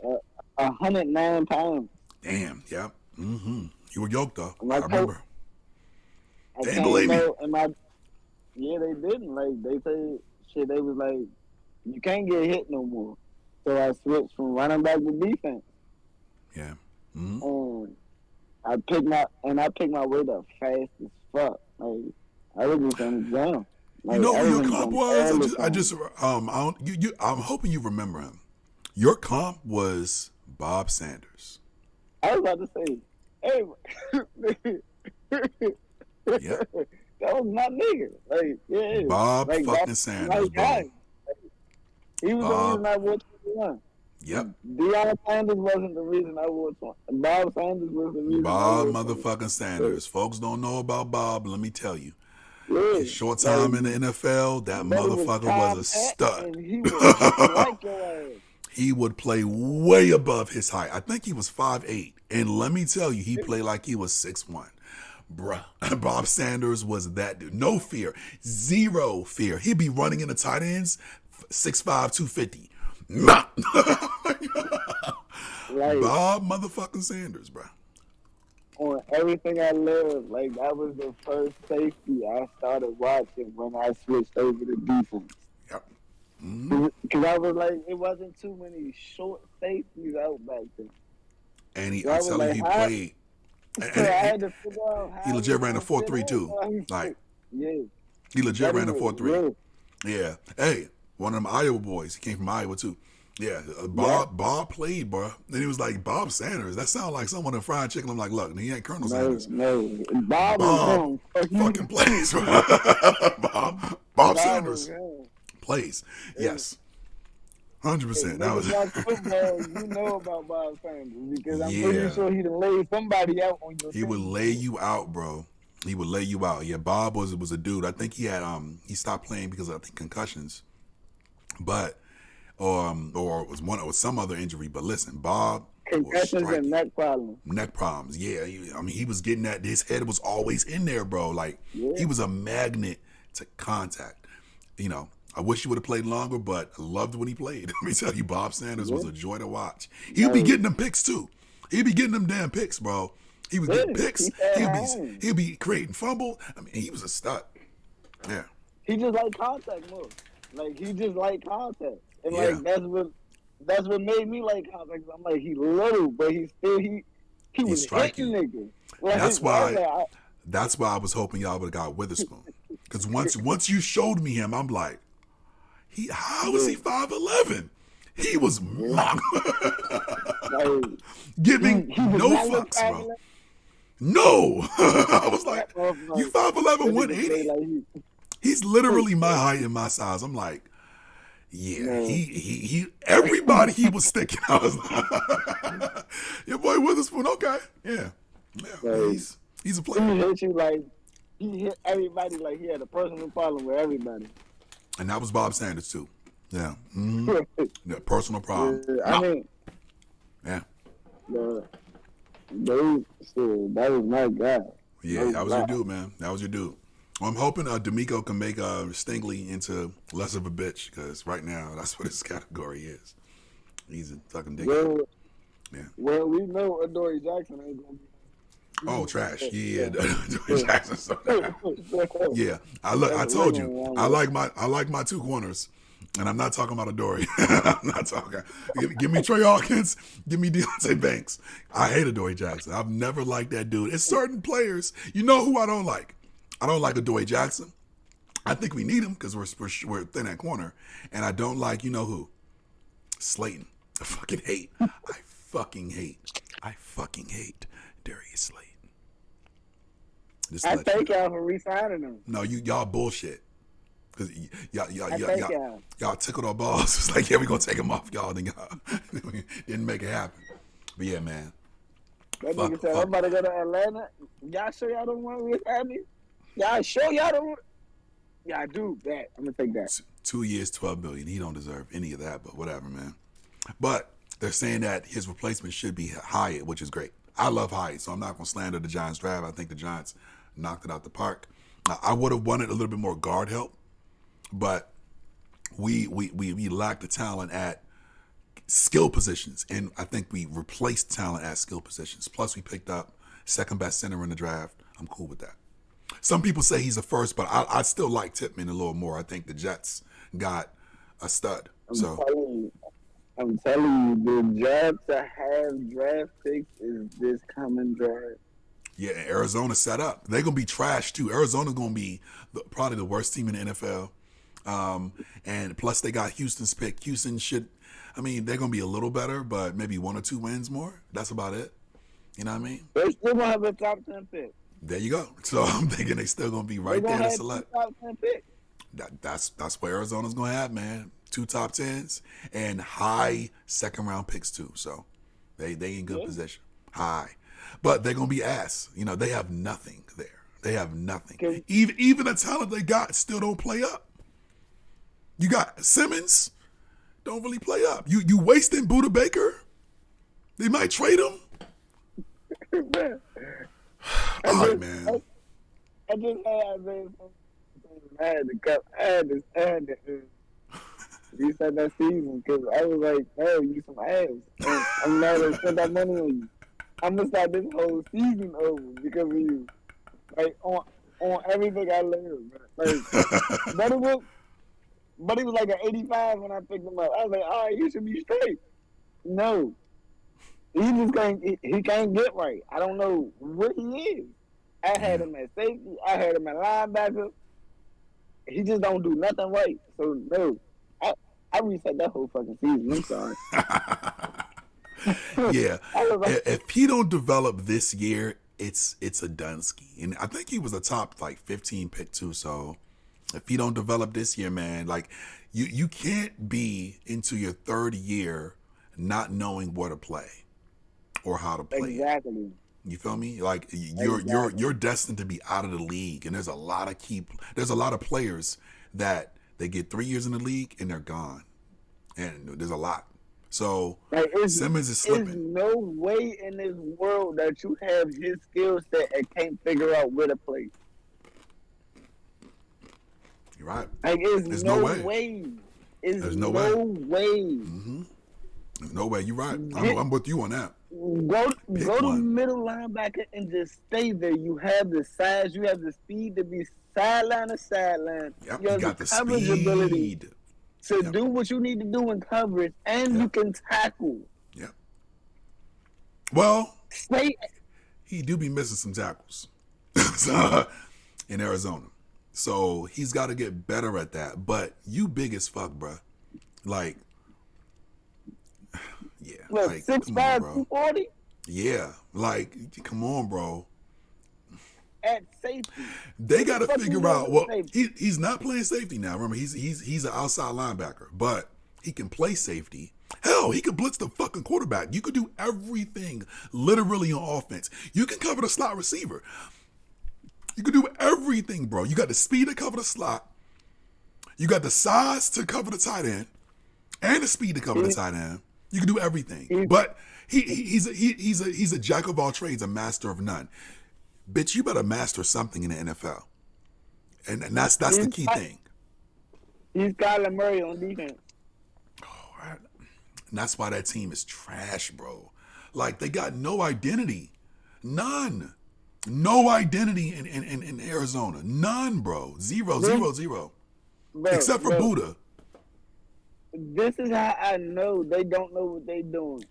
109 pounds. Damn, yeah. Mm-hmm. You were yoked up. I remember. They didn't believe me. Yeah, they didn't. Like, they said, shit, they was like, you can't get hit no more. So I switched from running back to defense. Yeah. Mm-hmm. And I picked my weight up fast as fuck. Like, I was just on the ground. Like, you know who your comp was? I'm hoping you remember him. Your comp was Bob Sanders. I was about to say, hey, yeah. That was my nigga. Like, yeah. Bob fucking Sanders, bro. He was the reason I wore 21. Yep. Deion Sanders wasn't the reason I wore 21. Bob Sanders was the reason. Bob motherfucking Sanders. Folks don't know about Bob, let me tell you. Yeah. His short time in the NFL, that motherfucker was a stud. He was like your ass. He would play way above his height. I think he was 5'8". And let me tell you, he played like he was 6'1". Bruh. Bob Sanders was that dude. No fear. Zero fear. He'd be running in the tight ends, 6'5", 250. Nah. Right. Bob motherfucking Sanders, bruh. On everything I loved, like, that was the first safety I started watching when I switched over to defense. Yep. Mm-hmm. Because I was like, it wasn't too many short safeties out back then. And he played. So I had to figure out how he legit ran a 4.3 too. Like, yeah. He legit ran a 4.3. Yeah. Hey, One of them Iowa boys. He came from Iowa too. Yeah, Bob played, bro. Then he was like, Bob Sanders. That sounds like someone in fried chicken. I'm like, look, he ain't Colonel Sanders. No, Bob fucking plays, bro. Bob Sanders plays. Yes. 100%. That was football. You know about Bob Sanders because I'm pretty sure he'd lay somebody out on your. He would lay you out, bro. He would lay you out. Yeah, Bob was a dude. I think he had he stopped playing because of, I think, concussions, but or it was some other injury. But listen, Bob. Concussions and neck problems. Neck problems. Yeah, he was getting that. His head was always in there, bro. Like he was a magnet to contact. You know. I wish he would have played longer, but I loved when he played. Let me tell you, Bob Sanders was a joy to watch. He'd be getting them picks too. He'd be getting them damn picks, bro. He would get picks. He'd be creating fumble. I mean, he was a stud. Yeah. He just like contact more. Like he just like contact, and like that's what made me like contact. I'm like he little, but he was hitting niggas. Like, that's why I was hoping y'all would have got Witherspoon. Because once you showed me him, I'm like, how is he 5'11"? He was giving no fucks, bro. No, I was like, you 5'11", 180. He's literally my height and my size. I'm like, he everybody he was sticking. I was like, your boy Witherspoon, okay, yeah, he's a player. He hit you like he hit everybody like he had a personal problem with everybody. And that was Bob Sanders too. Yeah. Mm-hmm. Yeah, personal problem. I mean, yeah. That was my guy. Yeah, that was your dude, man. That was your dude. Well, I'm hoping D'Amico can make Stingley into less of a bitch, because right now that's what his category is. He's a fucking dick. Well, we know Adoree Jackson ain't gonna be. Oh, trash! Yeah, Adoree Jackson. Yeah, I told you, I like my two corners, and I'm not talking about Adoree. I'm not talking. Give me Trey Hawkins. Give me Deontay Banks. I hate Adoree Jackson. I've never liked that dude. It's certain players. You know who I don't like? I don't like Adoree Jackson. I think we need him because we're thin at corner, and I don't like who? Slayton. I fucking hate Darius Slayton. I thank y'all for re-signing him. No, y'all bullshit. Cause y'all tickled our balls. It's like, we're gonna take him off, y'all. Then y'all didn't make it happen. But yeah, man. That nigga said, I'm about to go to Atlanta. Y'all sure y'all don't want to re-sign me? Y'all sure y'all don't want? Yeah, I do that. I'm gonna take that. 2 years, $12 million. He don't deserve any of that, but whatever, man. But they're saying that his replacement should be Hyatt, which is great. I love Hyatt, so I'm not gonna slander the Giants draft. I think the Giants knocked it out the park. I would have wanted a little bit more guard help, but we lack the talent at skill positions, and I think we replaced talent at skill positions. Plus, we picked up second best center in the draft. I'm cool with that. Some people say he's a first, but I still like Tippmann a little more. I think the Jets got a stud. I'm telling you, the job to have draft picks is this coming draft. Yeah, Arizona set up. They're going to be trash, too. Arizona's going to be probably the worst team in the NFL. And plus, they got Houston's pick. Houston they're going to be a little better, but maybe 1 or 2 wins more. That's about it. You know what I mean? They still going to have a top 10 pick. There you go. So I'm thinking they still going to be right there to select. Top 10 pick. That's what Arizona's going to have, man. 2 top 10s and high second-round picks, too. So they in good position. High. But they're going to be ass. They have nothing there. They have nothing. Even the talent they got still don't play up. You got Simmons, don't really play up. You wasting Buda Baker? They might trade him. All right, man. I just had to reset that season because I was like, oh, you some ass. And I'm not going to spend that money on you. I'm going to start this whole season over because of you. Like, on everything I learned. Like, but he was like an 85 when I picked him up. I was like, all right, you should be straight. No. He can't get right. I don't know what he is. I had him at safety. I had him at linebacker. He just don't do nothing right. So, no. I reset that whole fucking season. I'm sorry. Yeah. If he don't develop this year, it's a Dunsky. And I think he was a top like 15 pick too. So if he don't develop this year, man, like you can't be into your third year not knowing where to play or how to play. Exactly. You feel me? Like you're destined to be out of the league, and there's a lot of players that they get 3 years in the league and they're gone, and there's a lot. So like, Simmons is slipping. There's no way in this world that you have his skill set and can't figure out where to play. You're right. Like, there's no way. There's no way. Mm-hmm. There's no way. You're right. I'm with you on that. Go to middle linebacker and just stay there. You have the size, you have the speed to be sideline to sideline. Yep, you have got the the coverage speed. ability to do what you need to do in coverage, and you can tackle. Yep. Well, stay. He do be missing some tackles in Arizona. So he's got to get better at that. But you big as fuck, bro. Like, yeah. What, like, 6'5", 240? Yeah. Like, come on, bro. At safety. They got to figure out, well, he's not playing safety now. Remember, he's an outside linebacker, but he can play safety. Hell, he could blitz the fucking quarterback. You could do everything literally on offense. You can cover the slot receiver. You can do everything, bro. You got the speed to cover the slot. You got the size to cover the tight end and the speed to cover the tight end. You can do everything. But he's a jack of all trades, a master of none. Bitch, you better master something in the NFL. And that's the key thing. He's Kyler Murray on defense. Oh, right. And that's why that team is trash, bro. Like, they got no identity. None. No identity in Arizona. None, bro. Zero. Bro, except for Buddha. This is how I know they don't know what they're doing.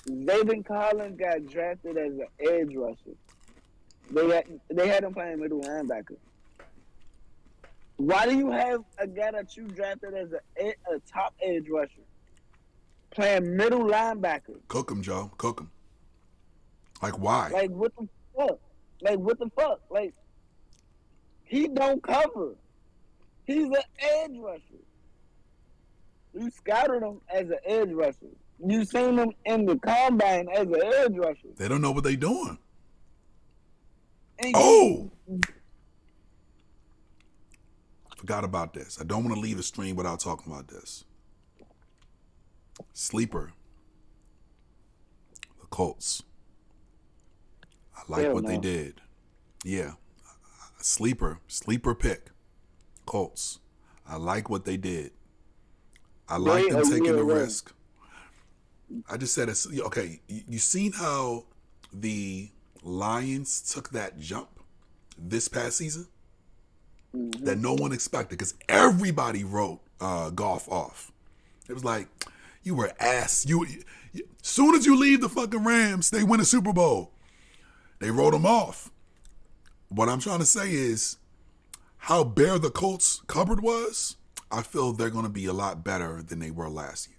Zayden Collins got drafted as an edge rusher. They had him playing middle linebacker. Why do you have a guy that you drafted as a top edge rusher playing middle linebacker? Cook him, Joe. Cook him. Like, why? Like, what the fuck? Like, he don't cover. He's an edge rusher. You scouted him as an edge rusher. You seen him in the combine as an edge rusher. They don't know what they're doing. Forgot about this. I don't want to leave the stream without talking about this. Sleeper. The Colts. I like what they did. Yeah. Sleeper pick. Colts. I like what they did. I like them taking the risk. I just said, okay, you seen how the Lions took that jump this past season that no one expected because everybody wrote Goff off. It was like, you were ass. Soon as you leave the fucking Rams, they win a Super Bowl. They wrote them off. What I'm trying to say is how bare the Colts cupboard was, I feel they're going to be a lot better than they were last year.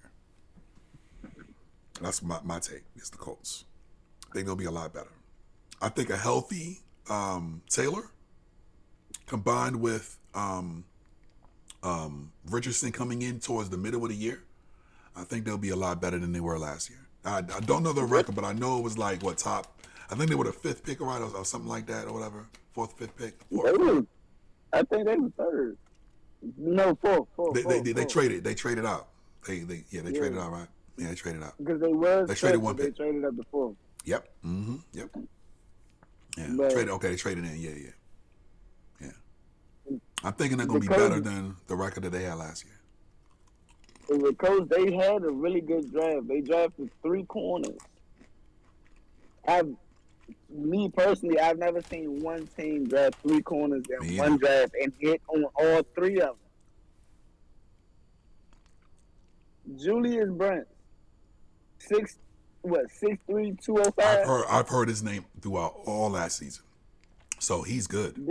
That's my take, is the Colts. I think they'll be a lot better. I think a healthy Taylor combined with Richardson coming in towards the middle of the year, I think they'll be a lot better than they were last year. I don't know the record, but I know it was like, top? I think they were the 5th pick or something like that or whatever. 4th, 5th pick. I think they were 3rd. No, 4th. They traded. They traded out. They traded out, right? Yeah, they traded out. Because they traded one pick. They traded up to 4. Yep. Mm-hmm. Yep. Yeah. But, they traded in. Yeah. I'm thinking they're gonna be better than the record that they had last year. Because they had a really good draft. They drafted 3 corners. Me personally, I've never seen one team draft 3 corners in one draft and hit on all 3 of them. Julius Brent, 6'3", 205. I've heard his name throughout all last season, so he's good.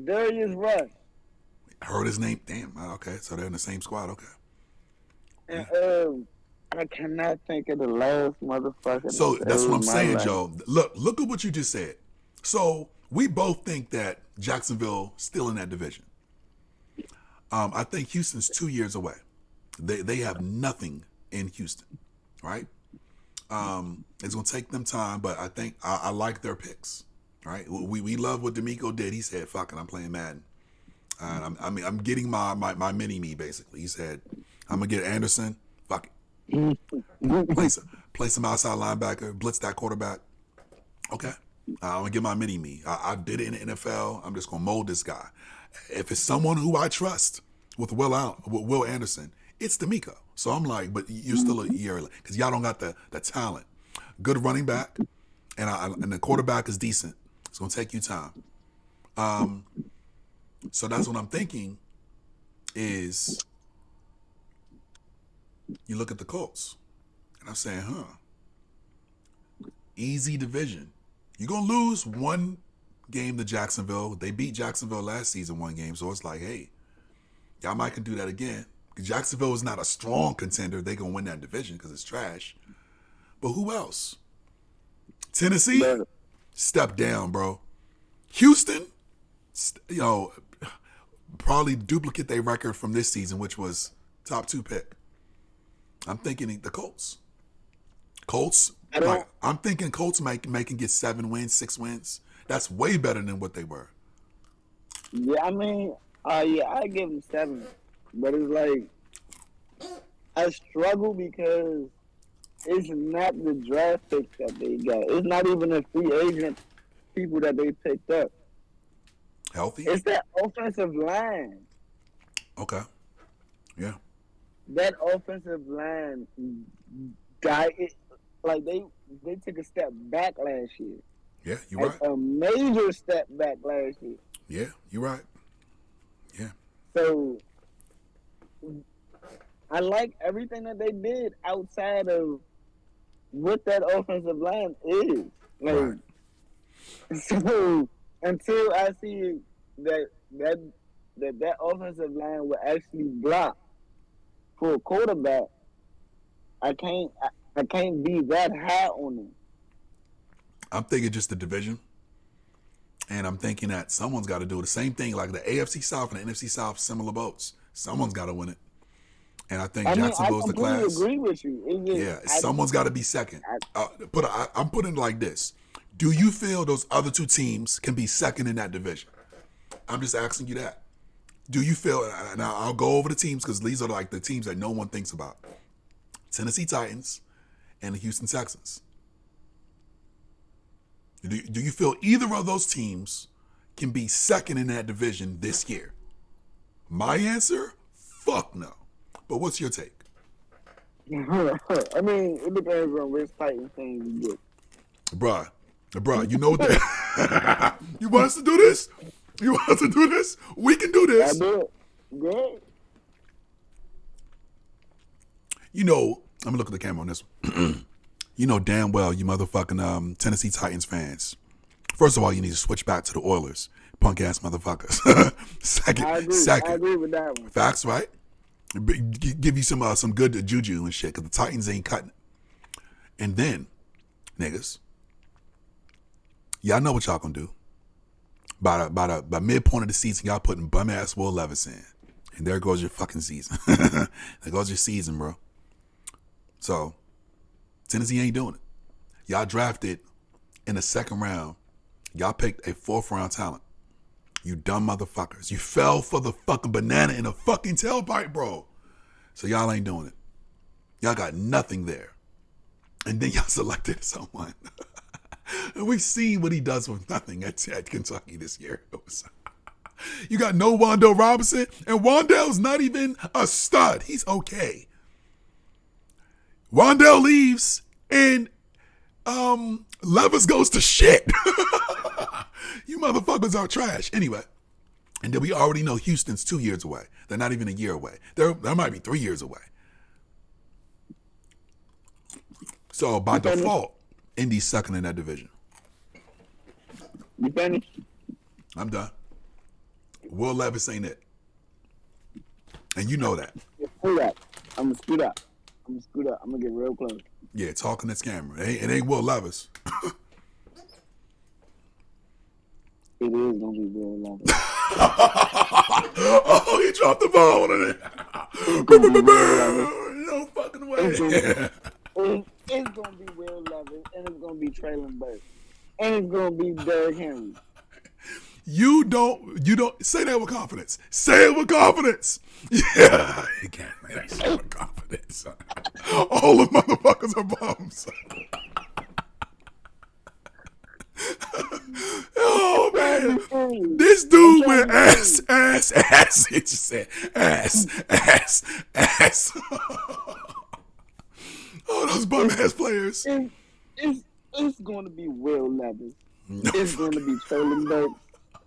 Darius Rush. I heard his name. Damn. Okay, so they're in the same squad. Okay. And I cannot think of the last motherfucker. So that's what I'm saying, life. Joe. Look at what you just said. So we both think that Jacksonville still in that division. I think Houston's 2 years away. They have nothing in Houston, right? It's gonna take them time, but I think I like their picks. Right? We love what D'Amico did. He said, "Fuck it, I'm playing Madden." And I'm getting my mini me basically. He said, "I'm gonna get Anderson. Fuck it, play some outside linebacker, blitz that quarterback." Okay, I'm gonna get my mini me. I did it in the NFL. I'm just gonna mold this guy. If it's someone who I trust with Will Anderson, it's D'Amico. So I'm like, but you're still a year early because y'all don't got the talent. Good running back, and the quarterback is decent. It's gonna take you time. So that's what I'm thinking. Is you look at the Colts, and I'm saying, easy division. You're gonna lose one game to Jacksonville. They beat Jacksonville last season 1 game, so it's like, hey, y'all might can do that again. Jacksonville is not a strong contender. They gonna win that division because it's trash. But who else? Tennessee, step down, bro. Houston, probably duplicate their record from this season, which was top 2 pick. I'm thinking the Colts. I'm thinking Colts can get 7 wins, 6 wins. That's way better than what they were. Yeah, I mean, I give them 7, but it's like I struggle because it's not the draft picks that they got. It's not even the free agent people that they picked up. Healthy? It's that offensive line. Okay. Yeah. That offensive line died. Like they took a step back last year. Yeah, you're right. A major step back last year. Yeah, you're right. Yeah. So I like everything that they did outside of what that offensive line is. Like, right. So until I see that offensive line will actually block for a quarterback, I can't be that high on them. I'm thinking just the division. And I'm thinking that someone's got to do the same thing. Like the AFC South and the NFC South, similar boats. Someone's got to win it. And I think Jacksonville's the class. I agree with you. Someone's got to be second. I'm putting it like this. Do you feel those other 2 teams can be second in that division? I'm just asking you that. Do you feel, and I'll go over the teams because these are like the teams that no one thinks about. Tennessee Titans and the Houston Texans. Do you feel either of those teams can be second in that division this year? My answer, fuck no. But what's your take? I mean, it depends on which Titans team you get. Bruh, you know what you want us to do this? You want us to do this? We can do this. I do it. Good. I'm gonna look at the camera on this one. You know damn well, you motherfucking Tennessee Titans fans. First of all, you need to switch back to the Oilers, punk ass motherfuckers. Second, I agree with that one. Facts, right? Give you some good juju and shit, because the Titans ain't cutting it. And then, niggas, y'all know what y'all gonna do. By midpoint of the season, y'all putting bum ass Will Levis in, and there goes your fucking season. There goes your season, bro. So Tennessee ain't doing it. Y'all drafted in the 2nd round. Y'all picked a 4th round talent. You dumb motherfuckers. You fell for the fucking banana in a fucking tailpipe, bro. So y'all ain't doing it. Y'all got nothing there. And then y'all selected someone. And we've seen what he does with nothing at Kentucky this year. You got no Wandale Robinson, and Wandale's not even a stud. He's okay. Wandale leaves, and Levis goes to shit. You motherfuckers are trash. Anyway, and then we already know Houston's 2 years away. They're not even a year away. They might be 3 years away. So by default, Indy's second in that division. You finished? I'm done. Will Levis ain't it. And you know that. Who that? I'm gonna scoot up. I'm gonna get real close. Yeah, talking this camera. It ain't Will Levis. It is gonna be Will Levis. Oh, he dropped the ball on it. No fucking way. It's gonna be Will Levis, and it's gonna be Traylon Burks, and it's gonna be Derrick Henry. You don't say that with confidence. Say it with confidence. Yeah, you can't say that shit with confidence. All the motherfuckers are bums. Oh man, this dude went ass. It just said ass. Oh, those bum ass players. It's going to be Will Levis. It's going to be Traylon Burks.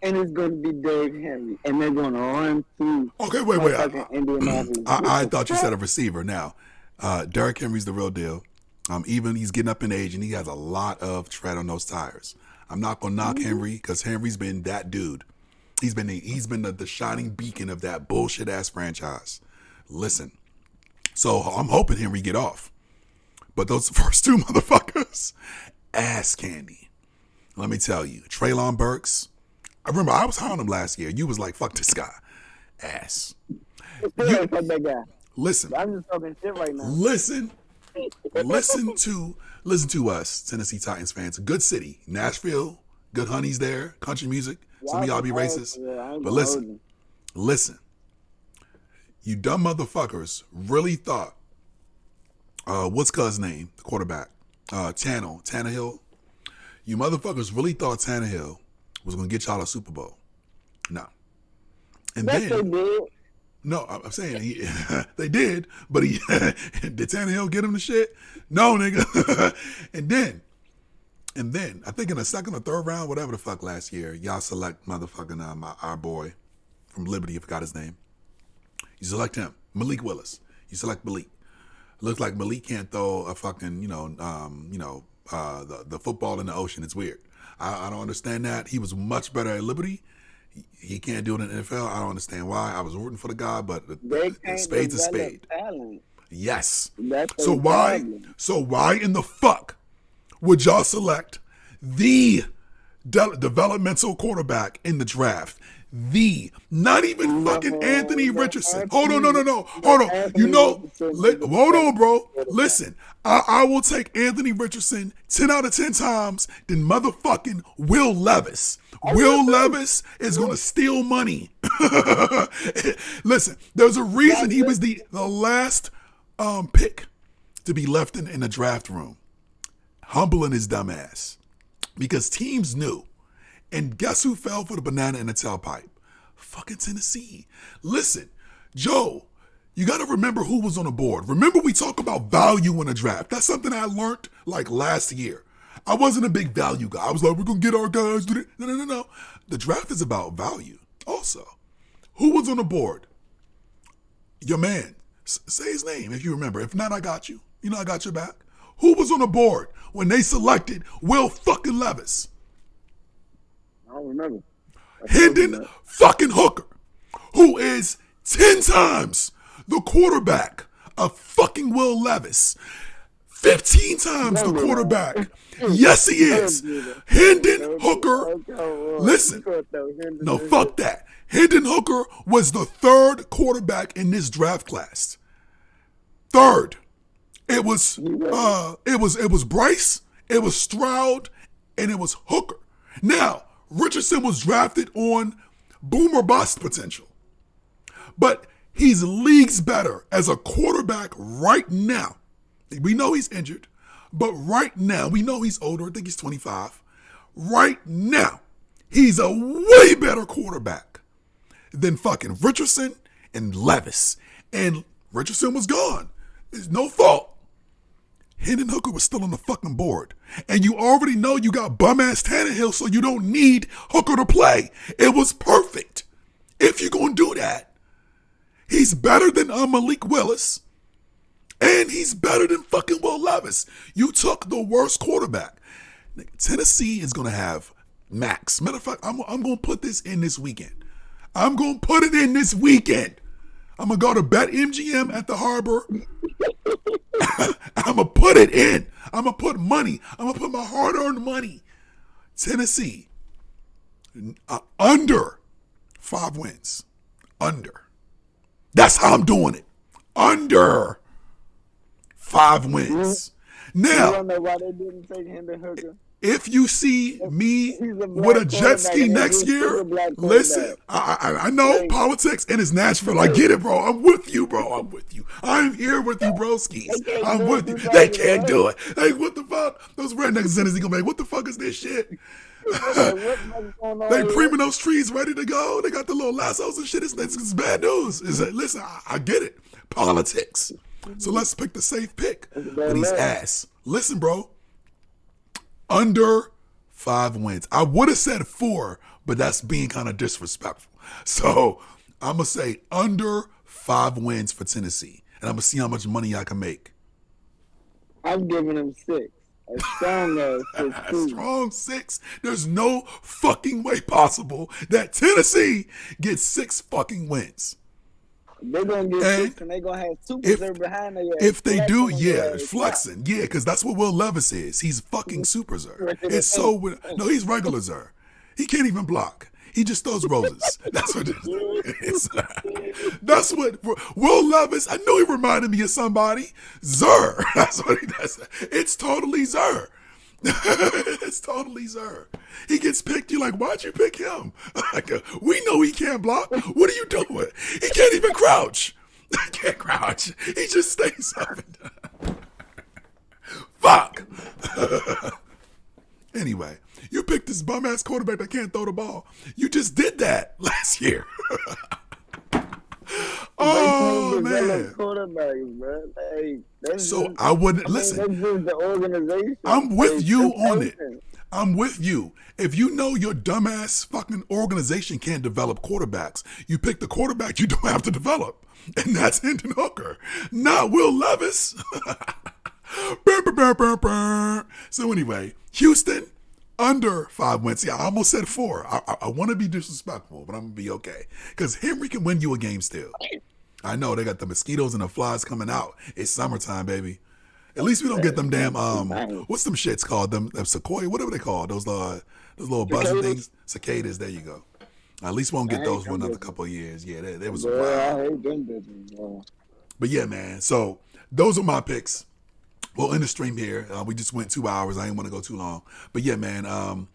And it's going to be Derrick Henry. And they're going to run through. Okay, wait. Indianapolis. I thought you said a receiver. Now, Derrick Henry's the real deal. Even he's getting up in age and he has a lot of tread on those tires. I'm not going to knock Henry because Henry's been that dude. He's been the shining beacon of that bullshit ass franchise. Listen, so I'm hoping Henry get off. But those first two motherfuckers, ass candy. Let me tell you, Traylon Burks. I remember I was high on him last year. You was like, fuck this guy. Ass. Fuck that guy. Listen. I'm just talking shit right now. Listen to us, Tennessee Titans fans. Good city. Nashville, good honeys there. Country music. Some of y'all be racist. But listen. You dumb motherfuckers really thought, what's cuz name? The quarterback. Tannehill. You motherfuckers really thought Tannehill was going to get y'all a Super Bowl. No. And they did. No, I'm saying they did, but did Tannehill get him the shit? No, nigga. and then, I think in the second or third round, whatever the fuck last year, y'all select motherfucking our boy from Liberty, I forgot his name. You select him, Malik Willis. You select Malik. Looks like Malik can't throw a fucking, the football in the ocean. It's weird. I don't understand that. He was much better at Liberty. He can't do it in the NFL. I don't understand why. I was rooting for the guy, but spade's a spade. Talent. Yes. So why in the fuck would y'all select the developmental quarterback in the draft? Not even fucking Anthony Richardson. Hold on, no. Hold on. Hold on, bro. Listen, I will take Anthony Richardson 10 out of 10 times than motherfucking Will Levis. Will Levis is going to steal money. Listen, there's a reason he was the last pick to be left in the draft room. Humbling his dumb ass. Because teams knew. And guess who fell for the banana in the tailpipe? Fucking Tennessee. Listen, Joe, you got to remember who was on the board. Remember we talk about value in a draft. That's something I learned like last year. I wasn't a big value guy. I was like, we're going to get our guys. No. The draft is about value also. Who was on the board? Your man. Say his name if you remember. If not, I got you. You know I got your back. Who was on the board when they selected Will fucking Levis? I don't remember. Hendon fucking Hooker, who is 10 times the quarterback of fucking Will Levis. 15 times the quarterback. Yes, he is. Hendon Hooker. Listen. No, fuck that. Hendon Hooker was the third quarterback in this draft class. Third. It was Bryce, it was Stroud, and it was Hooker. Now, Richardson was drafted on boom or bust potential. But he's leagues better as a quarterback right now. We know he's injured, but right now, we know he's older. I think he's 25. Right now, he's a way better quarterback than fucking Richardson and Levis. And Richardson was gone. It's no fault. Hendon Hooker was still on the fucking board. And you already know you got bum-ass Tannehill, so you don't need Hooker to play. It was perfect. If you're going to do that, he's better than Malik Willis, and he's better than fucking Will Levis. You took the worst quarterback. Tennessee is going to have Max. Matter of fact, I'm going to put this in this weekend. I'm going to put it in this weekend. I'm going to go to BetMGM at the Harbor. I'm going to put it in. I'm going to put money. I'm going to put my hard-earned money. Tennessee, under 5 wins. Under. That's how I'm doing it. Under 5 wins. Now, you don't know why they didn't take Hendon Hooker. If you see me with a jet ski next year, listen, I know politics and it's Nashville. I get it, bro. I'm with you, bro. I'm with you. I'm here with you, broskis. I'm with you. They can't do it. Hey, what the fuck? Those rednecks in Tennessee gonna be like, what the fuck is this shit? They priming those trees ready to go. They got the little lassos and shit. It's bad news. Listen, I get it. Politics. So let's pick the safe pick for these ass. Listen, bro. Under 5 wins. I would have said 4, but that's being kind of disrespectful. So I'm going to say under 5 wins for Tennessee. And I'm going to see how much money I can make. I'm giving them 6. A strong ass 6. A strong 6. There's no fucking way possible that Tennessee gets 6 fucking wins. They're going to get 6 and they're going to have Super behind their ass. If they do, yeah, flexing. Yeah, because that's what Will Levis is. He's fucking Super Zer. It's so no, he's regular Zer. He can't even block. He just throws roses. That's what it is. That's what Will Levis, I knew he reminded me of somebody. Zer. That's what he does. It's totally Zer. It's totally Zer. He gets picked. You're like, why'd you pick him? Like, we know he can't block. What are you doing? He can't even crouch. He can't crouch. He just stays up and down. Fuck. Anyway, you picked this bum ass quarterback that can't throw the ball. You just did that last year. Oh man! So I wouldn't listen. The organization. I'm with you on it. I'm with you. If you know your dumbass fucking organization can't develop quarterbacks, you pick the quarterback you don't have to develop, and that's Hendon Hooker, not Will Levis. So anyway, Houston. Under 5 wins. Yeah, I almost said 4. I want to be disrespectful, but I'm going to be okay. Because Henry can win you a game still. I know, they got the mosquitoes and the flies coming out. It's summertime, baby. At least we don't get them damn, what's them shits called? Them sequoia, whatever they call those little buzzing things. Cicadas, there you go. At least we won't get those for another couple of years. Yeah, that was a while. I hate them bitches, But yeah, man. So those are my picks. We'll end the stream here. We just went 2 hours. I didn't want to go too long. But yeah, man,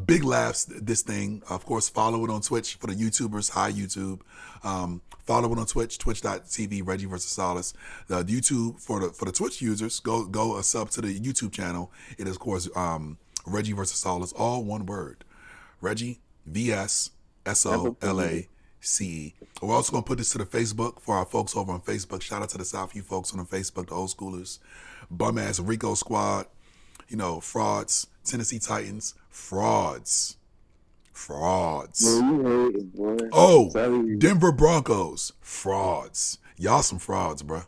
big laughs, this thing. Of course, follow it on Twitch for the YouTubers. Hi, YouTube. Follow it on Twitch, twitch.tv, Reggie vs. Solace. The YouTube, for the Twitch users, go sub to the YouTube channel. It is, of course, Reggie vs. Solace, all one word. Reggie, VS, SOLACE. We're also going to put this to the Facebook for our folks over on Facebook. Shout out to the Southview folks on the Facebook, the old schoolers. Bum ass Rico squad, frauds, Tennessee Titans, frauds. Oh, Denver Broncos, frauds. Y'all some frauds, bro.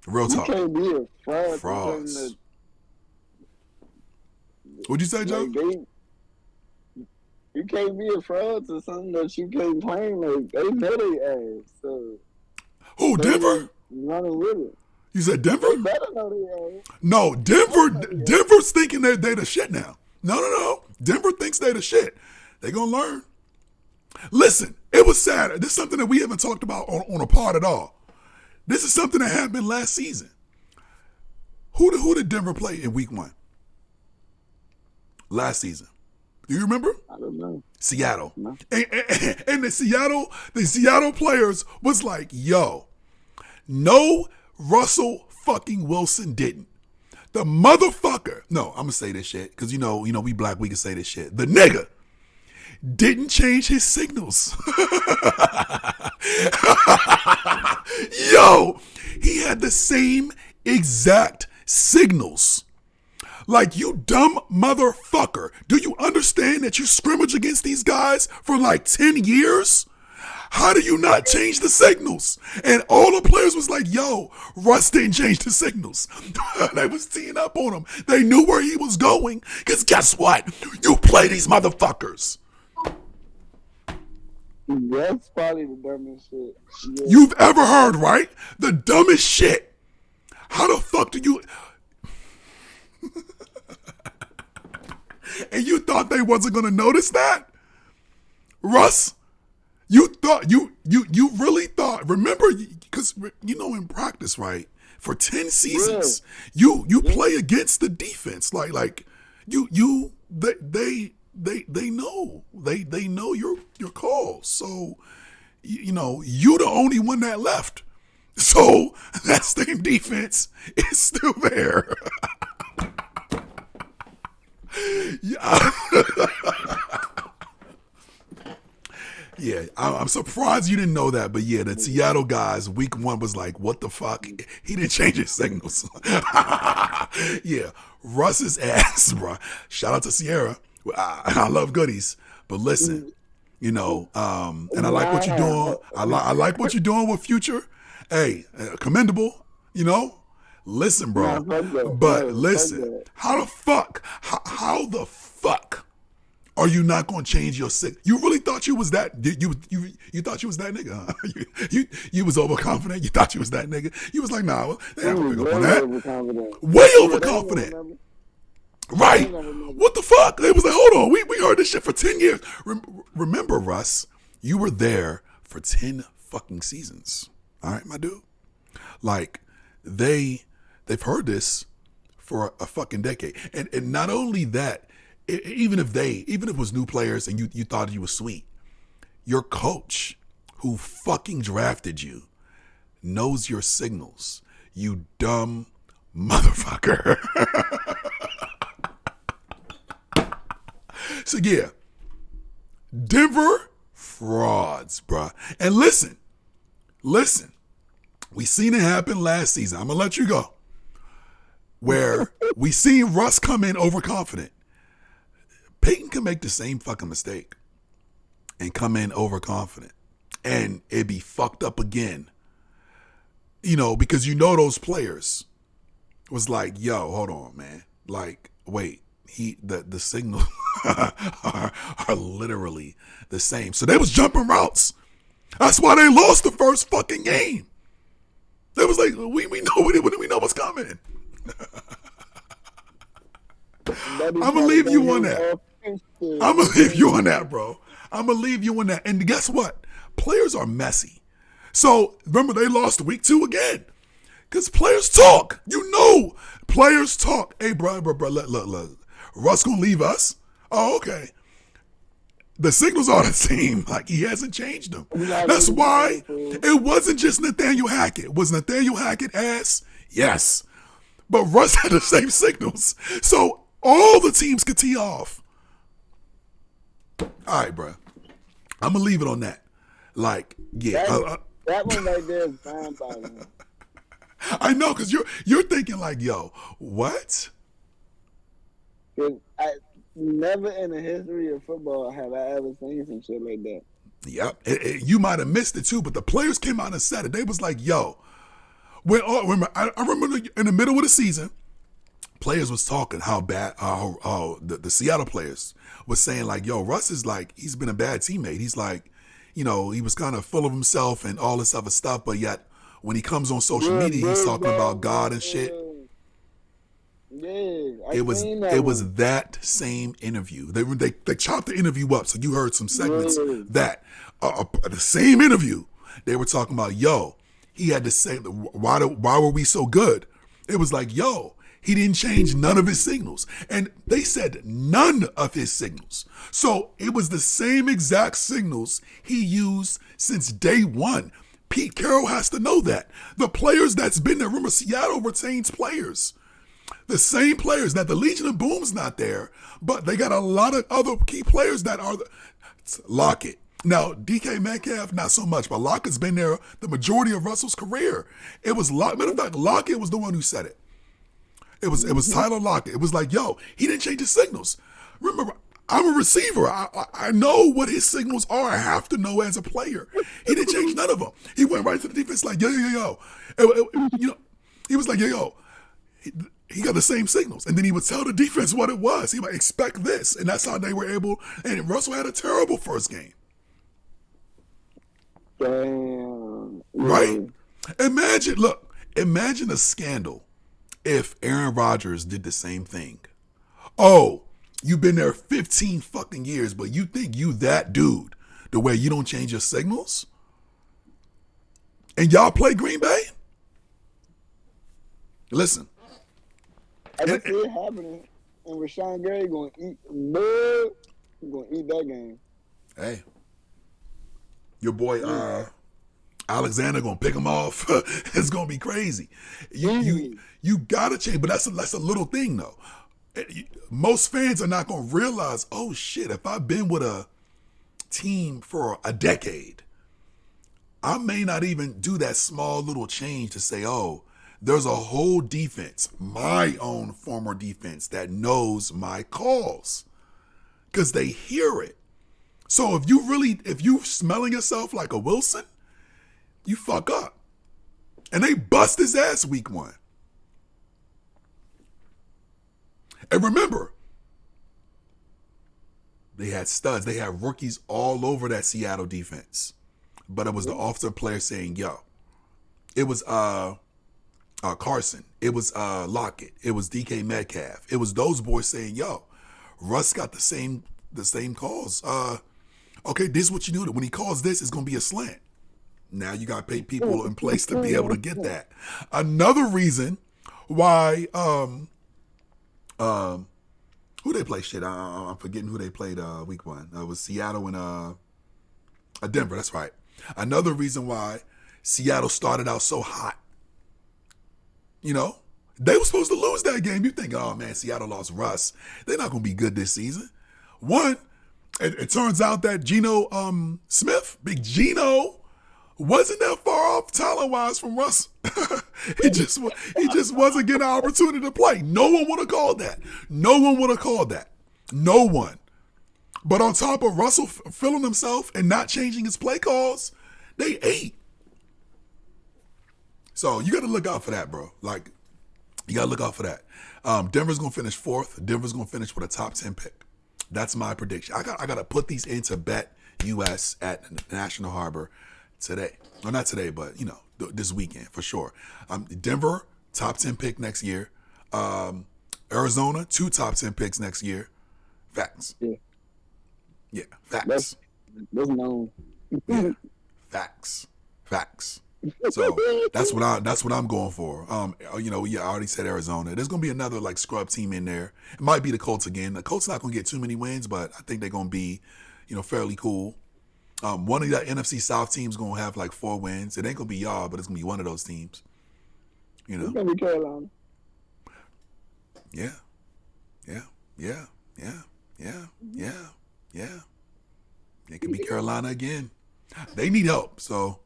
Real talk. You can't be a fraud. Frauds. What'd you say, Joe? You can't be a fraud to something that you can't claim. They know they ass. So who, Denver? Running with it. You said Denver? They better know they ass. No, Denver's thinking they the shit now. No. Denver thinks they the shit. They gonna learn. Listen, it was sad. This is something that we haven't talked about on a pod at all. This is something that happened last season. Who did Denver play in week 1? Last season. Do you remember? I don't know. Seattle. No. And the Seattle players was like, yo, no, Russell fucking Wilson didn't. The motherfucker, no, I'm gonna say this shit, because we black, we can say this shit. The nigga didn't change his signals. Yo, he had the same exact signals. Like, you dumb motherfucker. Do you understand that you scrimmage against these guys for like 10 years? How do you not change the signals? And all the players was like, yo, Russ didn't change the signals. They was teeing up on him. They knew where he was going. Because guess what? You play these motherfuckers. That's probably the dumbest shit. Yeah. You've ever heard, right? The dumbest shit. How the fuck do you... And you thought they wasn't going to notice that? Russ, you thought, you really thought, remember, because, you know, in practice, right, for 10 seasons, you play against the defense. They know. They know your calls. So, you know, you're the only one that left. So that same defense is still there. Yeah. Yeah, I'm surprised you didn't know that, but yeah, the Seattle guys, week 1 was like, what the fuck? He didn't change his signals. Yeah, Russ's ass, bro. Shout out to Sierra. I love goodies, but listen, you know, and I like what you're doing. I like what you're doing with Future. Hey, commendable, you know. Listen, bro, but listen, how the fuck are you not going to change your signal? You really thought you was that? You thought you was that nigga? Huh? You was overconfident. You thought you was that nigga. You was like, nah, they ain't gonna pick up on that. Way overconfident. Right? What the fuck? They was like, hold on, we heard this shit for 10 years. Remember, Russ, you were there for 10 fucking seasons. All right, my dude. Like they've heard this for a fucking decade, and not only that. Even if it was new players and you thought you was sweet, your coach who fucking drafted you knows your signals, you dumb motherfucker. So yeah, Denver frauds, bruh. And listen, we seen it happen last season. I'm gonna let you go. Where we seen Russ come in overconfident. Peyton can make the same fucking mistake and come in overconfident and it be fucked up again. You know, because you know those players was like, yo, hold on, man. Like, wait, the signals are literally the same. So they was jumping routes. That's why they lost the first fucking game. They was like, we know what's coming. I'm gonna leave you on that. I'm gonna leave you on that, bro. I'm gonna leave you on that. And guess what? Players are messy. So remember, they lost week 2 again. Because players talk. You know, players talk. Hey, bro, look. Russ gonna leave us? Oh, okay. The signals are the same. Like, he hasn't changed them. That's why it wasn't just Nathaniel Hackett. Was Nathaniel Hackett ass? Yes. But Russ had the same signals. So all the teams could tee off. All right, bro. I'm going to leave it on that. Like, yeah. That one right there is fine by me. I know, because you're thinking like, yo, what? Because never in the history of football have I ever seen some shit like that. Yep. You might have missed it too, but the players came out and said it. They was like, yo. I remember in the middle of the season, players was talking how bad, the Seattle players was saying like, yo, Russ is like, he's been a bad teammate. He's like, you know, he was kind of full of himself and all this other stuff, but yet when he comes on social media, he's talking about God and shit. Yeah, it was that same interview. They chopped the interview up, so you heard some segments that the same interview. They were talking about, yo, he had to say, why were we so good? It was like, yo, he didn't change none of his signals. And they said none of his signals. So it was the same exact signals he used since day one. Pete Carroll has to know that. The players that's been there, remember, Seattle retains players. The same players. Now, the Legion of Boom's not there, but they got a lot of other key players that are Lockett. Now, DK Metcalf, not so much, but Lockett's been there the majority of Russell's career. It was matter of fact, Lockett was the one who said it. It was Tyler Lockett. It was like, yo, he didn't change his signals. Remember, I'm a receiver. I know what his signals are. I have to know as a player. He didn't change none of them. He went right to the defense like, yo. You know, he was like, yo. He got the same signals. And then he would tell the defense what it was. He would expect this. And that's how they were able. And Russell had a terrible first game. Damn. Right? Imagine a scandal if Aaron Rodgers did the same thing. Oh, you've been there 15 fucking years, but you think you that dude the way you don't change your signals? And y'all play Green Bay? Listen. I can see it happening. And Rashawn Gary going to eat, that game. Hey. Your boy Alexander gonna pick him off. It's gonna be crazy. You gotta change, but that's a little thing though. Most fans are not gonna realize, oh shit, if I've been with a team for a decade, I may not even do that small little change to say, oh, there's a whole defense, my own former defense, that knows my calls. Because they hear it. So if you smelling yourself like a Wilson, you fuck up. And they bust his ass week 1. And remember, they had studs. They had rookies all over that Seattle defense. But it was the offensive player saying, yo. It was Carson. It was Lockett. It was DK Metcalf. It was those boys saying, yo, Russ got the same calls. Okay, this is what you do. When he calls this, it's going to be a slant. Now you got to pay people in place to be able to get that. Another reason why, who they play shit? I'm forgetting who they played week 1. It was Seattle and Denver. That's right. Another reason why Seattle started out so hot. You know, they were supposed to lose that game. You think, oh man, Seattle lost Russ. They're not going to be good this season. One, it turns out that Geno Smith, Big Geno, wasn't that far off talent-wise from Russ. he just wasn't getting an opportunity to play. No one would have called that. No one. But on top of Russell feeling himself and not changing his play calls, they ate. So you got to look out for that, bro. Like, you got to look out for that. Denver's going to finish 4th. Denver's going to finish with a top 10 pick. That's my prediction. I got to put these into Bet US at National Harbor today. Well, not today, but, you know, this weekend for sure. Denver, top 10 pick next year. Arizona, 2 top 10 picks next year. Facts. Yeah, facts. That's known. Yeah, facts. So that's what I'm going for. You know, I already said Arizona. There's gonna be another like scrub team in there. It might be the Colts again. The Colts not gonna get too many wins, but I think they're gonna be, you know, fairly cool. One of the NFC South teams gonna have like 4 wins. It ain't gonna be y'all, but it's gonna be one of those teams. You know, it's gonna be Carolina. Yeah. It could be Carolina again. They need help, so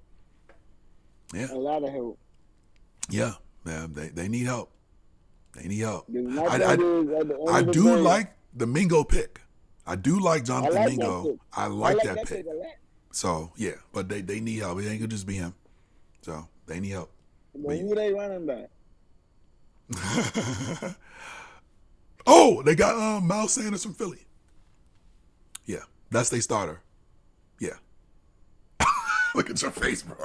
yeah. A lot of help. Yeah, they need help. They need help. I do like the Mingo pick. I do like Jonathan Mingo. I like that pick. So yeah, but they need help. It ain't gonna just be him. So they need help. But who they running back? Oh, they got Miles Sanders from Philly. Yeah, that's their starter. Yeah. Look at your face, bro.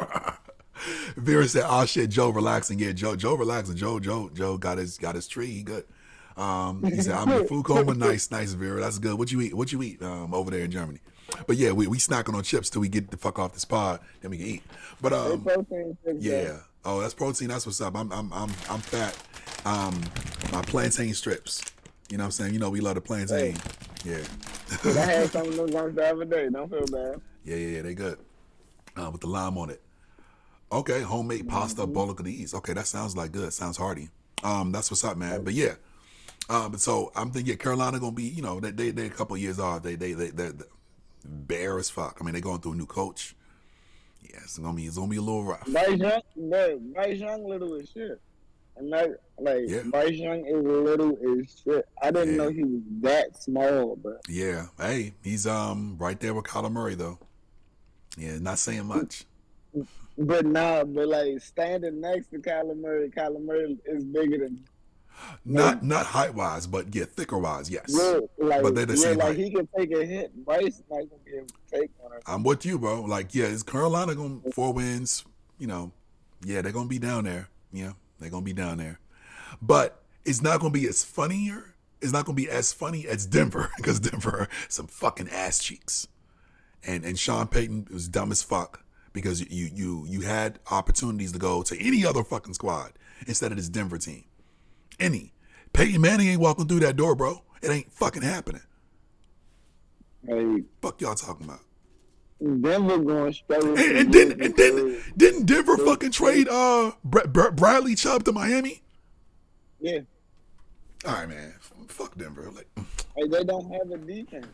Vera said, "Oh shit, Joe relaxing." Yeah, Joe relaxing. Joe got his tree. He good. He said, "I'm in food coma." Nice, Vera. That's good. What you eat? Over there in Germany. But yeah, we snacking on chips till we get the fuck off this pod, then we can eat. But yeah. Oh, that's protein. That's what's up. I'm fat. My plantain strips. You know what I'm saying? You know we love the plantain. Yeah. I had some of those ones the other day. Don't feel bad. Yeah, they good. With the lime on it. Okay, homemade pasta bolognese. Okay, that sounds like good. Sounds hearty. That's what's up, man. But yeah. But so I'm thinking Carolina gonna be, you know, they a couple of years off. They're bare as fuck. I mean, they're going through a new coach. Yeah, it's gonna be a little rough. Bryce Young little as shit. And Bryce Young is little as shit. I didn't know he was that small, but yeah. Hey, he's right there with Kyler Murray though. Yeah, not saying much. But like standing next to Kyler Murray is bigger than. Not height wise, but yeah, thicker wise, yes. Yeah, But they're the same height. he can take a hit. Bryce not gonna be able to take one. I'm with you, bro. Like, yeah, is Carolina going 4 wins? You know, yeah, they're gonna be down there. Yeah, they're gonna be down there. But it's not gonna be as funnier. It's not gonna be as funny as Denver because Denver are some fucking ass cheeks. And Sean Payton was dumb as fuck because you had opportunities to go to any other fucking squad instead of this Denver team. Any. Peyton Manning ain't walking through that door, bro. It ain't fucking happening. Hey, fuck y'all talking about? Denver going straight. And didn't Denver fucking trade Bradley Chubb to Miami? Yeah. All right, man. Fuck Denver. Like, hey, they don't have a defense.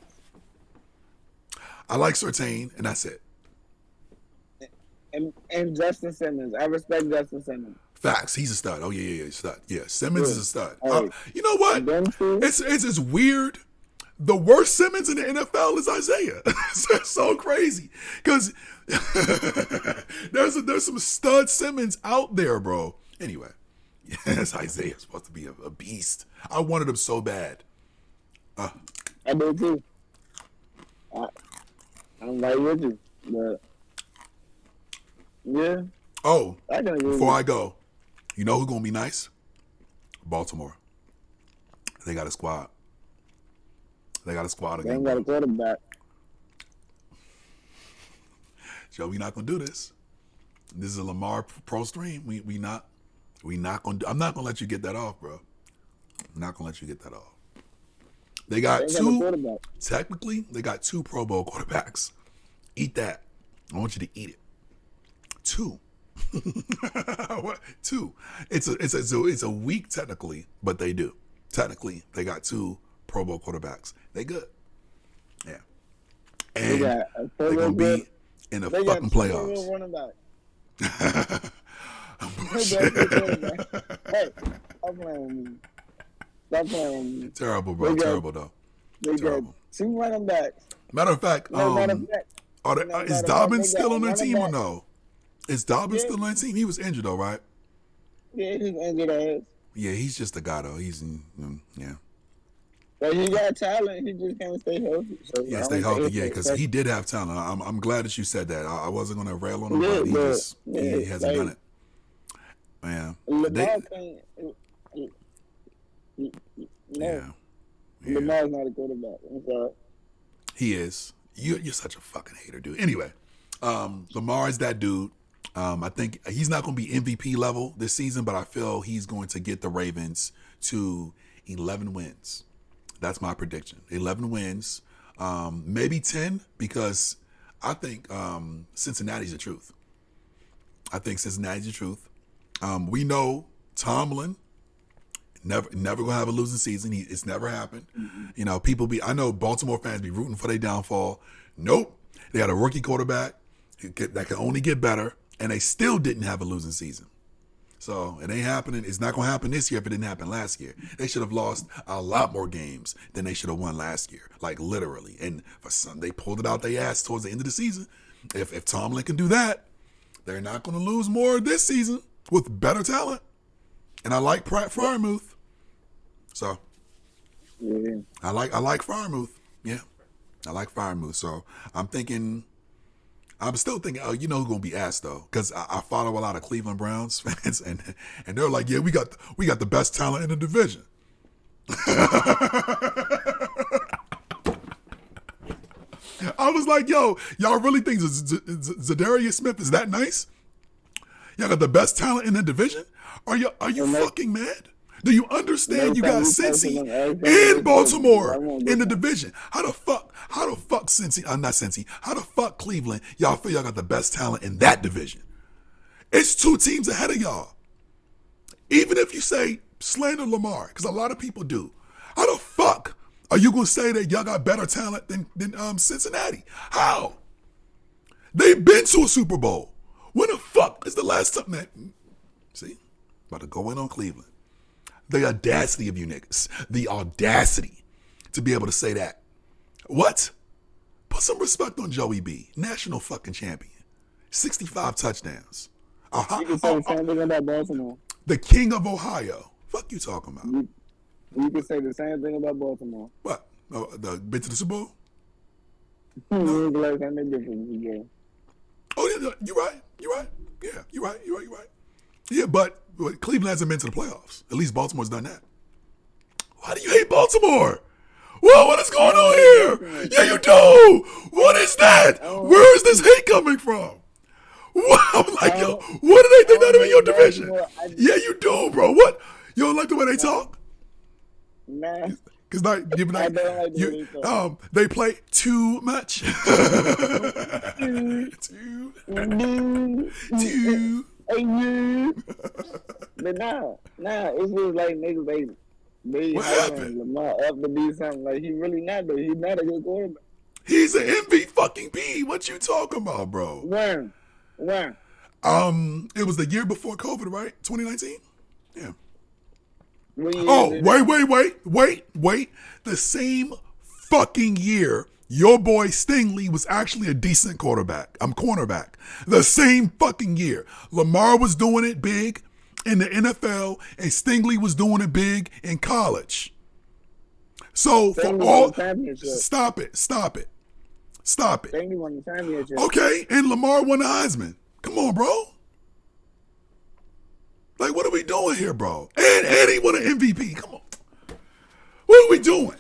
I like Surtain, and that's it. And Justin Simmons. I respect Justin Simmons. Facts. He's a stud. Oh yeah, stud. Yeah, Simmons is a stud. Hey, you know what? It's weird. The worst Simmons in the NFL is Isaiah. It's so crazy because there's some stud Simmons out there, bro. Anyway, yes, Isaiah's supposed to be a beast. I wanted him so bad. I did too. I'm right with you, but yeah. Oh, before I go, you know who's gonna be nice? Baltimore. They got a squad. They got a squad again. They ain't got a quarterback. Joe, we not gonna do this. This is a Lamar Pro stream. We not gonna do, I'm not gonna let you get that off, bro. I'm not gonna let you get that off. They got two. Technically, they got 2 Pro Bowl quarterbacks. Eat that. I want you to eat it. 2. What? 2. It's a week technically, but they do. Technically, they got 2 Pro Bowl quarterbacks. They good. Yeah. And they're gonna be in the fucking playoffs. Hey, I'm playing with me. Stop playing with me. Terrible, bro. Terrible, though. They terrible. got 2 running backs. Matter of fact, is Dobbins still on their team or no? Is Dobbins still on their team? He was injured, though, right? Yeah, he's injured ass. Yeah, he's just a guy, though. He's, yeah. But he got talent. He just can't stay healthy. So yeah, stay healthy. Yeah, because he did have talent. I'm glad that you said that. I wasn't going to rail on him, but he hasn't done it. Man. Lamar's not a quarterback. I'm sorry. He is. You're such a fucking hater, dude. Anyway, Lamar is that dude. I think he's not going to be MVP level this season, but I feel he's going to get the Ravens to 11 wins. That's my prediction. 11 wins, maybe 10, because I think Cincinnati's the truth. I think Cincinnati's the truth. We know Tomlin never gonna have a losing season. It's never happened. Mm-hmm. You know, I know Baltimore fans be rooting for their downfall. Nope, they got a rookie quarterback that can only get better, and they still didn't have a losing season. So it ain't happening. It's not going to happen this year if it didn't happen last year. They should have lost a lot more games than they should have won last year, like literally. And for some, they pulled it out their ass towards the end of the season. If Tomlin can do that, they're not going to lose more this season with better talent. And I like Freiermuth. So yeah. I like Freiermuth. Yeah, I like Freiermuth. So I'm still thinking, oh, you know who's gonna be asked though, because I follow a lot of Cleveland Browns fans, and they're like, yeah, we got the best talent in the division. I was like, yo, y'all really think Zadarius Smith is that nice? Y'all got the best talent in the division? Are you fucking mad? Do you understand you got Cincy and Baltimore in the division? How the fuck Cincy, not Cincy, how the fuck Cleveland, y'all feel y'all got the best talent in that division? It's 2 teams ahead of y'all. Even if you say slander Lamar, because a lot of people do, how the fuck are you going to say that y'all got better talent than Cincinnati? How? They've been to a Super Bowl. When the fuck is the last time that... See? About to go in on Cleveland. The audacity of you niggas. The audacity to be able to say that. What? Put some respect on Joey B. National fucking champion. 65 touchdowns. You can say the same thing about Baltimore. The king of Ohio. Fuck you talking about? You can say the same thing about Baltimore. What? Been to the Super Bowl? No. The last time they did it. Oh, yeah, you're right. Yeah, you're right. Yeah, but Cleveland hasn't been to the playoffs. At least Baltimore's done that. Why do you hate Baltimore? Whoa, what is going on here? Yeah, you do. What is that? Where is this hate coming from? What? I'm like, yo, what do they think not even your division? Yeah, you do, bro. What? You don't like the way they talk? Nah. Cause they play too much. too. But nah, it's just like niggas they what happened? Lamar up to be something like he really not though. He's not a good quarterback. He's an MVP. What you talking about, bro? When? It was the year before COVID, right? 2019? Yeah. Oh, wait. The same fucking year, your boy Stingley was actually a decent cornerback. The same fucking year. Lamar was doing it big in the NFL, and Stingley was doing it big in college. So for all... Stop it. Stingley won the championship. Okay, and Lamar won the Heisman. Come on, bro. Like, what are we doing here, bro? And he won an MVP. Come on. What are we doing?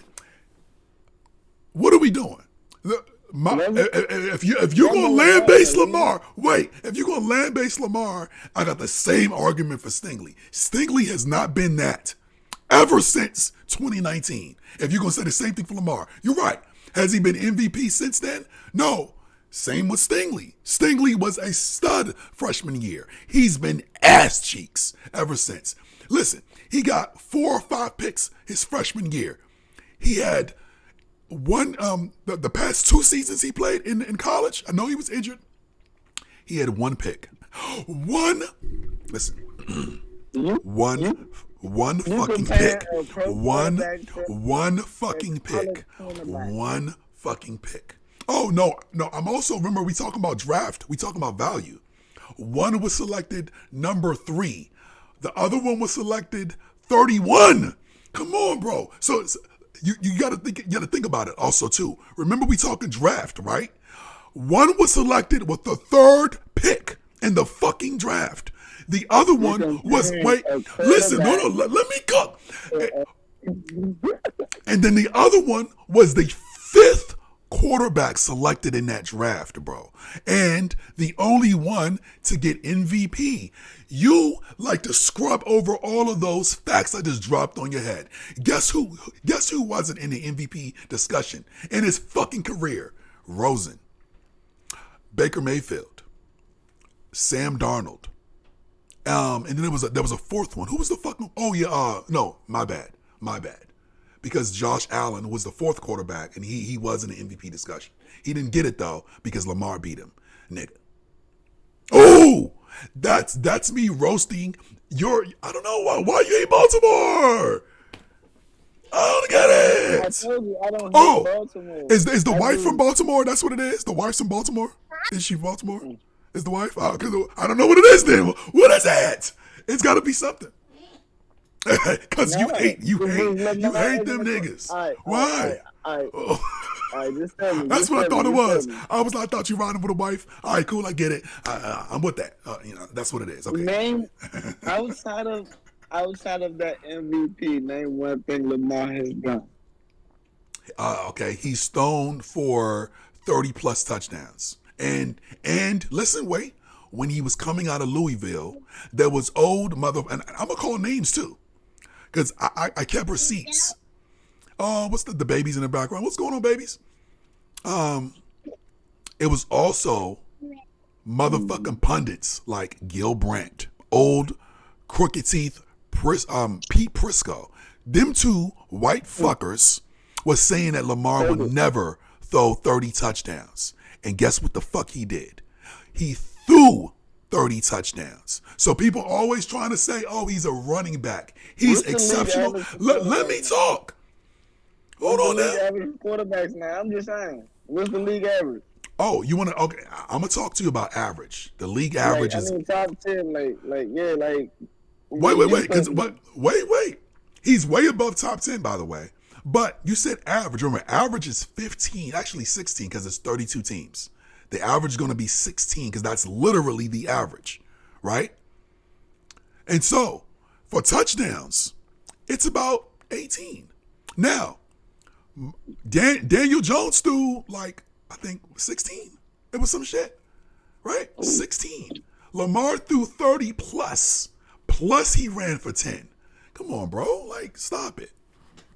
If you're going to land-base Lamar, if you're going to land-base Lamar, I got the same argument for Stingley. Stingley has not been that ever since 2019. If you're going to say the same thing for Lamar, you're right. Has he been MVP since then? No. Same with Stingley. Stingley was a stud freshman year. He's been ass cheeks ever since. Listen, he got 4 or 5 picks his freshman year. He had one, the past 2 seasons he played in college. I know he was injured. He had 1 pick. One fucking pick. One fucking pick. Oh, no. I'm also, remember, we talking about draft. We talking about value. One was selected number 3. The other one was selected 31. Come on, bro. So you gotta think about it also, too. Remember, we talking draft, right? One was selected with the 3rd pick in the fucking draft. The other one was, let me go. And then the other one was the 5th quarterback selected in that draft, bro. And the only one to get MVP. You like to scrub over all of those facts I just dropped on your head. Guess who wasn't in the MVP discussion in his fucking career? Rosen, Baker Mayfield, Sam Darnold. And then there was a 4th one. Who was the fucking? Oh yeah, no, my bad. Because Josh Allen was the 4th quarterback, and he was in the MVP discussion. He didn't get it though because Lamar beat him, nigga. Oh, that's me roasting your. I don't know why you hate Baltimore. I don't get it. I told you I don't hate Baltimore. Is the wife from Baltimore? That's what it is. The wife's from Baltimore. Is she Baltimore? Is the wife? Cause I don't know what it is then. What is that? It's got to be something. Cause you hate them niggas. Why? Just tell me. That's what I thought it was. I thought you riding with a wife. All right, cool. I get it. I'm with that. That's what it is. Okay. Name outside of that MVP. Name one thing Lamar has done. Okay, he's thrown for 30 plus touchdowns. And listen, wait. When he was coming out of Louisville, there was old mother, and I'm gonna call names too, because I kept receipts. Oh, what's the babies in the background? What's going on, babies? It was also motherfucking pundits like Gil Brandt, old crooked teeth, Pete Prisco. Them 2 white fuckers was saying that Lamar would never throw 30 touchdowns. And guess what the fuck he did? He threw 30 touchdowns. So people always trying to say, oh, he's a running back. He's exceptional. Let me talk. Hold on now. Average quarterbacks now. I'm just saying. What's the league average? Oh, you want to? Okay, I'm gonna talk to you about average. The league average is top 10. Wait. He's way above top 10, by the way. But you said average. Remember, average is 15, actually 16, because it's 32 teams. The average is going to be 16, because that's literally the average, right? And so, for touchdowns, it's about 18. Now, Daniel Jones threw, like, I think 16. It was some shit, right? 16. Lamar threw 30 plus. Plus he ran for 10. Come on, bro. Like, stop it.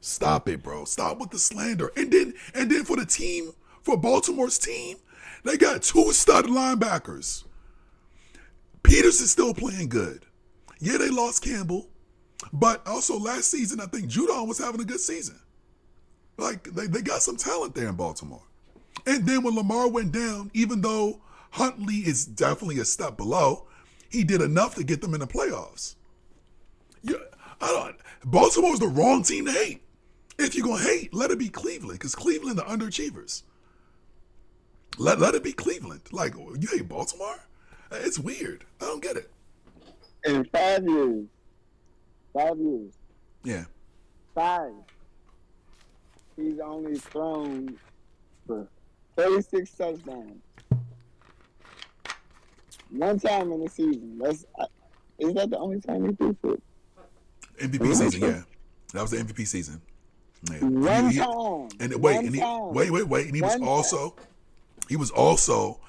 Stop it, bro. Stop with the slander. And then for the team, for Baltimore's team, they got 2 stud linebackers. Peters is still playing good. Yeah, they lost Campbell. But also last season, I think Judon was having a good season. Like, they got some talent there in Baltimore. And then when Lamar went down, even though Huntley is definitely a step below, he did enough to get them in the playoffs. Baltimore's the wrong team to hate. If you're going to hate, let it be Cleveland, because Cleveland are underachievers. Let it be Cleveland. Like, you hate Baltimore? It's weird. I don't get it. In 5 years. 5 years. Yeah. 5. He's only thrown for 36 touchdowns. One time in the season. Is that the only time he threw for? MVP season, yeah. That was the MVP season. Yeah. One time. And wait. And he was also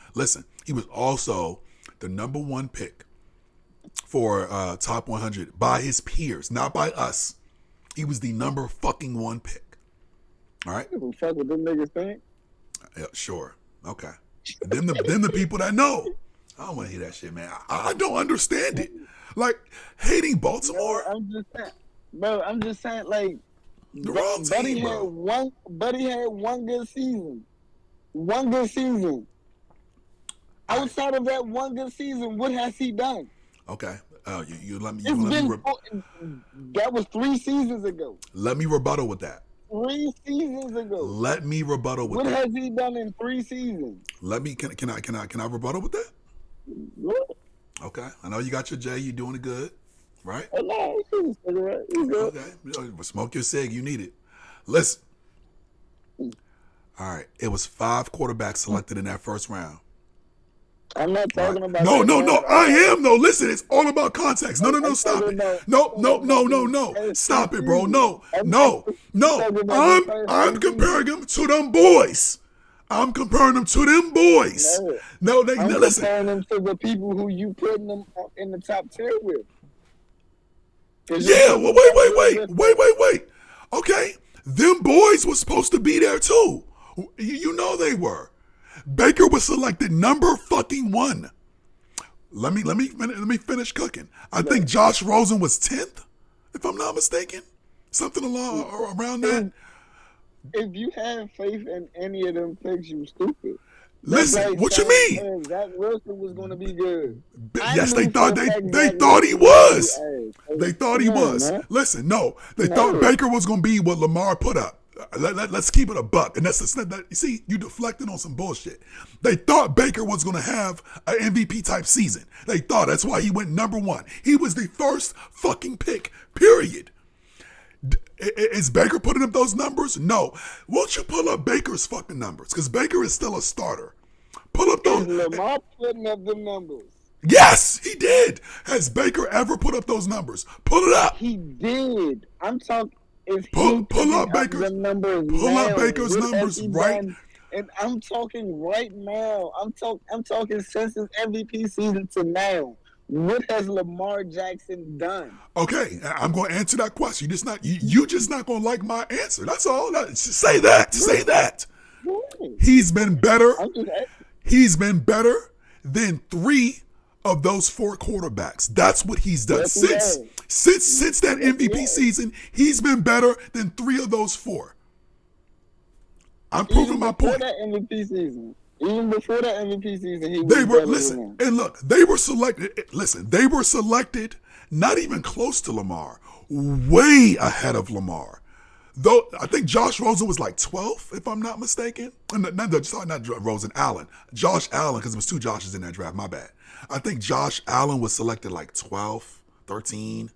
the number 1 pick for top 100 by his peers, not by us. He was the number fucking 1 pick. All right. Who fuck with them niggas think? Yeah, sure. Okay. Them the people that know. I don't want to hear that shit, man. I don't understand it. Like, hating Baltimore. Bro, I'm just saying, like, the wrong team, bro. Buddy had one good season. One good season. Outside of that one good season, what has he done? Okay. You let me. That was 3 seasons ago. Let me rebuttal with that. 3 seasons ago. Let me rebuttal with what that. What has he done in 3 seasons? Can I rebuttal with that? What? Okay. I know you got your J. You doing it good, right? Oh, no, he's cigarette. He's good. Okay. Smoke your cig. You need it. Listen. All right. It was 5 quarterbacks selected in that first round. I'm not talking about. No. I am though. Listen, it's all about context. No. Stop it. No. Stop it, bro. No. I'm comparing them to them boys. I'm comparing them to them boys. No, listen. I'm comparing them to the people who you putting them in the top 10 with. Yeah. Well, wait. Okay, them boys were supposed to be there too. You know they were. Baker was selected number fucking 1. Let me finish cooking. I think Josh Rosen was 10th, if I'm not mistaken. Something around that. If you have faith in any of them picks, you stupid. Listen, what you mean? Zach Wilson was going to be good. Yes, they thought he was. They thought he was. Man. Listen, no, they thought Baker was going to be what Lamar put up. Let's keep it a buck. And that's you see, you deflecting on some bullshit. They thought Baker was going to have an MVP type season. They thought that's why he went number 1. He was the first fucking pick, period. Is Baker putting up those numbers? No. Won't you pull up Baker's fucking numbers? Because Baker is still a starter. Pull up those. Is Lamar putting up the numbers? Yes, he did. Has Baker ever put up those numbers? Pull it up. He did. I'm talking. Pull up Baker's numbers. Pull up Baker's numbers right. And I'm talking right now. I'm talking since his MVP season to now. What has Lamar Jackson done? Okay, I'm going to answer that question. You just not going to like my answer. That's all. Say that. He's been better. He's been better than 3 of those 4 quarterbacks. That's what he's done. Yes, Since that MVP season, he's been better than 3 of those 4. I'm proving my point. Even before that MVP season, he was they were selected. Listen, they were selected not even close to Lamar, way ahead of Lamar. Though I think Josh Rosen was like 12th, if I'm not mistaken. Not Rosen, Allen. Josh Allen, because there was 2 Joshes in that draft. My bad. I think Josh Allen was selected like 12th, 13.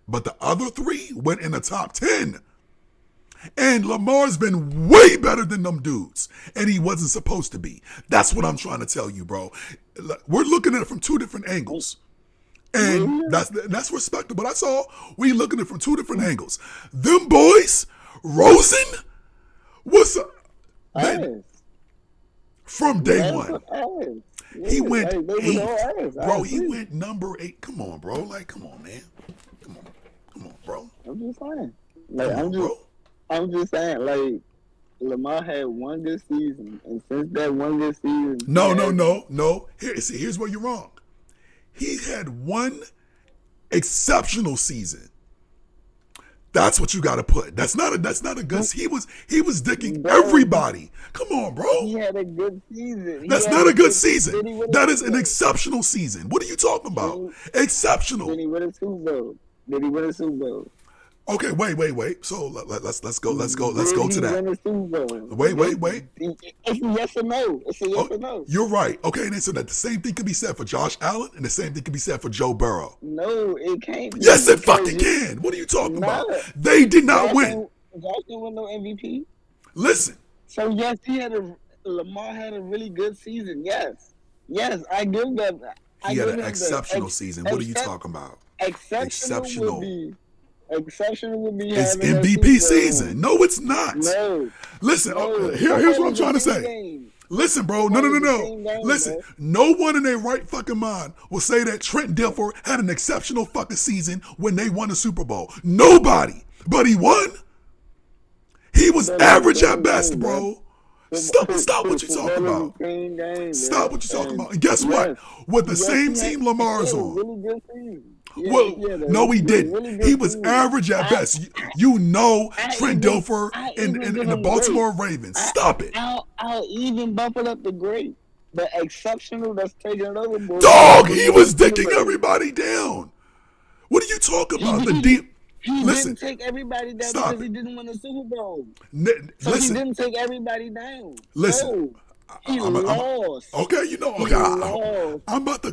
But the other 3 went in the top 10. And Lamar's been way better than them dudes. And he wasn't supposed to be. That's what I'm trying to tell you, bro. We're looking at it from 2 different angles. And that's respectable. That's all. We looking at it from 2 different angles. Them boys, Rosen, what's up? From day one. He went 8. Bro, he went number 8. Come on, bro. Like, come on, man. Come on, bro. I'm just saying. Like, I'm just saying, like, Lamar had one good season, and since that one good season... No. Here's where you're wrong. He had one exceptional season. That's what you got to put. That's not a good. He was dicking everybody. Come on, bro. He had a good season. That's not a good season. That is an exceptional season. What are you talking about? Exceptional. Did he win a Super Bowl? Okay, wait. So let's go to that. Wait. It's a yes or no. Or no. You're right. Okay, and so that the same thing can be said for Josh Allen, and the same thing can be said for Joe Burrow. No, it can't. Yes, it fucking can. What are you talking about? They did not win. Josh didn't win no MVP. Listen. So yes, Lamar had a really good season. Yes, I give them. He had an exceptional season. What are you talking about? Exceptional would be it's MVP season. No, it's not. No. Listen, here's what I'm trying to say. Listen, bro. No. Listen, no one in their right fucking mind will say that Trent Dilfer had an exceptional fucking season when they won the Super Bowl. Nobody. But he won. He was average at best, bro. Stop what you're talking about. Stop what you're talking about. And guess what? With the same team Lamar's on. No, he didn't. He was average at best. You know Trent Dilfer in the Baltimore Ravens. Stop it. I'll even bump it up to great. The exceptional that's taking it over. Dog, he was dicking everybody down. What are you talking about? He didn't take everybody down because he didn't win the Super Bowl. He didn't take everybody down. Listen. He lost. Okay, I'm about to.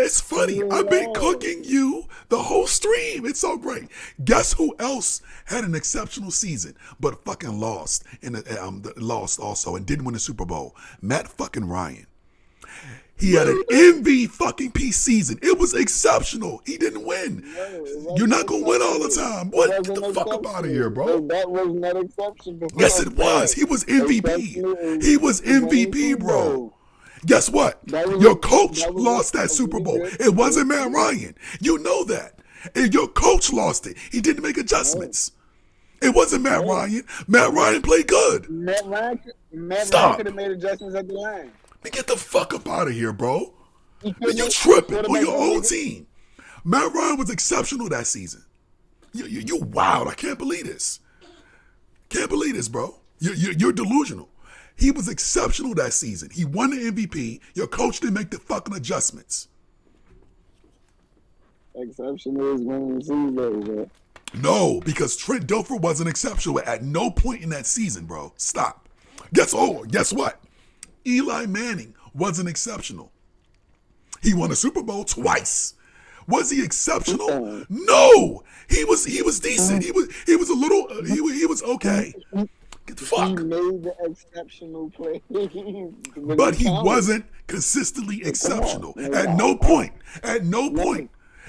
It's funny. I've been cooking you the whole stream. It's so great. Guess who else had an exceptional season but fucking lost lost also and didn't win the Super Bowl? Matt fucking Ryan. He had an MVP fucking piece season. It was exceptional. He didn't win. You're not gonna win all the time. What? Get the fuck up out of here, bro. That was not exceptional. Yes, it was. He was MVP. He was MVP, bro. Guess what? Your coach lost that Super Bowl. It wasn't Matt Ryan. You know that. And your coach lost it. He didn't make adjustments. It wasn't Matt Ryan. Matt Ryan played good. Matt Ryan could have made adjustments at the line. Get the fuck up out of here, bro. You tripping on your own team. Matt Ryan was exceptional that season. You wild. I can't believe this. Can't believe this, bro. You're delusional. He was exceptional that season. He won the MVP. Your coach didn't make the fucking adjustments. Exceptional is winning the season, bro. No, because Trent Dilfer wasn't exceptional at no point in that season, bro. Stop. Guess what? Eli Manning wasn't exceptional. He won a Super Bowl twice. Was he exceptional? No. He was decent. He was a little. He was okay. Get the fuck. He made the exceptional play, but he wasn't consistently exceptional. At no point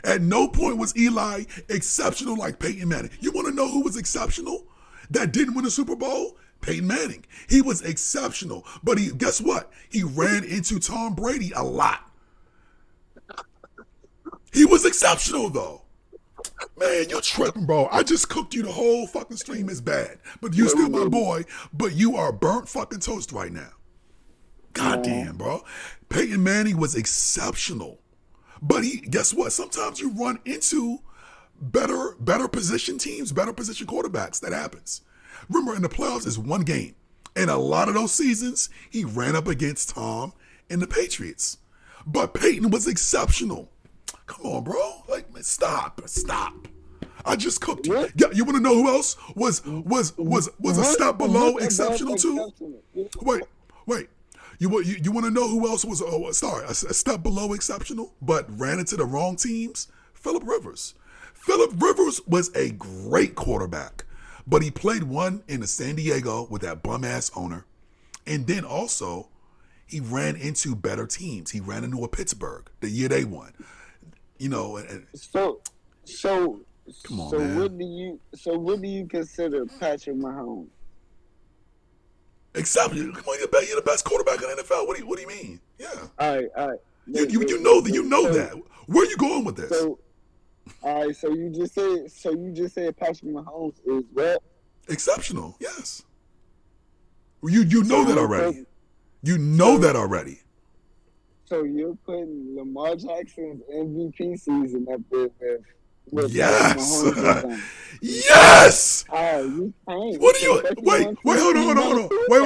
was Eli exceptional like Peyton Manning. You want to know who was exceptional that didn't win a Super Bowl? Peyton Manning. He was exceptional. But guess what? He ran into Tom Brady a lot. He was exceptional, though. Man, you're tripping, bro. I just cooked you the whole fucking stream is bad. But you still my boy. But you are burnt fucking toast right now. Goddamn, bro. Peyton Manning was exceptional. But guess what? Sometimes you run into better position teams, better position quarterbacks. That happens. Remember, in the playoffs, is one game. In a lot of those seasons, he ran up against Tom and the Patriots. But Peyton was exceptional. Come on, bro. Like, man, stop. I just cooked you. Yeah, you want to know who else was a step below exceptional too? Wait. You want to know who else was a step below exceptional, but ran into the wrong teams? Phillip Rivers. Phillip Rivers was a great quarterback, but he played one in the San Diego with that bum ass owner, and then also he ran into better teams. He ran into a Pittsburgh the year they won. You know, so come on, so man. what do you consider Patrick Mahomes? Except come on, you're the best quarterback in the NFL. What do you mean? Yeah. All right. You know that. Where are you going with this? So, all right. So you just said Patrick Mahomes is what? Exceptional. Yes. You know that already. You know that already. So you're putting Lamar Jackson's MVP season up there with yes. Mahomes. Yes. You can't. What do you wait? Hold on. Wait.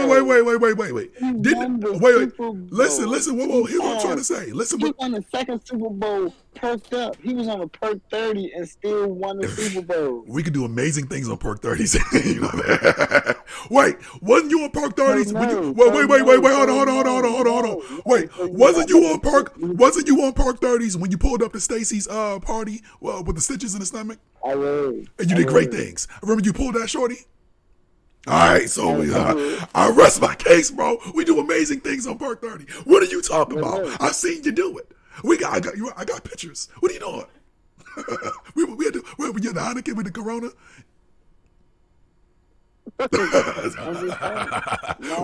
Listen. Whoa. Here's what I'm trying to say. Listen. He won the second Super Bowl perked up. He was on a perk 30 and still won the Super Bowl. We could do amazing things on perk 30s. You know that? Wait, wasn't you on perk 30s? Wait. Hold on. Wait, wasn't you on perk 30s when you pulled up to Stacy's party with the stitches in the stomach? I was. And you did great things. Remember you pulled that shorty? All right, so I rest my case, bro. We do amazing things on perk 30. What are you talking about? I've seen you do it. I got pictures. What are you doing? we had the Heineken with the Corona.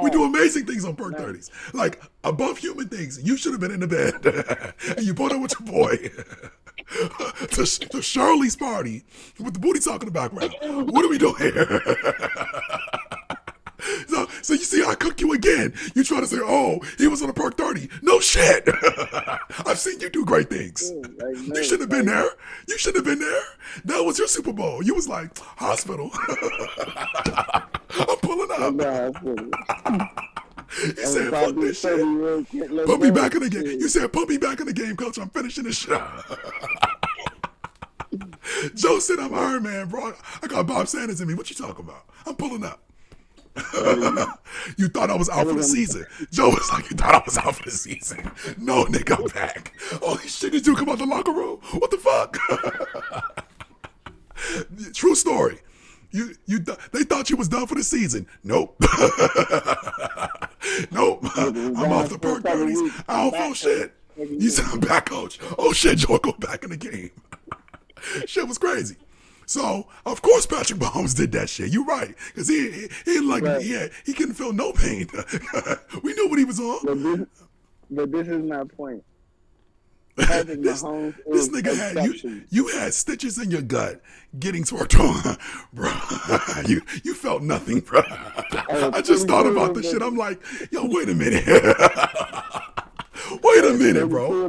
We do amazing things on perk 30s, like above human things. You should have been in the bed, and you pulled up with your boy to Shirley's party with the booty talking in the background. What are we doing here? So you see, I cook you again. You try to say, "Oh, he was on a perk 30." No shit. I've seen you do great things. You shouldn't have been there. You shouldn't have been there. That was your Super Bowl. You was like hospital. I'm pulling up. You said, "Fuck this shit. Put me back in the game." You said, "Put me back in the game, coach. I'm finishing this shit." Joe said, "I'm Iron Man, bro. I got Bob Sanders in me. What you talking about? I'm pulling up." You thought I was out for the season. Joe was like, "You thought I was out for the season." No, nigga, I'm back. Holy shit, did you come out the locker room? What the fuck? True story. They thought you was done for the season. Nope. Nope. I'm off the perk 30s. I don't feel shit. You said I'm back, coach. Oh shit, Joe, go back in the game. Shit was crazy. So, of course, Patrick Mahomes did that shit. You're right. Because he couldn't feel no pain. We knew what he was on. But this is my point. Patrick Mahomes this nigga had you had stitches in your gut getting twerked on. Bro, you felt nothing, bro. I just thought about this shit. I'm like, yo, wait a minute. Wait a minute, bro.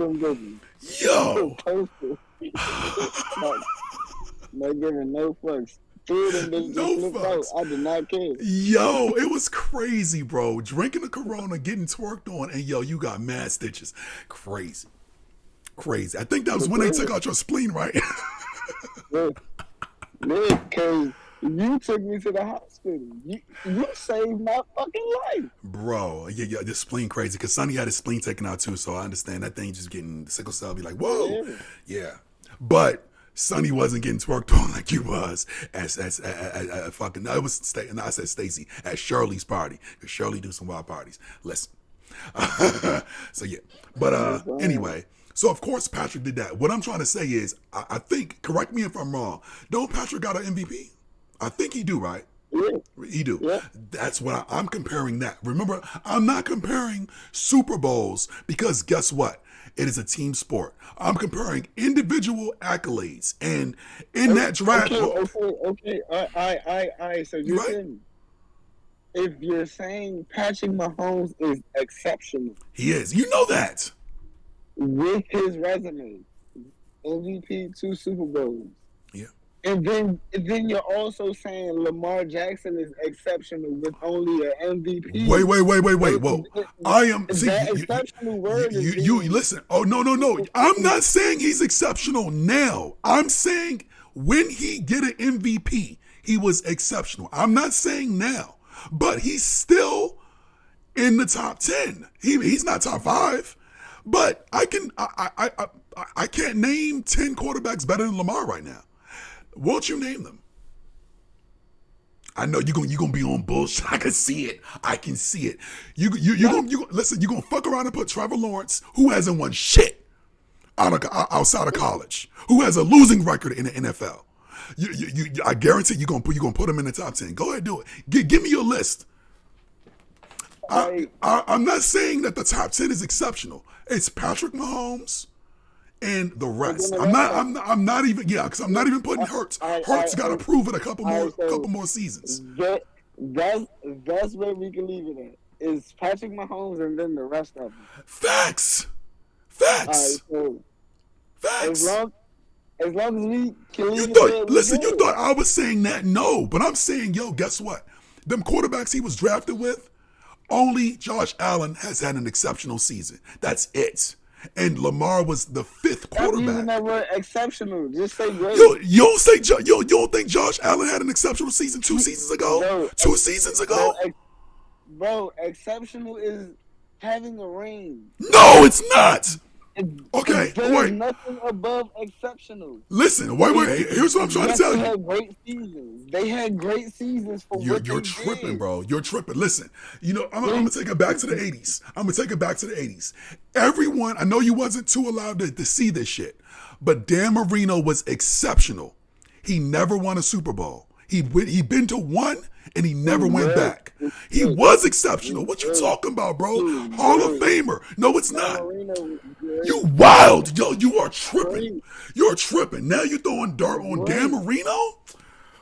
Yo. Not giving no fucks. No fucks. I did not care. Yo, it was crazy, bro. Drinking a Corona, getting twerked on, and yo, you got mad stitches. Crazy. I think that was when they took out your spleen, right? Yeah, because you took me to the hospital. You saved my fucking life. Bro, yeah, this spleen crazy. Because Sonny had his spleen taken out too, so I understand that thing just getting the sickle cell be like, whoa. Yeah. But Sonny wasn't getting twerked on like you was as fucking. No, it was. No, I said Stacy at Shirley's party because Shirley do some wild parties. Listen. So yeah, but anyway. So of course Patrick did that. What I'm trying to say is, I think. Correct me if I'm wrong. Don't Patrick got an MVP? I think he do, right? Yeah. He do. Yeah. That's what I'm comparing that. Remember, I'm not comparing Super Bowls because guess what? It is a team sport. I'm comparing individual accolades, and in that draft. Okay. All right. So you're saying, if you're saying Patrick Mahomes is exceptional, he is. You know that with his resume, MVP, 2 Super Bowls. Yeah. And then you're also saying Lamar Jackson is exceptional with only an MVP. Wait. Whoa. I am. That exceptional word is you listen. Oh, no. I'm not saying he's exceptional now. I'm saying when he get an MVP, he was exceptional. I'm not saying now, but he's still in the top 10. He's not top 5, but I can't name 10 quarterbacks better than Lamar right now. Won't you name them? I know you're gonna be on bullshit. I can see it. You gonna listen. You're gonna fuck around and put Trevor Lawrence, who hasn't won shit outside of college, who has a losing record in the NFL. I guarantee you're gonna put him in the top 10. Go ahead, do it. Give me your list. I'm not saying that the top 10 is exceptional. It's Patrick Mahomes and the rest. I'm not even because I'm not even putting Hurts. Hurts got to prove it a couple more seasons. That's where we can leave it at. Is Patrick Mahomes and then the rest of them. Facts. Facts. As long as we can leave you thought I was saying that? No, but I'm saying, guess what? Them quarterbacks he was drafted with, only Josh Allen has had an exceptional season. That's it. And Lamar was the 5th quarterback. I'm using that word exceptional. Just say great. You don't think Josh Allen had an exceptional season 2 seasons ago? No, 2 seasons ago? Bro, exceptional is having a ring. No, it's not. Okay, there's nothing above exceptional. Listen, wait. Here's what I'm trying to tell you. They had great seasons. They had great seasons for what You're they tripping, did. bro. You're tripping. Listen, I'm gonna take it back to the 80s. Everyone, I know you wasn't too allowed to see this shit, but Dan Marino was exceptional. He never won a Super Bowl. He been to one and he never went back. He was exceptional. What you talking about, bro? Hall of Famer. No, it's not. You wild. You are tripping. You're tripping. Now you throwing dirt on Dan Marino?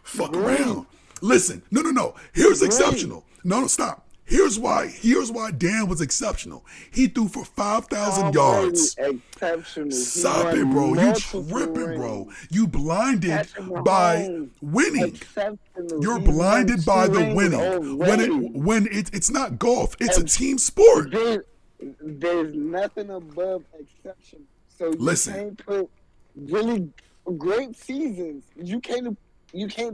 Fuck around. Listen, no. Here's exceptional. No, stop. Here's why Dan was exceptional. He threw for 5,000 yards. Exceptional. Stop it, bro. You tripping, bro. You blinded by winning. You're blinded by the winning. When it's not golf, it's a team sport. There's nothing above exception. So you can't put really great seasons. You can't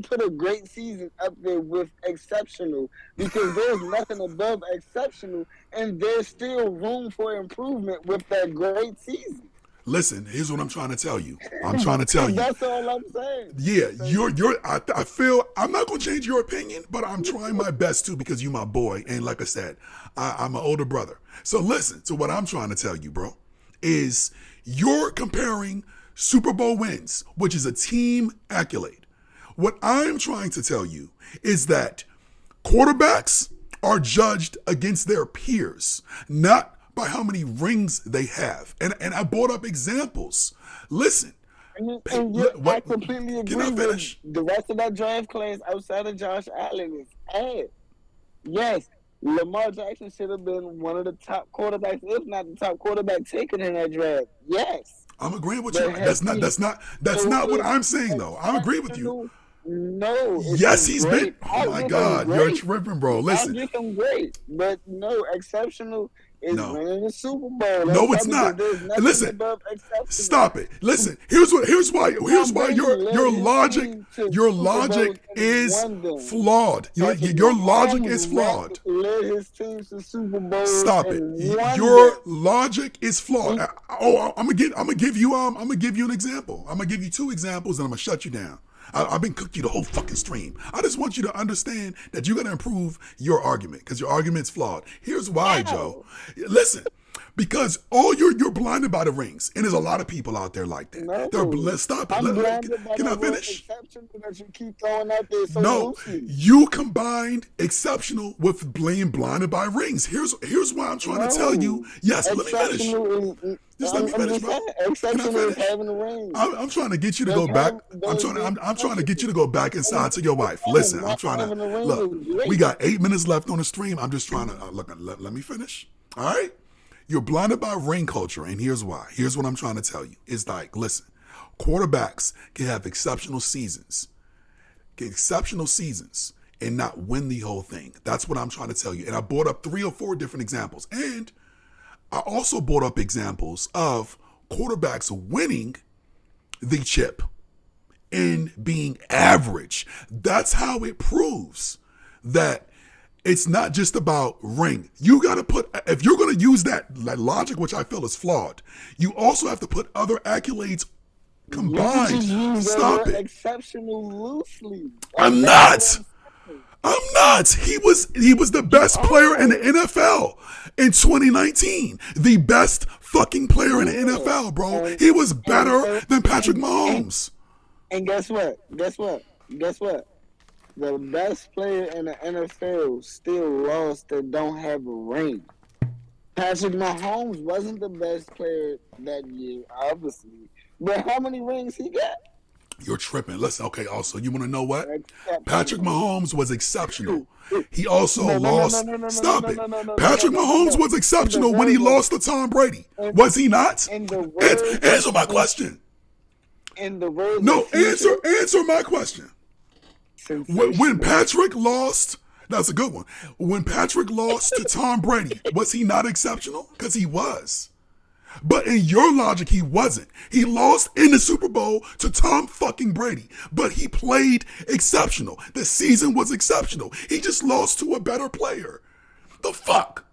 put a great season up there with exceptional because there's nothing above exceptional, and there's still room for improvement with that great season. Listen, here's what I'm trying to tell you. That's all I'm saying. Yeah, I feel I'm not gonna change your opinion, but I'm trying my best to because you're my boy, and like I said, I'm an older brother. So listen to what I'm trying to tell you, bro. Is you're comparing Super Bowl wins, which is a team accolade. What I'm trying to tell you is that quarterbacks are judged against their peers, not by how many rings they have. And I brought up examples. Listen. I completely agree. Can I finish? The rest of that draft class outside of Josh Allen is ass. Yes, Lamar Jackson should have been one of the top quarterbacks, if not the top quarterback taken in that draft. Yes. I'm agreeing with you. That's not what I'm saying though. I'm agreeing with you. No. Yes, he's been. Oh my God, you're tripping, bro. Listen. I'll give him great, but no, exceptional is winning the Super Bowl. No, it's not. Listen, stop it. Listen, here's why your logic is flawed. Your logic is flawed. Led his teams to Super Bowl. Stop it. Your logic is flawed. I'm gonna give you an example. I'm gonna give you 2 examples, and I'm gonna shut you down. I've been cooking you the whole fucking stream. I just want you to understand that you're going to improve your argument because your argument's flawed. Here's why, Joe. Listen, because you're blinded by the rings, and there's a lot of people out there like that. No. Stop it. Can I finish? That you keep throwing out there no, loosely. You combined exceptional with being blinded by rings. Here's why I'm trying to tell you. Yes, let me finish. Just let me finish, bro. Exceptional is having a ring. I'm trying to get you to go back. I'm trying to get you to go back inside to your wife. Listen, I'm trying to look. We got 8 minutes left on the stream. I'm just trying to look. Let me finish. All right. You're blinded by ring culture, and here's why. Here's what I'm trying to tell you. It's like, listen, quarterbacks can have exceptional seasons, and not win the whole thing. That's what I'm trying to tell you. And I brought up 3 or 4 different examples. And I also brought up examples of quarterbacks winning the chip and being average. That's how it proves that it's not just about ring. You got to put, if you're going to use that logic, which I feel is flawed, you also have to put other accolades combined. You just Stop it. Exceptional loosely. I'm not. I'm not. He was the best player in the NFL in 2019. The best fucking player in the NFL, bro. He was better than Patrick Mahomes. And guess what? The best player in the NFL still lost that don't have a ring. Patrick Mahomes wasn't the best player that year, obviously. But how many rings he got? You're tripping. Listen, okay, also, you want to know what? Patrick Mahomes was exceptional. He also lost. Stop it. Patrick Mahomes was exceptional when he lost to Tom Brady. Was he not? Answer my question. No, answer my question. When Patrick lost, that's a good one. When Patrick lost to Tom Brady, was he not exceptional? Because he was. But in your logic, he wasn't. He lost in the Super Bowl to Tom fucking Brady. But he played exceptional. The season was exceptional. He just lost to a better player. The fuck?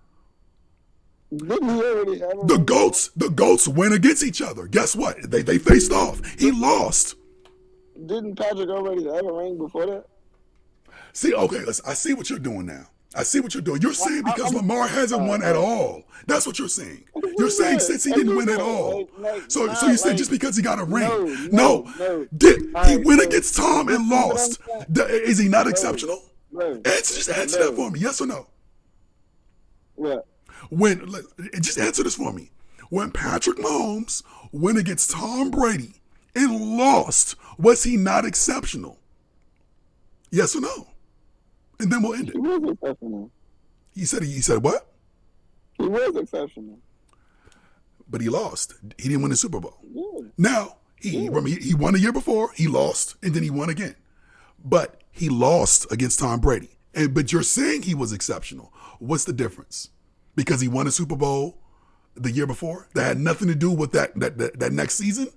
The goats went against each other. Guess what? They faced off. He lost. Didn't Patrick already have a ring before that? See, okay, listen, I see what you're doing now. I see what you're doing. You're saying because Lamar hasn't won at all. That's what you're saying. You're saying since he didn't win at all. So you said just because he got a ring. No. Did he win against Tom and lost? Is he not exceptional? Just answer that for me. Yes or no? What? Just answer this for me. When Patrick Mahomes went against Tom Brady and lost, was he not exceptional? Yes or no? And then we'll end it. He was exceptional. He said what? He was exceptional. But he lost. He didn't win the Super Bowl. Yeah. Now, he won the year before, he lost, and then he won again. But he lost against Tom Brady. But you're saying he was exceptional. What's the difference? Because he won a Super Bowl the year before? That had nothing to do with that next season?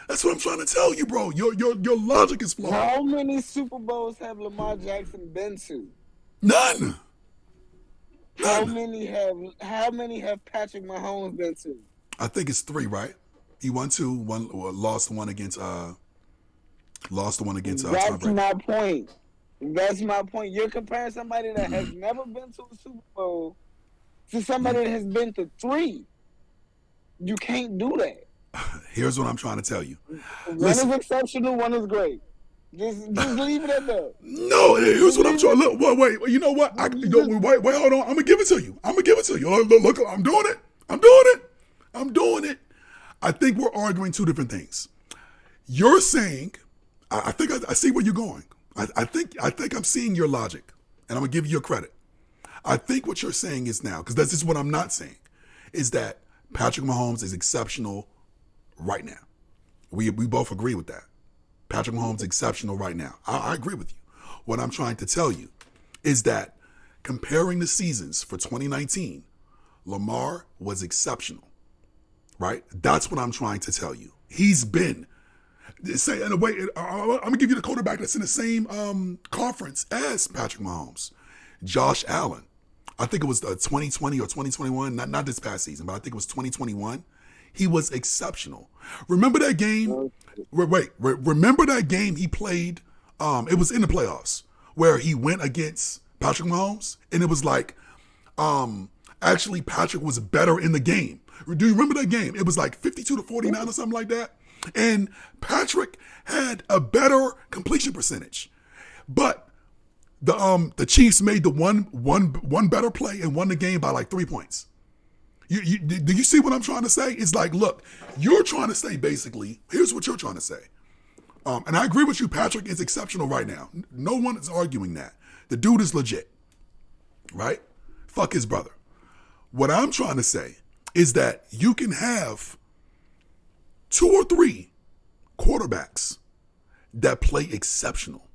That's what I'm trying to tell you, bro. Your logic is flawed. How many Super Bowls have Lamar Jackson been to? None. How many have Patrick Mahomes been to? I think it's 3, right? He won 2, lost one against Tom Brady. That's my point. You're comparing somebody that has never been to a Super Bowl to somebody that has been to 3. You can't do that. Here's what I'm trying to tell you. One is exceptional, one is great. Just leave it at that. No, here's what I'm trying. Look, wait. You know what? Wait, hold on. I'm gonna give it to you. Look, I'm doing it. I think we're arguing 2 different things. You're saying, I think I see where you're going. I think I'm seeing your logic, and I'm gonna give you your credit. I think what you're saying is now, because this is what I'm not saying, is that Patrick Mahomes is exceptional right now. We both agree with that. Patrick Mahomes is exceptional right now. I agree with you. What I'm trying to tell you is that comparing the seasons for 2019, Lamar was exceptional, right? That's what I'm trying to tell you. He's been, say in a way, I'm gonna give you the quarterback that's in the same conference as Patrick Mahomes, Josh Allen. I think it was 2020 or 2021, not this past season, but I think it was 2021. He was exceptional. Remember that game? Remember that game he played? It was in the playoffs where he went against Patrick Mahomes, and it was like, actually Patrick was better in the game. Do you remember that game? It was like 52-49 or something like that. And Patrick had a better completion percentage, but the Chiefs made the one better play and won the game by like 3 points. Do you see what I'm trying to say? It's like, look, you're trying to say basically, here's what you're trying to say. And I agree with you, Patrick is exceptional right now. No one is arguing that. The dude is legit, right? Fuck his brother. What I'm trying to say is that you can have 2 or 3 quarterbacks that play exceptional.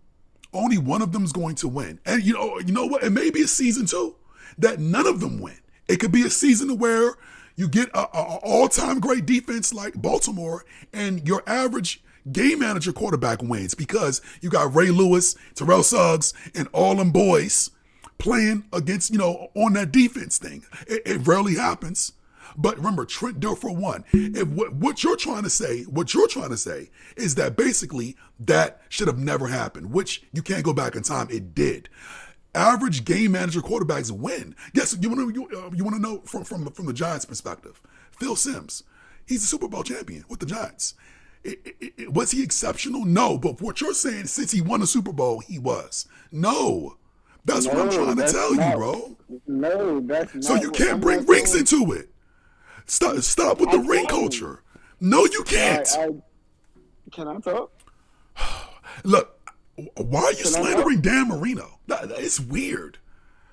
Only one of them is going to win. And you know what? It may be a season too that none of them win. It could be a season where you get an all-time great defense like Baltimore and your average game manager quarterback wins because you got Ray Lewis, Terrell Suggs, and all them boys playing against, on that defense thing. It rarely happens. But remember, Trent Dilfer won. If what you're trying to say is that basically that should have never happened, which you can't go back in time. It did. Average game manager quarterbacks win. Guess you want to know from the Giants' perspective. Phil Simms, he's a Super Bowl champion with the Giants. Was he exceptional? No, but what you're saying, since he won a Super Bowl, he was. No. That's what I'm trying to tell you, bro. No, that's not. So you can't bring rings into it. Stop with the ring culture. No, you can't. Can I talk? Look, why are you slandering Dan Marino? It's weird.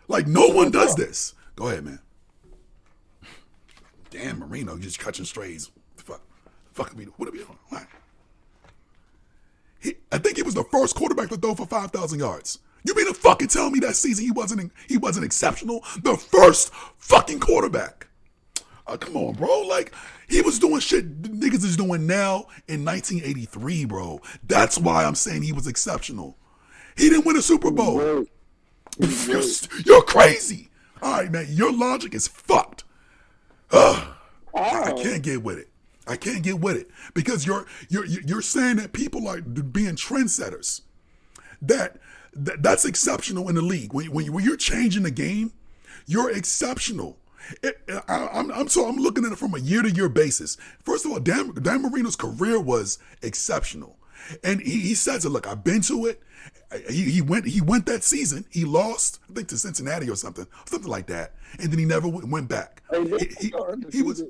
Like, no one does this. Go ahead, man. Dan Marino just catching strays. What are we doing? What? I think he was the first quarterback to throw for 5,000 yards. You mean to fucking tell me that season he wasn't exceptional? The first fucking quarterback. Come on, bro. Like, he was doing shit niggas is doing now in 1983, bro. That's why I'm saying he was exceptional. He didn't win a Super Bowl. You're crazy. All right, man. Your logic is fucked. I can't get with it. I can't get with it because you're saying that people are being trendsetters. That's exceptional in the league. When you're changing the game, you're exceptional. I'm looking at it from a year-to-year basis. First of all, Dan Marino's career was exceptional, and he says it. Look, I've been to it. He went that season. He lost, I think, to Cincinnati or something like that, and then he never went back. He was.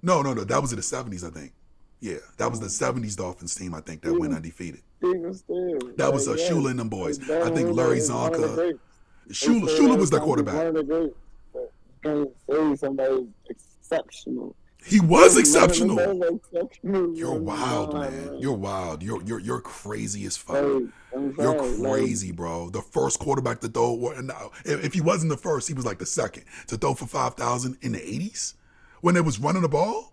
No. That was in the 70s, I think. Yeah, that was the 70s Dolphins team, I think, that went undefeated. That was Shula and them boys. I think Larry Zonka. Shula was their quarterback. One of the greats. Can't say somebody's exceptional. He was exceptional. You're wild, man. You're wild. You're crazy as fuck. You're crazy, bro. The first quarterback to throw. If he wasn't the first, he was like the second to throw for 5,000 in the 80s when they was running the ball.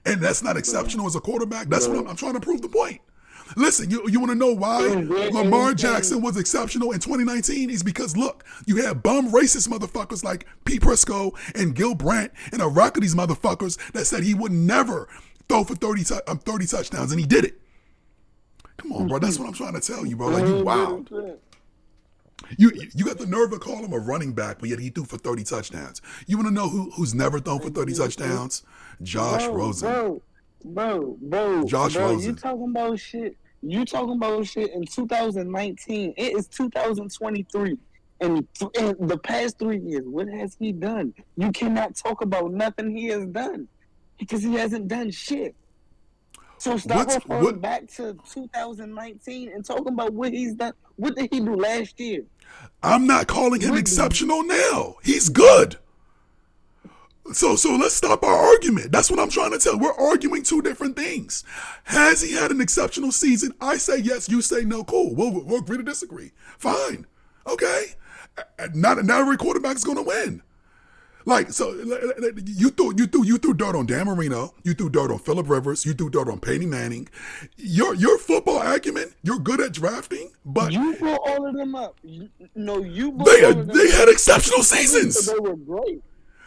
And that's not exceptional as a quarterback. That's what I'm trying to prove the point. Listen, you want to know why Lamar Jackson was exceptional in 2019? Is because, look, you had bum racist motherfuckers like Pete Prisco and Gil Brandt and a rack of these motherfuckers that said he would never throw for 30 touchdowns, and he did it. Come on, bro. That's what I'm trying to tell you, bro. Like, you wild. You got the nerve to call him a running back, but yet he threw for 30 touchdowns. You want to know who's never thrown for 30 touchdowns? Josh Rosen. Josh Rosen. You talking about shit. You talking about shit in 2019. It is 2023. And in the past 3 years, what has he done? You cannot talk about nothing he has done because he hasn't done shit. So stop referring back to 2019 and talking about what he's done. What did he do last year? I'm not calling him exceptional now. He's good. So let's stop our argument. That's what I'm trying to tell. We're arguing two different things. Has he had an exceptional season? I say yes. You say no. Cool. We'll agree to disagree. Fine. Okay. Not every quarterback is going to win. Like, so you threw dirt on Dan Marino. You threw dirt on Phillip Rivers. You threw dirt on Peyton Manning. Your football acumen, you're good at drafting, but you brought all of them up. They had exceptional seasons. They were great.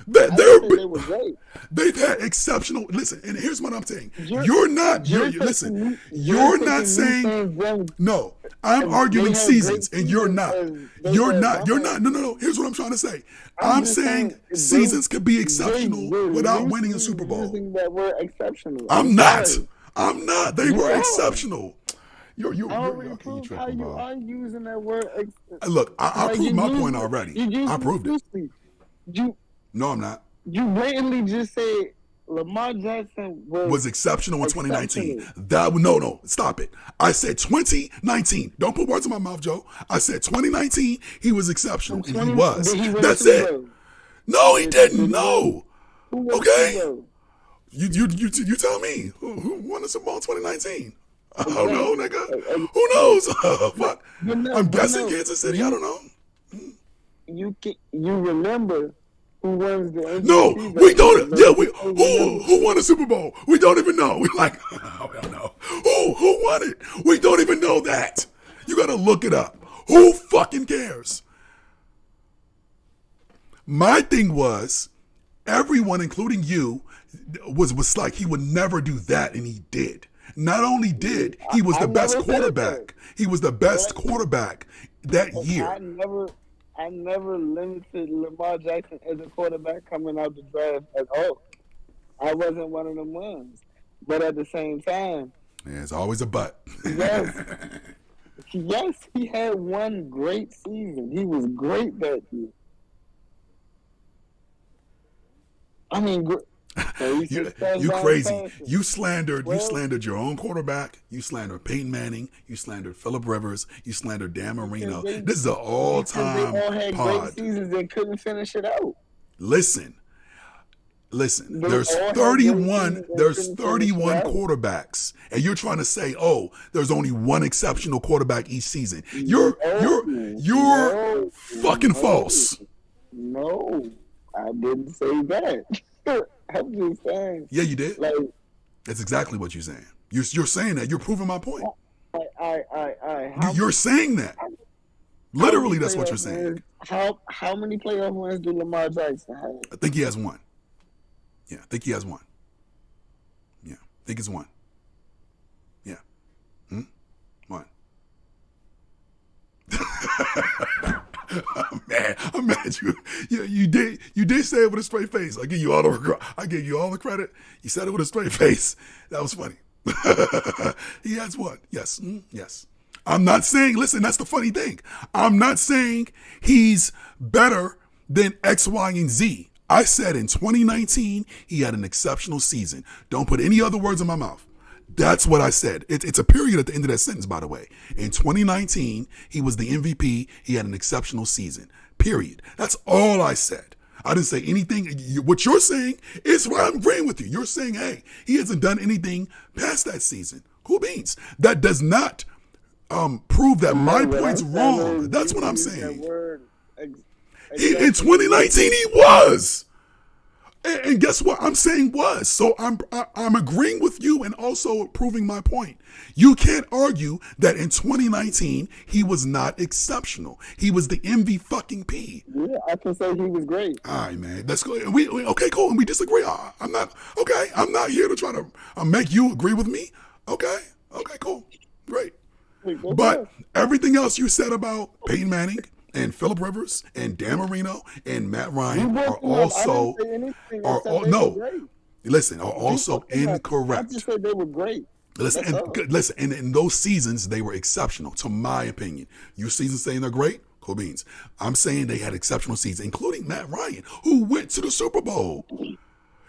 They were great. They've had exceptional. Listen, and here's what I'm saying. You're not saying. No, I'm arguing seasons, and you're not. No. Here's what I'm trying to say. I'm saying seasons could be exceptional without winning a Super Bowl. That were exceptional. I'm not. They were exceptional. I already proved how you are using that word. Look, I proved my point already. I proved it. No, I'm not. You blatantly just said Lamar Jackson was exceptional in 2019. No, stop it. I said 2019. Don't put words in my mouth, Joe. I said 2019. He was exceptional, and he was. That's it. No, he didn't. No. Okay. You tell me who won the Super Bowl in 2019. I don't know, nigga. Who knows? Fuck. I'm guessing Kansas City. I don't know. You remember. Who wins the MVP? No, we don't. Yeah, who won the Super Bowl? We don't even know. We're like, I don't know. Who won it? We don't even know that. You got to look it up. Who fucking cares? My thing was, everyone, including you, was like he would never do that, and he did. Not only did he was the best quarterback. He was the best quarterback that year. I never limited Lamar Jackson as a quarterback coming out the draft at all. I wasn't one of them ones. But at the same time, yeah, it's always a but. Yes, he had one great season. He was great that year. I mean, you crazy. You slandered your own quarterback. You slandered Peyton Manning. You slandered Phillip Rivers. You slandered Dan Marino. This is an all-time They all had pod. great seasons and couldn't finish it out. Listen. There's 31 quarterbacks, and you're trying to say, "Oh, there's only one exceptional quarterback each season." You're fucking false. No, I didn't say that. I'm just saying. Yeah, you did. Like, that's exactly what you're saying. You're saying that. You're proving my point. You're saying that. Literally, that's what you're saying. How many playoff wins do Lamar Jackson have? I think he has one. Yeah, I think he has one. Yeah, I think it's one. Yeah. One. I'm mad you did say it with a straight face. I give you all the credit. You said it with a straight face. That was funny. He has one. Yes. Yes. I'm not saying, listen, that's the funny thing. I'm not saying he's better than X, Y, and Z. I said in 2019, he had an exceptional season. Don't put any other words in my mouth. That's what I said. It's a period at the end of that sentence, by the way. In 2019, he was the MVP. He had an exceptional season. Period. That's all I said. I didn't say anything. What you're saying is why I'm agreeing with you. You're saying, hey, he hasn't done anything past that season. Cool beans. That does not prove that my point's wrong. That's what I'm saying. In 2019, he was. And guess what? I'm saying was. So I'm agreeing with you and also proving my point. You can't argue that in 2019, he was not exceptional. He was the MVP. Yeah, I can say he was great. All right, man. That's good. Okay, cool. And we disagree. I'm not here to try to make you agree with me. Okay, cool. Great. But everything else you said about Peyton Manning and Phillip Rivers and Dan Marino and Matt Ryan are also incorrect. I just said they were great. Listen, and in those seasons they were exceptional, to my opinion. Your seasons saying they're great, cool beans. I'm saying they had exceptional seasons, including Matt Ryan, who went to the Super Bowl.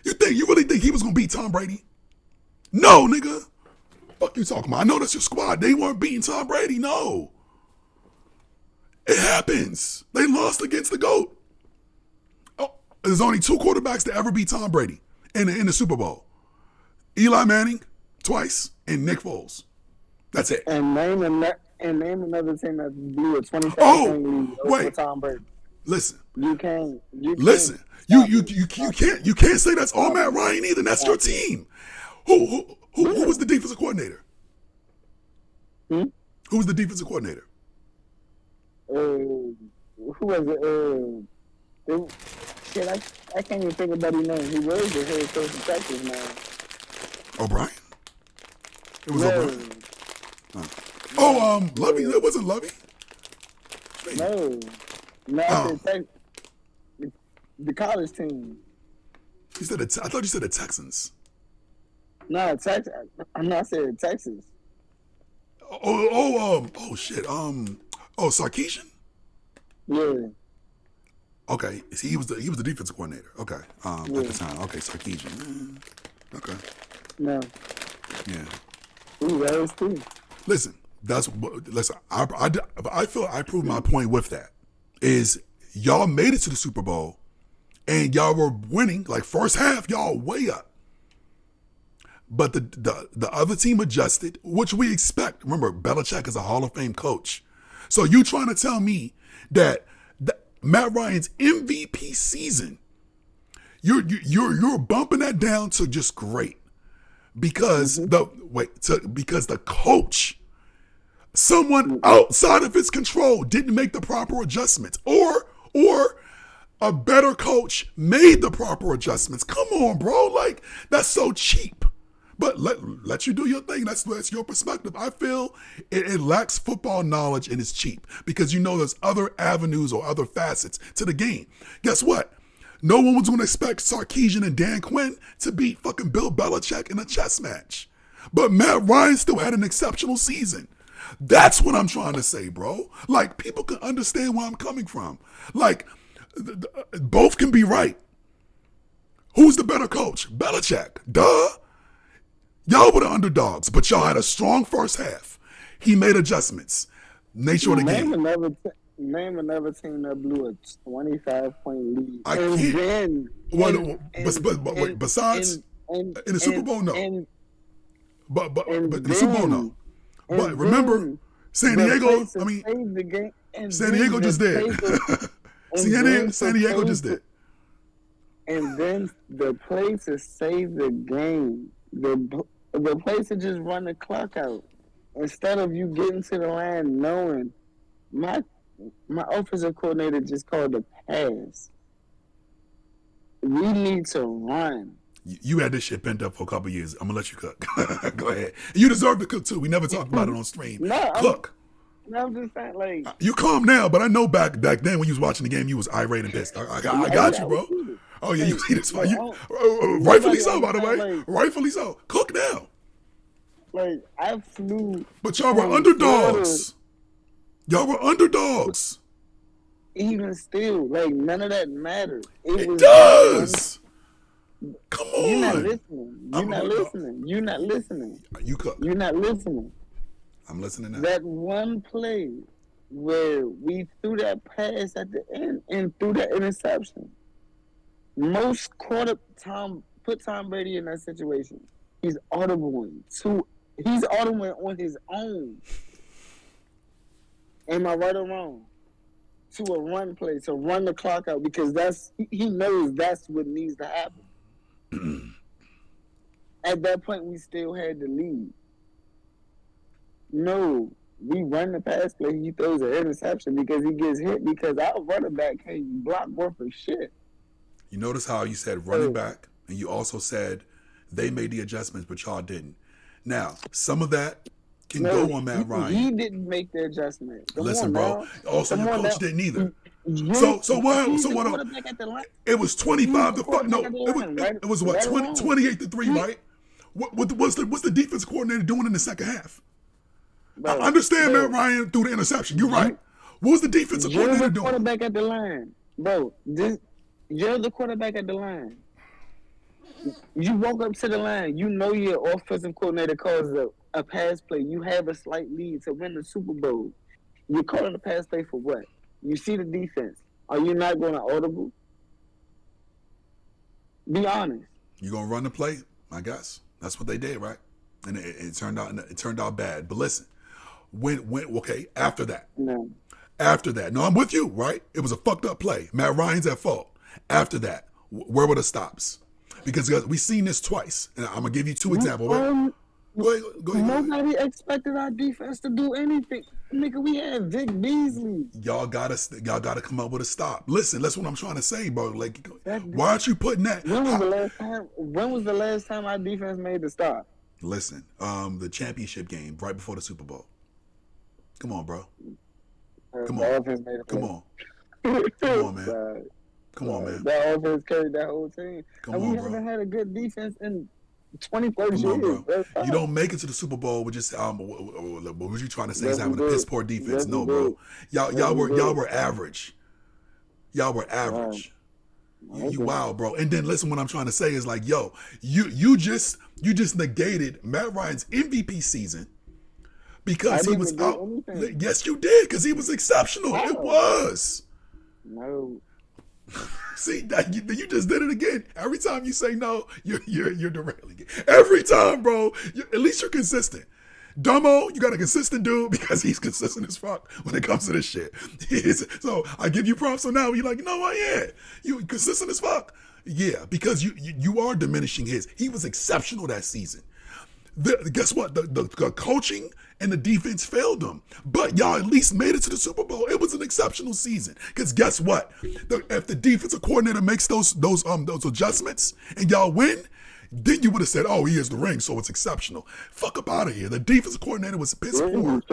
You really think he was gonna beat Tom Brady? No, nigga. Fuck you talking about? I know that's your squad. They weren't beating Tom Brady. No. It happens. They lost against the GOAT. Oh, there's only two quarterbacks to ever beat Tom Brady in the Super Bowl. Eli Manning twice and Nick Foles. That's it. And name another team that blew a 27 lead over Tom Brady. Listen. You can't. Listen. You can't say that's all Matt Ryan either. That's your team. Who was the defensive coordinator? Who was the defensive coordinator? Who was it? I can't even think about his name. He was the head coach of Texas now. O'Brien? It was O'Brien. Lovey. It wasn't Lovey. No. The college team. I thought you said the Texans. No, Texas. I'm not saying Texas. Oh shit. Sarkisian? Yeah. Okay. He was the defensive coordinator. Okay. At the time. Okay, Sarkisian. Okay. No. Yeah. He was too. Listen. I feel I proved my point with that. Is y'all made it to the Super Bowl and y'all were winning, like first half, y'all way up. But the other team adjusted, which we expect. Remember, Belichick is a Hall of Fame coach. So you trying to tell me that Matt Ryan's MVP season, you're bumping that down to just great because the coach, someone outside of his control, didn't make the proper adjustments, or A better coach made the proper adjustments. Come on, bro. Like, that's so cheap. But let you do your thing. That's your perspective. I feel it lacks football knowledge and it's cheap because there's other avenues or other facets to the game. Guess what? No one was going to expect Sarkisian and Dan Quinn to beat fucking Bill Belichick in a chess match. But Matt Ryan still had an exceptional season. That's what I'm trying to say, bro. Like, people can understand where I'm coming from. Like, both can be right. Who's the better coach? Belichick. Duh. Y'all were the underdogs, but y'all had a strong first half. He made adjustments. Nature of the game. Name another team that blew a 25-point lead. I can't. Besides, in the Super Bowl, no. But in the Super Bowl, no. But remember, San Diego, San Diego just did. San Diego just did. And then the play to save the game, the play to just run the clock out. Instead of you getting to the line knowing my offensive coordinator just called a pass. We need to run. You had this shit pent up for a couple of years. I'm going to let you cook. Go ahead. You deserve to cook, too. We never talked about it on stream. Cook. I'm just saying, like... You calm now, but I know back then when you was watching the game, you was irate and pissed. I got you, bro. Oh, yeah, you see this fight. Rightfully so, by the way. Rightfully so. Cook now. Like, I flew... But y'all were underdogs. Y'all were underdogs. Even still, like, none of that mattered. It does. Come on. You're not listening. You're not listening. You cook. You're not listening. I'm listening now. That one play where we threw that pass at the end and threw that interception. Most put Tom Brady in that situation. He's audibling on his own. Am I right or wrong? To a run play, to run the clock out, because he knows that's what needs to happen. At that point, we still had the lead. No, we run the pass play. He throws an interception because he gets hit because our running back can't block worth of shit. You notice how you said running back, and you also said they made the adjustments, but y'all didn't. Now, some of that can go on Matt Ryan. He didn't make the adjustment. Listen, bro. Also, your coach didn't either. So what? It was 25 to 5. No, it was what? 28 to 3, right? What's the defense coordinator doing in the second half? Bro, I understand Matt Ryan threw the interception. You're right. What was the defensive coordinator doing? You're the quarterback at the line. Bro, you're the quarterback at the line. You walk up to the line. You know your offensive coordinator calls a pass play. You have a slight lead to win the Super Bowl. You're calling a pass play for what? You see the defense. Are you not going to audible? Be honest. You going to run the play? I guess. That's what they did, right? And it turned out bad. But listen, after that. No. After that. No, I'm with you, right? It was a fucked up play. Matt Ryan's at fault. After that, where were the stops? Because we've seen this twice. And I'm going to give you two examples. Go ahead. Nobody expected our defense to do anything. Nigga, we had Vic Beasley. Y'all gotta come up with a stop. Listen, that's what I'm trying to say, bro. Like, why aren't you putting that? When was the last time our defense made the stop? Listen, the championship game right before the Super Bowl. Come on, bro. Come on, man. Come on, man. That offense carried that whole team. Come on, we bro. haven't had a good defense in 20-30 years. Bro. You don't make it to the Super Bowl with just what was you trying to say? Is having a piss poor defense? No, bro. Y'all were average. Y'all were average. You wild, bro. And then listen, what I'm trying to say is like, yo, you just negated Matt Ryan's MVP season because he was out. Anything. Yes, you did, because he was exceptional. It was. No. See, you just did it again. Every time you say no, you're derailing it. Every time, bro. At least you're consistent. Dumbo, you got a consistent dude because he's consistent as fuck when it comes to this shit. So I give you props on now. You're like, you know what? Yeah, you consistent as fuck. Yeah, because you are diminishing his. He was exceptional that season. guess what? The coaching and the defense failed them. But y'all at least made it to the Super Bowl. It was an exceptional season. Because guess what? If the defensive coordinator makes those adjustments and y'all win, then you would have said, "Oh, he has the ring, so it's exceptional." Fuck up out of here. The defensive coordinator was piss poor.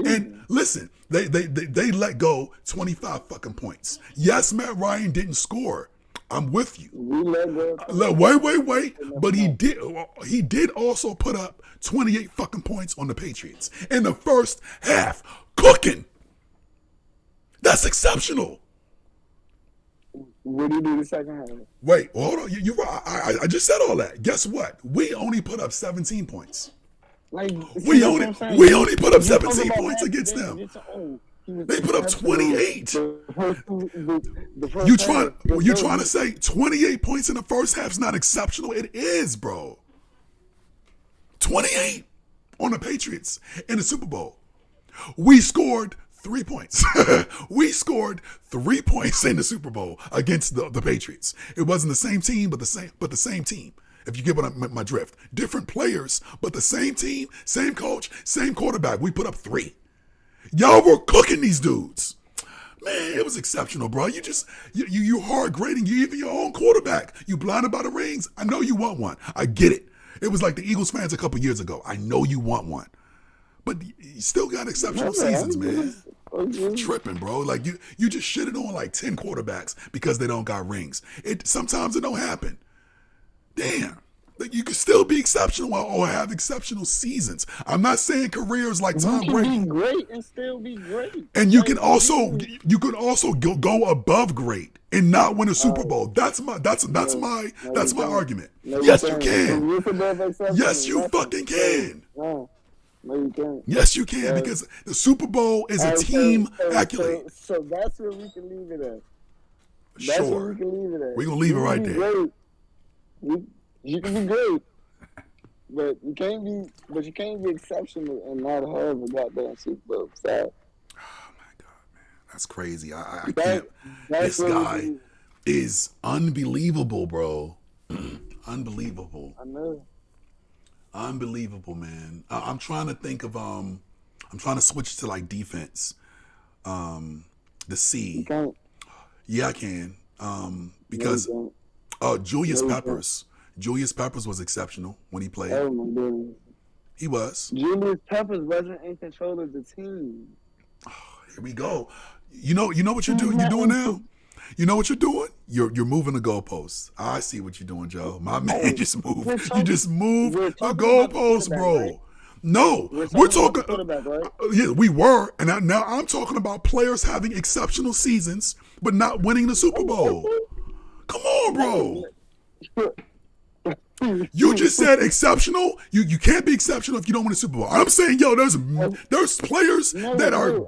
And listen, they let go 25 fucking points. Yes, Matt Ryan didn't score. I'm with you. Wait. But he did also put up 28 fucking points on the Patriots in the first half. Cooking. That's exceptional. What do you do the second half? Wait, hold on. You're right. I just said all that. Guess what? We only put up 17 points. We only put up 17 points against them. They put up 28. You trying to say 28 points in the first half is not exceptional? It is, bro. 28 on the Patriots in the Super Bowl. We scored 3 points. We scored 3 points in the Super Bowl against the Patriots. It wasn't the same team, but the same team. If you get what my drift. Different players, but the same team, same coach, same quarterback. We put up 3. Y'all were cooking these dudes. Man, it was exceptional, bro. You hard grading. You even your own quarterback. You blinded by the rings. I know you want one. I get it. It was like the Eagles fans a couple years ago. I know you want one. But you still got exceptional seasons, man. Tripping, bro. Like you just shitted on like 10 quarterbacks because they don't got rings. Sometimes it don't happen. Damn. Like you can still be exceptional or have exceptional seasons. I'm not saying careers like Tom Brady. You can be great and still be great. And you can also go above great and not win a Super Bowl. That's my argument. Yes, you can. Yes, you fucking can. No, you can't. Yes, you can, because the Super Bowl is a team accolade. So that's where we can leave it at. Sure. We're going to leave it right there. You can be great, but you can't be exceptional and not have a goddamn Super Bowl. So, oh my God, man, that's crazy. I can't. This guy is unbelievable, bro. Unbelievable. I know. Unbelievable, man. I'm trying to think of I'm trying to switch to like defense. The C. You can't. Yeah, I can. Because Julius Peppers. Julius Peppers was exceptional when he played. Oh my goodness. He was. Julius Peppers wasn't in control of the team. Oh, here we go. You know what you're doing? You're doing now? You know what you're doing? You're moving the goalposts. I see what you're doing, Joe. My man just moved. You just moved a goalpost, bro. Right? No, we're talking. Right? Yeah, we were, and now I'm talking about players having exceptional seasons but not winning the Super Bowl. Come on, bro. You just said exceptional. You can't be exceptional if you don't win a Super Bowl. I'm saying, yo, there's players that are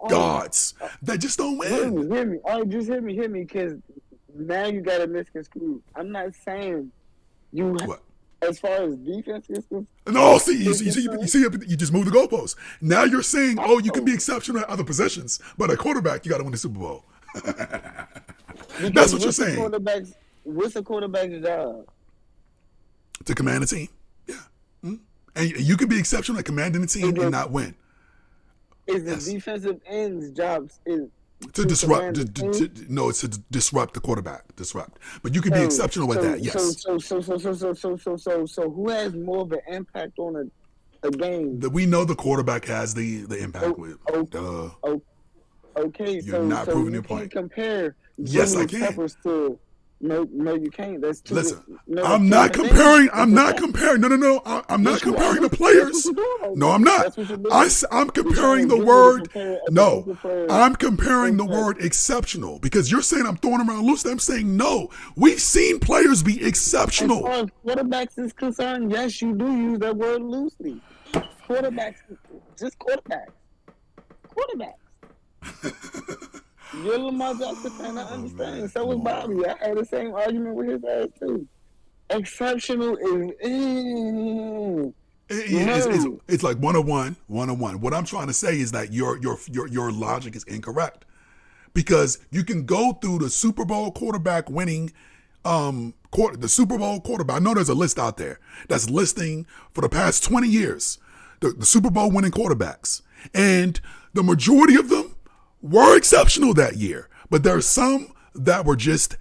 gods that just don't win. Hear me. All right, just hear me, because now you got to misconstrue. I'm not saying you. What? As far as defense is concerned. No, see, you just moved the goalposts. Now you're saying, you can be exceptional at other positions, but at quarterback, you got to win the Super Bowl. That's what you're saying. What's a quarterback's job? To command a team. Yeah. Mm-hmm. And you can be exceptional at commanding a team and not win. Is the defensive end's job to disrupt? It's to disrupt the quarterback. Disrupt. But you can be exceptional with that. Yes. So who has more of an impact on a game? We know the quarterback has the impact with. Okay. You're not proving your point. Compare. Yes, I can. Peppers to, no, you can't. That's too. Listen, I'm not comparing. I'm not comparing. No. I'm not comparing the players. No, I'm not. I'm comparing the word. No, I'm comparing the word exceptional because you're saying I'm throwing around loosely. I'm saying no. We've seen players be exceptional. As far as quarterbacks is concerned, yes, you do use that word loosely. Quarterbacks, just quarterbacks. You're Lamar Jackson fan, I understand. Man, so was Bobby. I had the same argument with his ass too. Exceptional is it's like 101. What I'm trying to say is that your logic is incorrect. Because you can go through the Super Bowl quarterback winning the Super Bowl quarterback. I know there's a list out there that's listing for the past 20 years the Super Bowl winning quarterbacks. And the majority of them were exceptional that year. But there are some that were just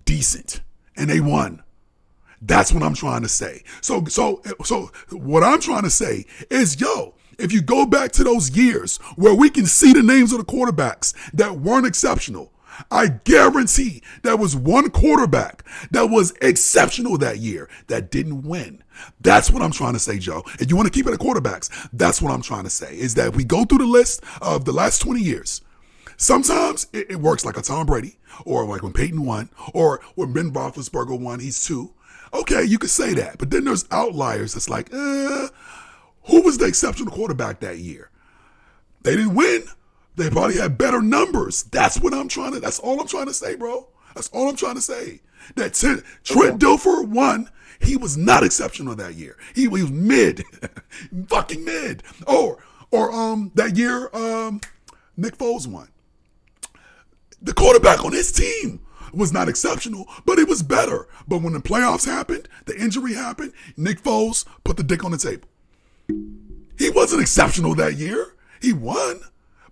decent and they won. That's what I'm trying to say. So what I'm trying to say is, if you go back to those years where we can see the names of the quarterbacks that weren't exceptional, I guarantee there was one quarterback that was exceptional that year that didn't win. That's what I'm trying to say, Joe. If you want to keep it at quarterbacks, that's what I'm trying to say, is that we go through the list of the last 20 years. Sometimes it works like a Tom Brady, or like when Peyton won, or when Ben Roethlisberger won, he's 2. Okay, you could say that. But then there's outliers that's like, who was the exceptional quarterback that year? They didn't win. They probably had better numbers. That's all I'm trying to say, bro. That's all I'm trying to say. That Trent Dilfer won. He was not exceptional that year. He was mid. Fucking mid. Or that year, Nick Foles won. The quarterback on his team was not exceptional, but it was better. But when the playoffs happened, the injury happened, Nick Foles put the dick on the table. He wasn't exceptional that year. He won,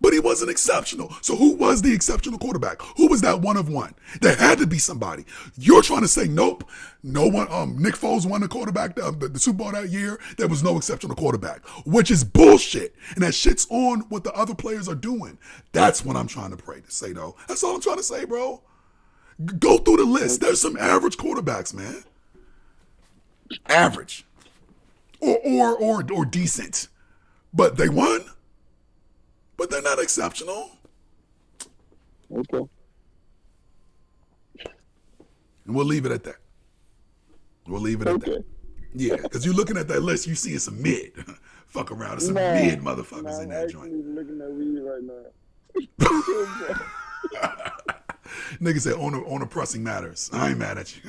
but he wasn't exceptional. So who was the exceptional quarterback? Who was that one of one? There had to be somebody. You're trying to say, nope, no one. Nick Foles won the quarterback, the Super Bowl that year. There was no exceptional quarterback, which is bullshit. And that shit's on what the other players are doing. That's what I'm trying to say, though. That's all I'm trying to say, bro. Go through the list. There's some average quarterbacks, man. Average. Or decent. But they won. But they're not exceptional. Okay. And we'll leave it at that. At that. Yeah, because you're looking at that list, you see it's a mid. Fuck around. There's some mid motherfuckers in that joint. I'm looking at weed right now. Nigga said owner pressing matters. I ain't mad at you.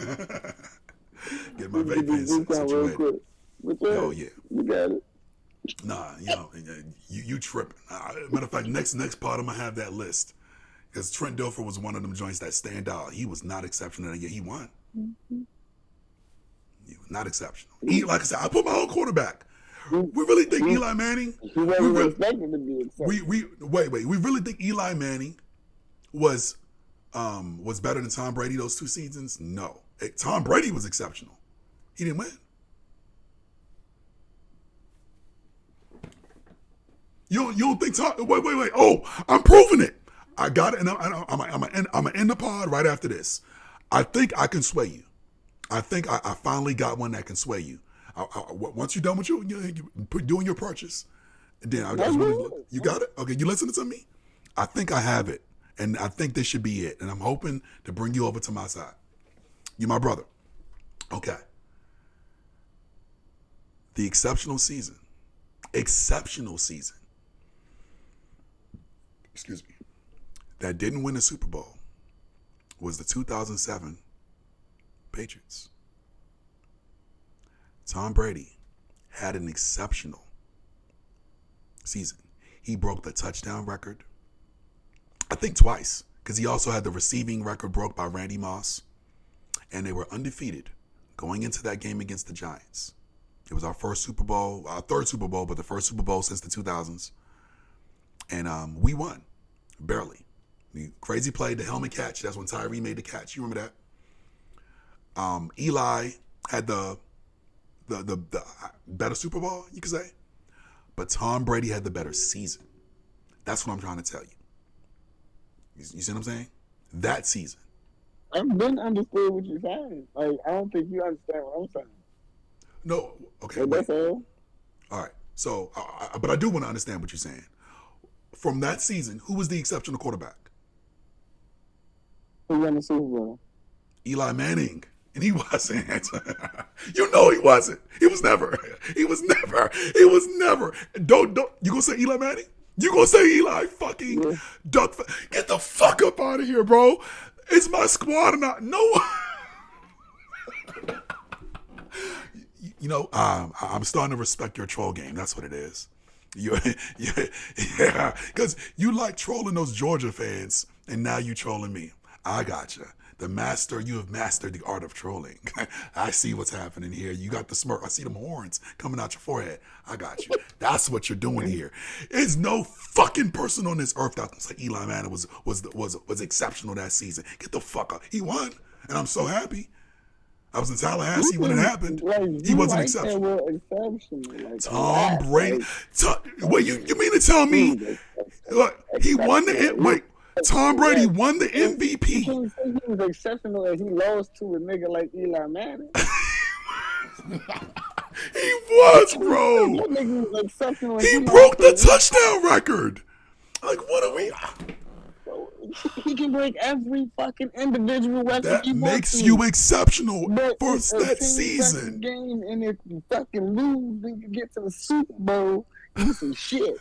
Get my vape pen situated. Oh yeah. You got it. Nah, you tripping. Matter of fact, next part I'm gonna have that list, because Trent Dilfer was one of them joints that stand out. He was not exceptional that year. He won. Mm-hmm. He was not exceptional. Like I said, I put my own quarterback. We really think Eli Manning. He wasn't expected to be exceptional. We really think Eli Manning was better than Tom Brady those 2 seasons? No. Tom Brady was exceptional. He didn't win. You don't think Tom? Wait. Oh, I'm proving it. I got it, and I'm gonna end the pod right after this. I think I can sway you. I think I finally got one that can sway you. Once you're done with doing your purchase, then you got it. Okay, you listening to me? I think I have it, and I think this should be it. And I'm hoping to bring you over to my side. You my brother. Okay. The exceptional season. Excuse me. That didn't win the Super Bowl was the 2007 Patriots. Tom Brady had an exceptional season. He broke the touchdown record, I think twice, because he also had the receiving record broke by Randy Moss. And they were undefeated going into that game against the Giants. It was our first Super Bowl, our third Super Bowl, but the first Super Bowl since the 2000s. And we won, barely. The crazy play, the helmet catch. That's when Tyree made the catch. You remember that? Eli had the better Super Bowl, you could say. But Tom Brady had the better season. That's what I'm trying to tell you. You see what I'm saying? That season. I've been understood what you're saying. Like, I don't think you understand what I'm saying. No, okay. That's all. All right. So, but I do want to understand what you're saying. From that season, who was the exceptional quarterback? Who won the Super Bowl? Eli Manning. And he wasn't. You know he wasn't. He was never. Don't. You gonna say Eli Manning? You gonna say Eli fucking Duck? Get the fuck up out of here, bro. It's my squad and I'm starting to respect your troll game. That's what it is. Yeah, because you like trolling those Georgia fans, and now you trolling me. I gotcha. You have mastered the art of trolling. I see what's happening here. You got the smirk. I see them horns coming out your forehead. I got you. That's what you're doing here. There's no fucking person on this earth that can say Eli Manning was exceptional that season. Get the fuck up. He won, and I'm so happy. I was in Tallahassee when it happened. He wasn't exceptional. Like, Tom Brady. Wait, you mean to tell me? Look, he won the wait. Tom Brady won the MVP. He was exceptional and he lost to a nigga like Eli Manning. He was, bro. He broke the touchdown record. Like, what are we? He can break every fucking individual record. That makes you exceptional for that season. Game, and if you fucking lose, then you get to the Super Bowl. You some shit.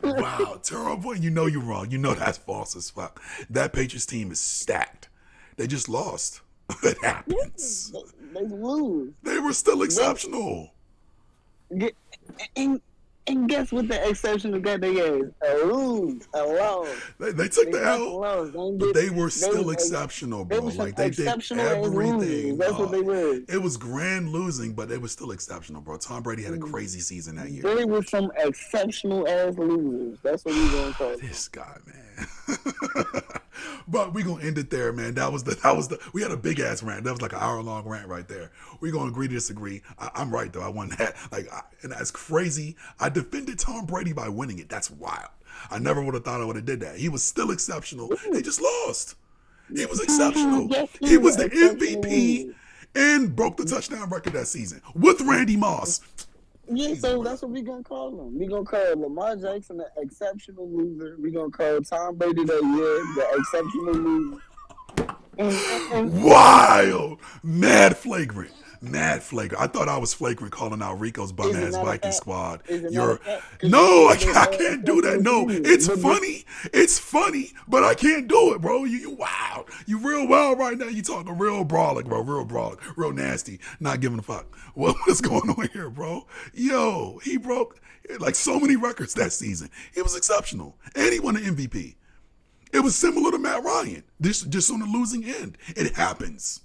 Wow, terrible. You know you're wrong. You know that's false as fuck. That Patriots team is stacked. They just lost. It happens. They lose. They were still exceptional. And guess what the exceptional got they is? A lose, a loss. They took the L, but they were still exceptional, bro. Like, they did everything. That's what they were. It was grand losing, but they were still exceptional, bro. Tom Brady had a crazy season that year. They were some exceptional ass losers. That's what we gonna call this guy, man. But we gonna end it there, man. That was the. We had a big ass rant. That was like an hour-long rant right there. We gonna agree to disagree. I'm right though. I won that. And that's crazy. I defended Tom Brady by winning it. That's wild. I never would have thought I would have did that. He was still exceptional. They just lost. He was exceptional. He was the MVP and broke the touchdown record that season with Randy Moss. Yeah, so that's what we gonna call him. We gonna call Lamar Jackson the exceptional loser. We gonna call Tom Brady the exceptional loser. Wild, mad flagrant. I thought I was flagrant calling out Rico's bum ass Viking squad. No, I can't do that. No, it's funny. It's funny, but I can't do it, bro. You wild. You real wild right now. You talking real brawling, bro. Real brawling. Real nasty. Not giving a fuck. What's going on here, bro? Yo, he broke like so many records that season. He was exceptional. And he won an MVP. It was similar to Matt Ryan. Just on the losing end. It happens.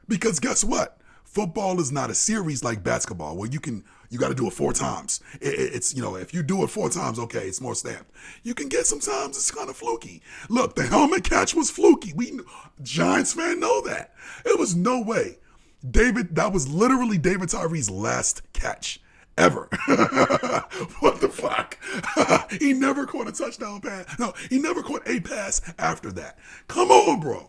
Because guess what? Football is not a series like basketball where you got to do it 4 times. It's, if you do it 4 times, okay, it's more stamped. You can get sometimes it's kind of fluky. Look, the helmet catch was fluky. Giants fan know that. It was no way. That was literally David Tyree's last catch ever. What the fuck? He never caught a touchdown pass. No, he never caught a pass after that. Come on, bro.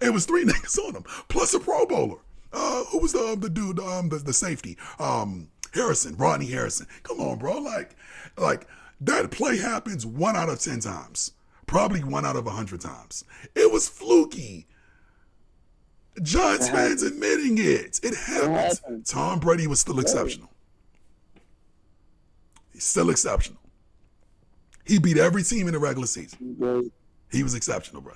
It was 3 niggas on him, plus a Pro Bowler. Who was the dude, the safety? Rodney Harrison. Come on, bro. Like that play happens 1 out of 10 times, probably 1 out of 100 times. It was fluky. Giants fans admitting it. It happens. Tom Brady was still exceptional. He's still exceptional. He beat every team in the regular season. He was exceptional, bro.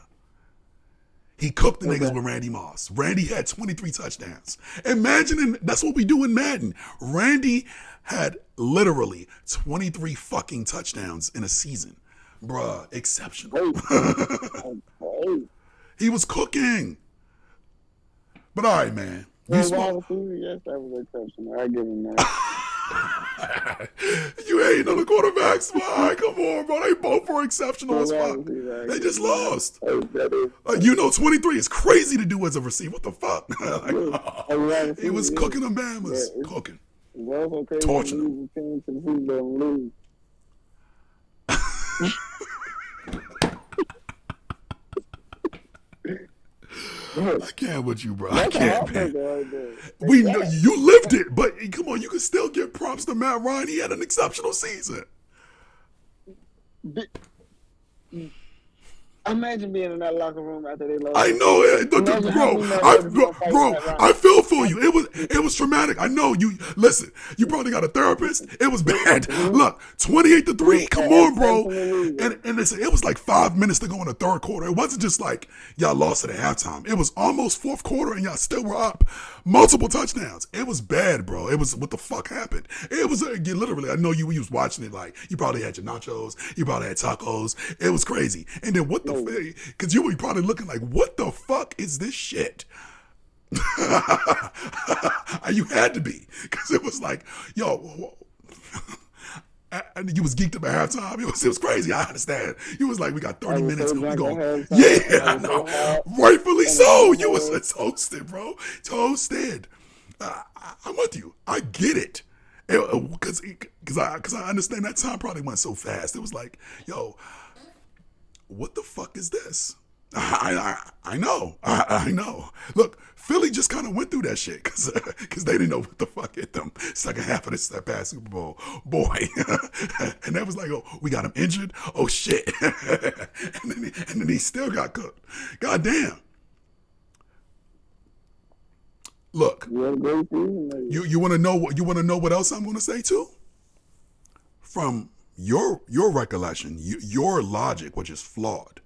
He cooked the niggas with Randy Moss. Randy had 23 touchdowns. Imagine, that's what we do in Madden. Randy had literally 23 fucking touchdowns in a season. Bruh, exceptional. He was cooking. But all right, man. Yes, that was exceptional. I give him that. You ain't on the quarterbacks, man. Come on, bro. They both were exceptional as fuck. They just lost. 23 is crazy to do as a receiver. What the fuck? He was cooking them Bama's. Cooking. Torching them. I can't with you, bro. I can't, man. We know you lived it, but come on, you can still give props to Matt Ryan. He had an exceptional season. Imagine being in that locker room after they lost. I know it, bro. I feel for you. It was traumatic. I know you. Listen, you probably got a therapist. It was bad. Look, 28-3. Come on, bro. And it was like 5 minutes to go in the third quarter. It wasn't just like y'all lost it at halftime. It was almost fourth quarter, and y'all still were up multiple touchdowns. It was bad, bro. It was what the fuck happened. It was literally. I know you was watching it like you probably had your nachos. You probably had tacos. It was crazy. And then what the because you were probably looking like, what the fuck is this shit? You had to be, because it was like, yo, and you was geeked up at halftime. It was crazy. I understand. You was like, we got 30 minutes. So We going, yeah, I know. Rightfully so. You was toasted, bro. Toasted. I'm with you. I get it. Because I understand that time probably went so fast. It was like, yo, what the fuck is this? I know. I know. Look, Philly just kind of went through that shit because they didn't know what the fuck hit them second half of this past Super Bowl. Boy. And that was like, oh, we got him injured? Oh, shit. and then he still got cooked. God damn. Look, you want to know what else I'm going to say too? From your recollection, your logic, which is flawed.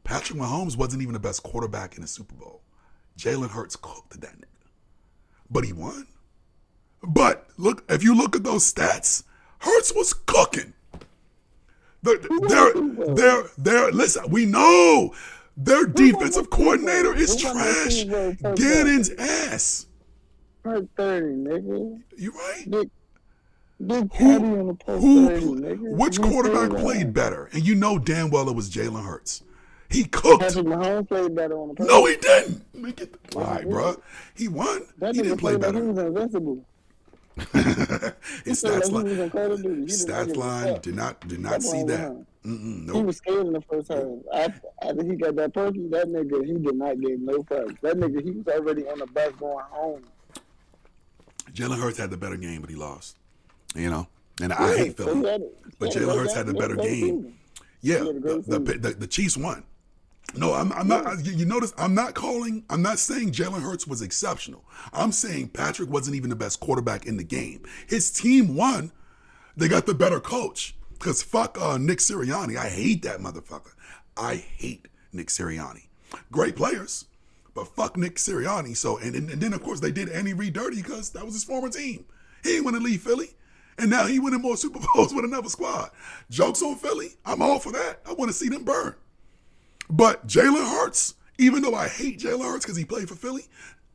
Patrick Mahomes wasn't even the best quarterback in the Super Bowl. Jalen Hurts cooked that nigga. But he won. But look, if you look at those stats, Hurts was cooking. Listen, we know their defensive coordinator is trash. Gannon's ass. 30, nigga. You right? Big Patty on the post 30, nigga. Which quarterback played better? And you know damn well it was Jalen Hurts. He cooked. Patrick Mahomes played better on the post. No, he didn't. All right, bro. He won. That he didn't play better. He was invincible. His stats line did not see that. Nope. He was scared in the first half. After he got that perky, that nigga, he did not get no fucks. That nigga, he was already on the bus going home. Jalen Hurts had the better game, but he lost. You know, and I hate Philly, but Jalen Hurts had the better game. Yeah, the Chiefs won. No, I'm not. You notice I'm not saying Jalen Hurts was exceptional. I'm saying Patrick wasn't even the best quarterback in the game. His team won. They got the better coach. Because fuck Nick Sirianni. I hate that motherfucker. I hate Nick Sirianni. Great players, but fuck Nick Sirianni. So and then of course they did Andy Reid dirty because that was his former team. He didn't want to leave Philly. And now he winning more Super Bowls with another squad. Jokes on Philly. I'm all for that. I want to see them burn. But Jalen Hurts, even though I hate Jalen Hurts because he played for Philly,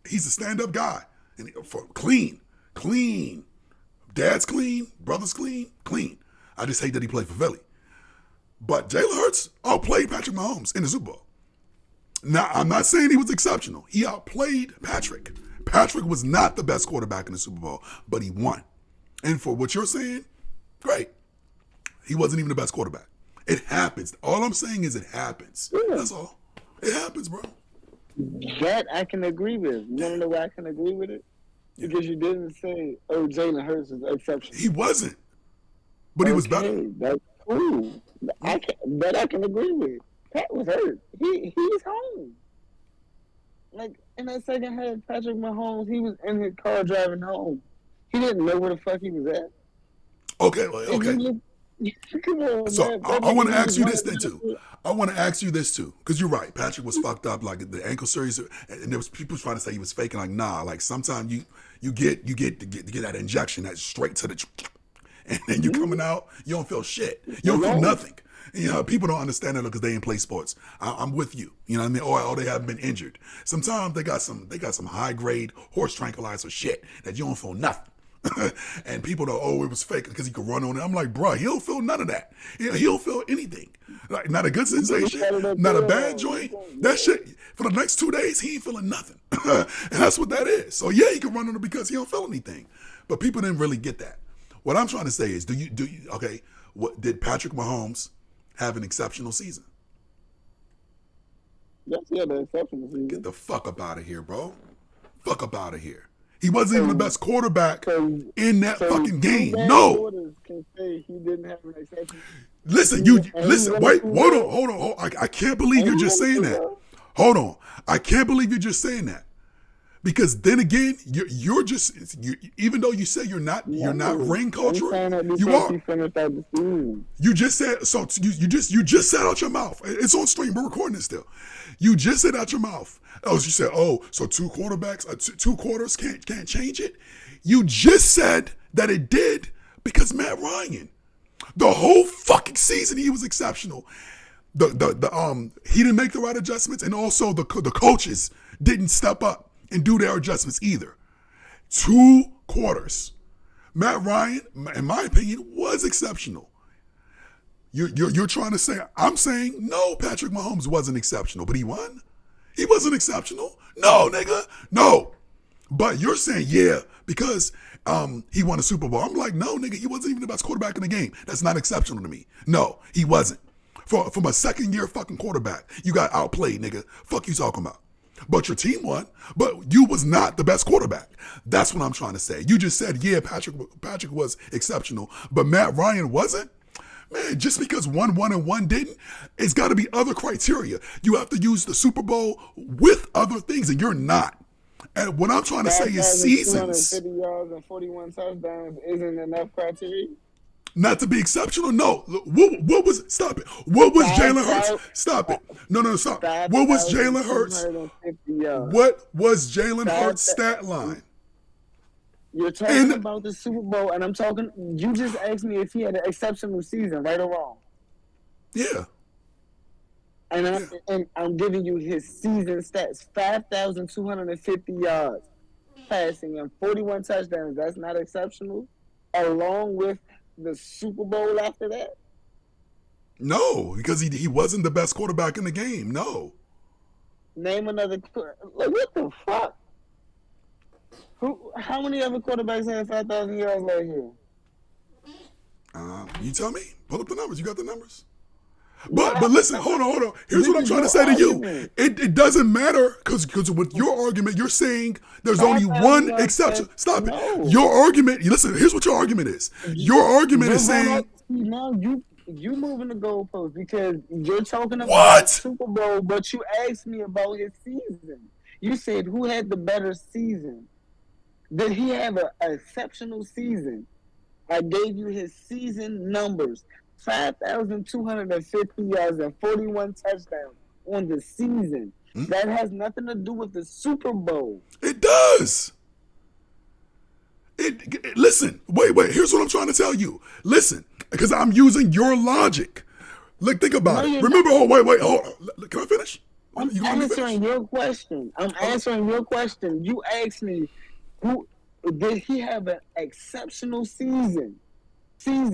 he's a stand-up guy. And clean. Dad's clean. Brother's clean. I just hate that he played for Philly. But Jalen Hurts outplayed Patrick Mahomes in the Super Bowl. Now, I'm not saying he was exceptional. He outplayed Patrick. Patrick was not the best quarterback in the Super Bowl, but he won. And for what you're saying, great. He wasn't even the best quarterback. It happens. All I'm saying is it happens. Yeah. That's all. It happens, bro. That I can agree with. You want to know why I can agree with it? Because you didn't say, oh, Jalen Hurts is exceptional. He wasn't. But he was better. That's cool. That I can agree with. Pat was hurt. He's home. Like, in that second half, Patrick Mahomes, he was in his car driving home. He didn't know where the fuck he was at. Okay. Come on, so man. I want to ask you this then too. I want to ask you this too, because you're right. Patrick was fucked up, like the ankle series, and there was people trying to say he was faking. Like, nah. Like sometimes you get that injection that's straight to the, and then you coming out, you don't feel shit. You don't feel nothing. You know, people don't understand that because they ain't play sports. I'm with you. You know what I mean? Or they haven't been injured. Sometimes they got some high grade horse tranquilizer shit that you don't feel nothing. And people know, oh, it was fake because he could run on it. I'm like, bro, he don't feel none of that. He don't feel anything. Like, not a good sensation, not a bad joint. That shit, for the next 2 days, he ain't feeling nothing. And that's what that is. So yeah, he can run on it because he don't feel anything. But people didn't really get that. What I'm trying to say is, what did Patrick Mahomes have an exceptional season? Yes, he had an exceptional season. Get the fuck up out of here, bro. Fuck up out of here. He wasn't even the best quarterback in that fucking game. No. Can say he didn't have an exception. Listen, wait, hold on. I can't believe you're just saying that. Hold on. I can't believe you're just saying that. Because then again, you're just even though you say you're not ring culture, you are. You just said so. You just said out your mouth. It's on stream. We're recording it still. You just said out your mouth. Oh, you said, so two quarterbacks, 2 quarters can't change it. You just said that it did because Matt Ryan, the whole fucking season he was exceptional. He didn't make the right adjustments, and also the coaches didn't step up and do their adjustments either. 2 quarters. Matt Ryan, in my opinion, was exceptional. You're trying to say, I'm saying, no, Patrick Mahomes wasn't exceptional, but he won? He wasn't exceptional? No, nigga, no. But you're saying, yeah, because he won a Super Bowl. I'm like, no, nigga, he wasn't even the best quarterback in the game. That's not exceptional to me. No, he wasn't. From a second-year fucking quarterback, you got outplayed, nigga. Fuck you talking about. But your team won, but you was not the best quarterback. That's what I'm trying to say. You just said, yeah, Patrick was exceptional, but Matt Ryan wasn't? Man, just because one won and one didn't, it's got to be other criteria. You have to use the Super Bowl with other things, and you're not. And what I'm trying to say is seasons. 250 yards and 41 touchdowns isn't enough criteria? Not to be exceptional? No. What was, stop it. What was Jalen Hurts? Stop it. No, stop. What was Jalen Hurts? What was Jalen Hurts' stat line? You're talking about the Super Bowl, and I'm talking, you just asked me if he had an exceptional season, right or wrong? Yeah. And I'm giving you his season stats. 5,250 yards passing and 41 touchdowns. That's not exceptional? Along with the Super Bowl after that? No, because he wasn't the best quarterback in the game. No. Name another. Like, what the fuck? How many other quarterbacks had 5,000 yards last year? You tell me. Pull up the numbers. You got the numbers? But listen, hold on. Here's what I'm trying to say to you. It doesn't matter because with your argument, you're saying there's only one exception. Stop it. Your argument, listen, here's what your argument is. Your argument is saying... Now you moving the goalpost because you're talking about the Super Bowl, but you asked me about his season. You said who had the better season. Did he have an exceptional season? I gave you his season numbers. 5,250 yards and 41 touchdowns on the season. That has nothing to do with the Super Bowl. It does. Listen, wait. Here's what I'm trying to tell you. Listen, because I'm using your logic. Like, think about it. Remember, wait. Hold on. Can I finish? I'm answering your question. You asked me, did he have an exceptional season for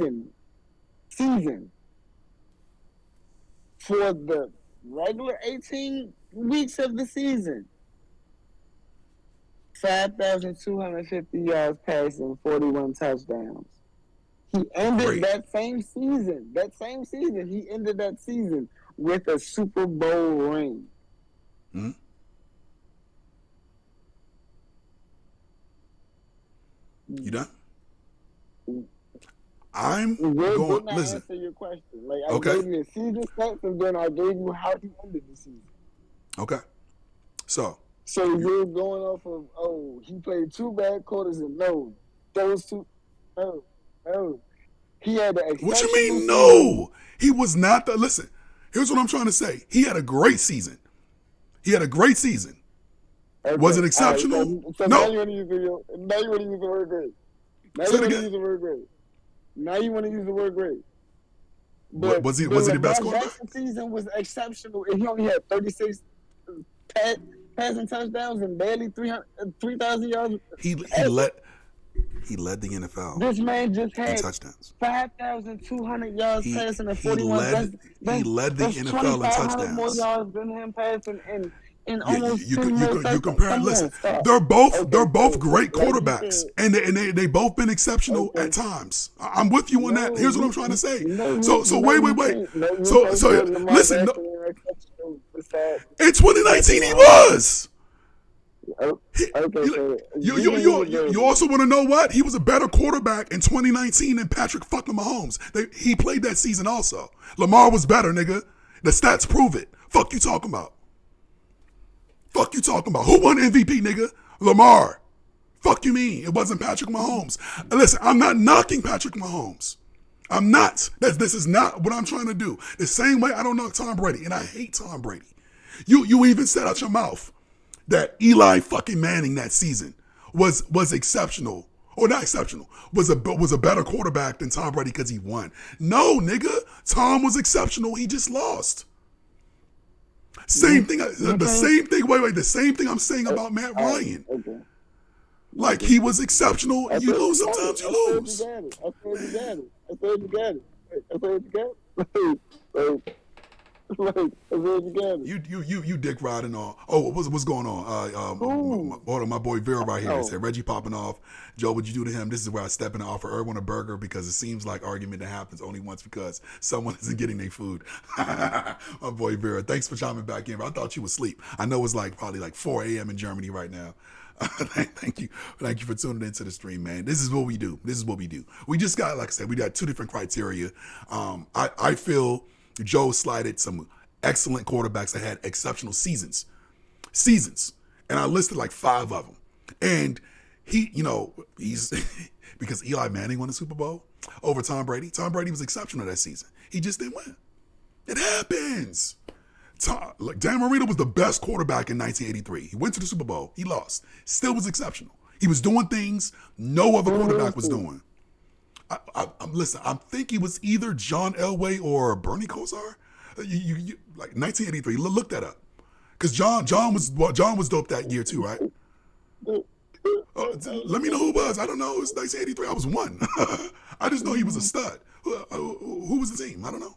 the regular 18 weeks of the season? 5,250 yards passing, 41 touchdowns. He ended that same season. He ended that season with a Super Bowl ring. You done? I'm going. Listen. Answer your question. Like, I gave you a season stats, and then I gave you how he ended the season. Okay. So you're going off of he played 2 bad quarters and those two. He had an exceptional. What you mean? No, he was not the. Listen, here's what I'm trying to say. He had a great season. Okay. Was it exceptional? Right, so no. Now you want to use the word great. Now you want to use the word great. But was he the best quarterback? The season was exceptional, and he only had 36 passing touchdowns and barely 3,000 yards. He led the NFL. This man just had touchdowns. 5,200 yards passing and 41. He led the NFL in touchdowns. More yards than him passing and almost you compare. Listen, they're both great quarterbacks, and they both been exceptional at times. I'm with you on that. Here's what I'm trying to say. So wait. So listen. In 2019, he was. You also want to know what? He was a better quarterback in 2019 than Patrick fucking Mahomes. He played that season also. Lamar was better, nigga. The stats prove it. Fuck you talking about? Who won MVP, nigga? Lamar. Fuck you mean? It wasn't Patrick Mahomes. Listen, I'm not knocking Patrick Mahomes. I'm not. This is not what I'm trying to do. The same way I don't knock Tom Brady, and I hate Tom Brady. You even said out your mouth that Eli fucking Manning that season was exceptional or not exceptional, was a better quarterback than Tom Brady because he won. No, nigga, Tom was exceptional. He just lost. Same thing. The same thing. Wait. The same thing I'm saying about Matt Ryan. Okay. Like he was exceptional. You lose sometimes. You lose. I said you got it. You dick riding all. Oh, what's going on? My boy Vera right here said Reggie popping off. Joe, what'd you do to him? This is where I step in and offer Irwin a burger because it seems like argument that happens only once because someone isn't getting their food. My boy Vera, thanks for chiming back in. I thought you was asleep. I know it's probably 4 a.m. in Germany right now. Thank you for tuning into the stream, man. This is what we do. We just got, like I said, we got two different criteria. I feel Joe slided some excellent quarterbacks that had exceptional seasons, and I listed 5 of them. And he's because Eli Manning won the Super Bowl over Tom Brady. Tom Brady was exceptional that season. He just didn't win. It happens. Dan Marino was the best quarterback in 1983. He went to the Super Bowl. He lost. Still was exceptional. He was doing things no other quarterback was doing. Listen, I think he was either John Elway or Bernie Kosar. You 1983. Look that up, because John was dope that year too, right? Let me know who it was. I don't know. It was 1983. I was 1. I just know he was a stud. Who was the team? I don't know.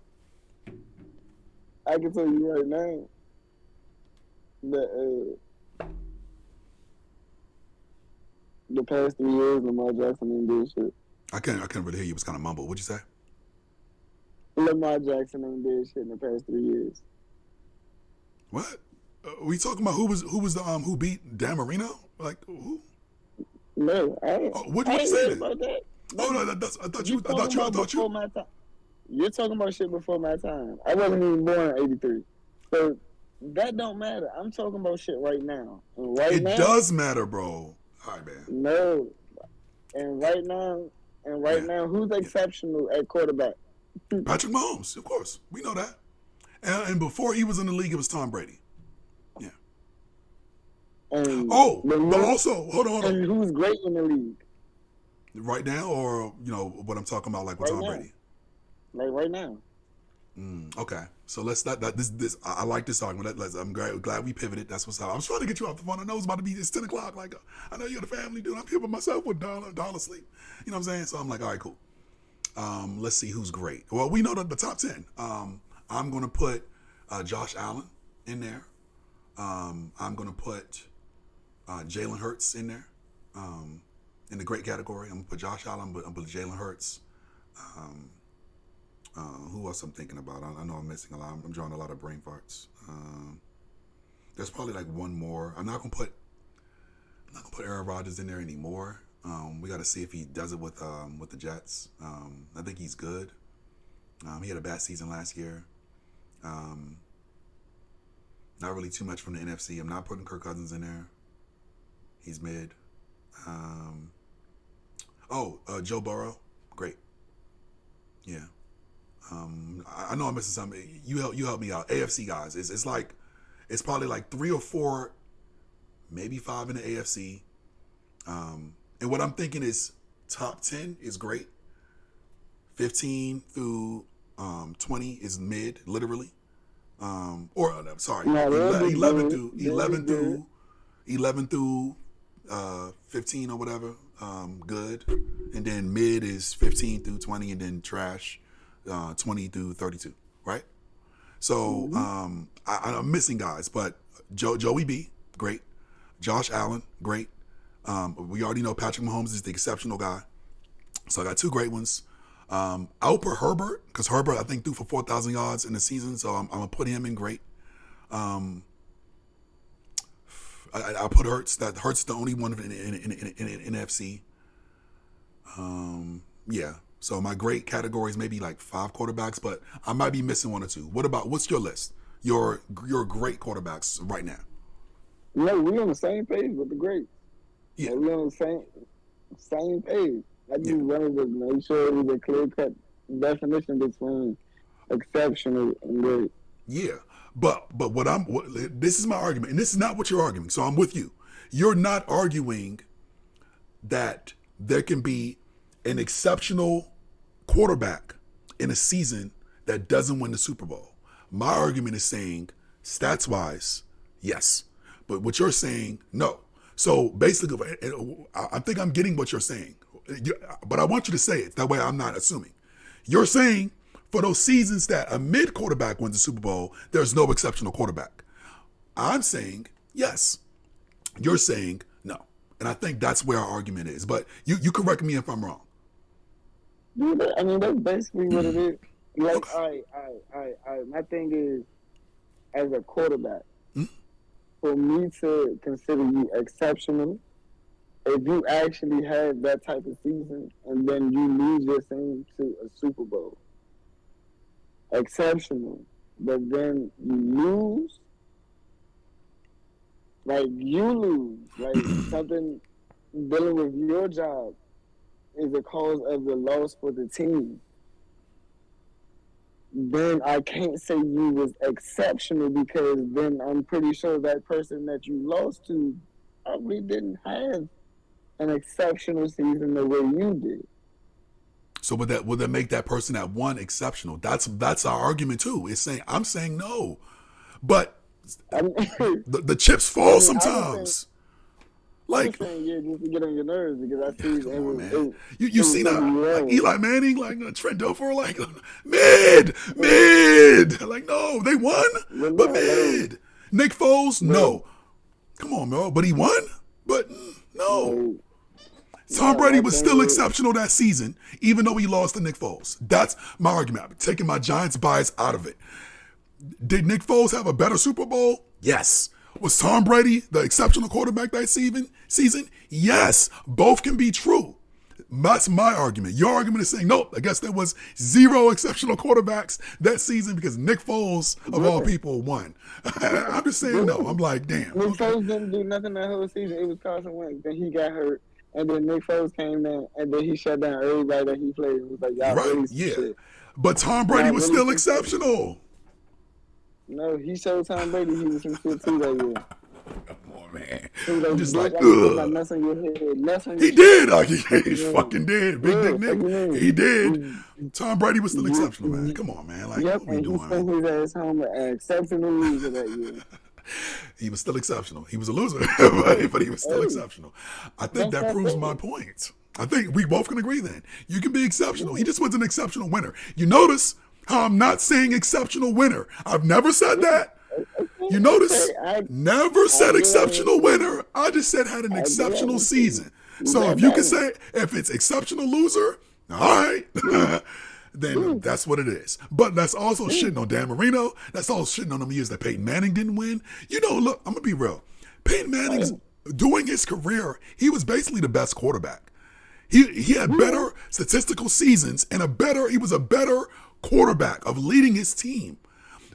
I can tell you right now that the past 3 years, Lamar Jackson ain't did shit. I couldn't really hear you. It was kind of mumbled. What'd you say? Lamar Jackson ain't did shit in the past 3 years. What? We talking about who was the who beat Dan Marino? Who? No, I ain't. What you say about that. Oh no, I thought you. My time. You're talking about shit before my time. I wasn't even born in '83, so that don't matter. I'm talking about shit right now. And it does matter, bro. All right, man. No, and right now, who's exceptional at quarterback? Patrick Mahomes, of course. We know that. And before he was in the league, it was Tom Brady. Yeah. But also, hold on. And who's great in the league? Right now, or what I'm talking about, with Tom Brady. Right now. Okay, so let's this. I like this argument. I'm glad we pivoted. That's what's up. I was trying to get you off the phone. I know it's 10 o'clock. I know you're the family dude. I'm here by myself with dollar sleep. You know what I'm saying? So I'm like, all right, cool. Let's see who's great. Well, we know the top 10. I'm gonna put Josh Allen in there. I'm gonna put Jalen Hurts in there. In the great category, I'm gonna put Josh Allen. I'm gonna put Jalen Hurts. Who else I'm thinking about? I know I'm missing a lot. I'm drawing a lot of brain farts. There's probably one more. I'm not gonna put Aaron Rodgers in there anymore. We got to see if he does it with the Jets. I think he's good. He had a bad season last year. Not really too much from the NFC. I'm not putting Kirk Cousins in there. He's mid. Joe Burrow, great. Yeah. I know I'm missing something. You help me out. AFC guys, it's probably 3 or 4, maybe 5 in the AFC. And what I'm thinking is top 10 is great. 15 through 20 is mid, literally. 11 through 15 or whatever, good. And then mid is 15 through 20, and then trash 20 through 32, right? So I'm missing guys, but Joey B, great. Josh Allen, great. We already know Patrick Mahomes is the exceptional guy. So I got 2 great ones. I'll put Herbert, because Herbert, I think, threw for 4,000 yards in the season, so I'm going to put him in great. I'll put Hurts. Hurts is the only one in NFC. Yeah. So my great categories maybe 5 quarterbacks, but I might be missing 1 or 2. What's your list? Your great quarterbacks right now. No, we're on the same page with the greats. Yeah. We're on the same page. I just wanted to make sure it was a clear-cut definition between exceptional and great. Yeah. But this is my argument, and this is not what you're arguing, so I'm with you. You're not arguing that there can be an exceptional quarterback in a season that doesn't win the Super Bowl. My argument is saying, stats-wise, yes. But what you're saying, no. So basically, I think I'm getting what you're saying. But I want you to say it. That way I'm not assuming. You're saying for those seasons that a mid quarterback wins the Super Bowl, there's no exceptional quarterback. I'm saying yes. You're saying no. And I think that's where our argument is. But you correct me if I'm wrong. I mean, that's basically what it is. Like, my thing is, as a quarterback, for me to consider you exceptional, if you actually have that type of season and then you lose your team to a Super Bowl, exceptional, but then you lose, like something dealing with your job is the cause of the loss for the team, then I can't say you was exceptional, because then I'm pretty sure that person that you lost to probably didn't have an exceptional season the way you did. So would that make that person that won exceptional? That's our argument too. It's saying, I'm saying no, but the chips fall sometimes. I'm saying, yeah, just to get on your nerves, because I see come on, man. You seen like Eli Manning, like Trent Dilfer, like mid. Like, no, they won, but mid. Nick Foles, no. Come on, bro. But he won? But no. Tom Brady was still exceptional that season, even though he lost to Nick Foles. That's my argument. I'm taking my Giants bias out of it. Did Nick Foles have a better Super Bowl? Yes. Was Tom Brady the exceptional quarterback that season? Yes. Both can be true. That's my argument. Your argument is saying, nope, I guess there was 0 exceptional quarterbacks that season because Nick Foles, of all people, won. I'm just saying no. I'm like, damn. Nick Foles didn't do nothing that whole season. It was Carson Wentz. Then he got hurt. And then Nick Foles came in, and then he shut down everybody that he played. It was like, y'all really shit. But Tom Brady was still exceptional. No, he showed Tom Brady he was some shit too that year. Come on, man. I'm just like, ugh. He did. He fucking did. Big Dick Nick. He did. Tom Brady was still exceptional, man. Come on, man. Like, what we doing, man? He sent his ass home an exceptional loser that year. He was still exceptional. He was a loser, but he was still exceptional. I think that proves my point. I think we both can agree then. You can be exceptional. He just was an exceptional winner. You notice how I'm not saying exceptional winner. I've never said that. You notice? Never said exceptional winner. I just said had an exceptional season. So if you can say, if it's exceptional loser, all right, then that's what it is. But that's also shitting on Dan Marino. That's also shitting on them years that Peyton Manning didn't win. You know, look, I'm going to be real. Peyton Manning's during his career, he was basically the best quarterback. He had better statistical seasons and he was a better quarterback of leading his team.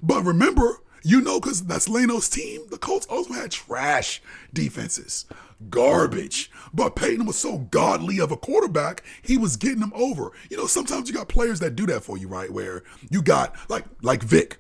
But remember, you know, because that's Leno's team, the Colts also had trash defenses. Garbage. But Peyton was so godly of a quarterback, he was getting them over. You know, sometimes you got players that do that for you, right? Where you got, like Vic.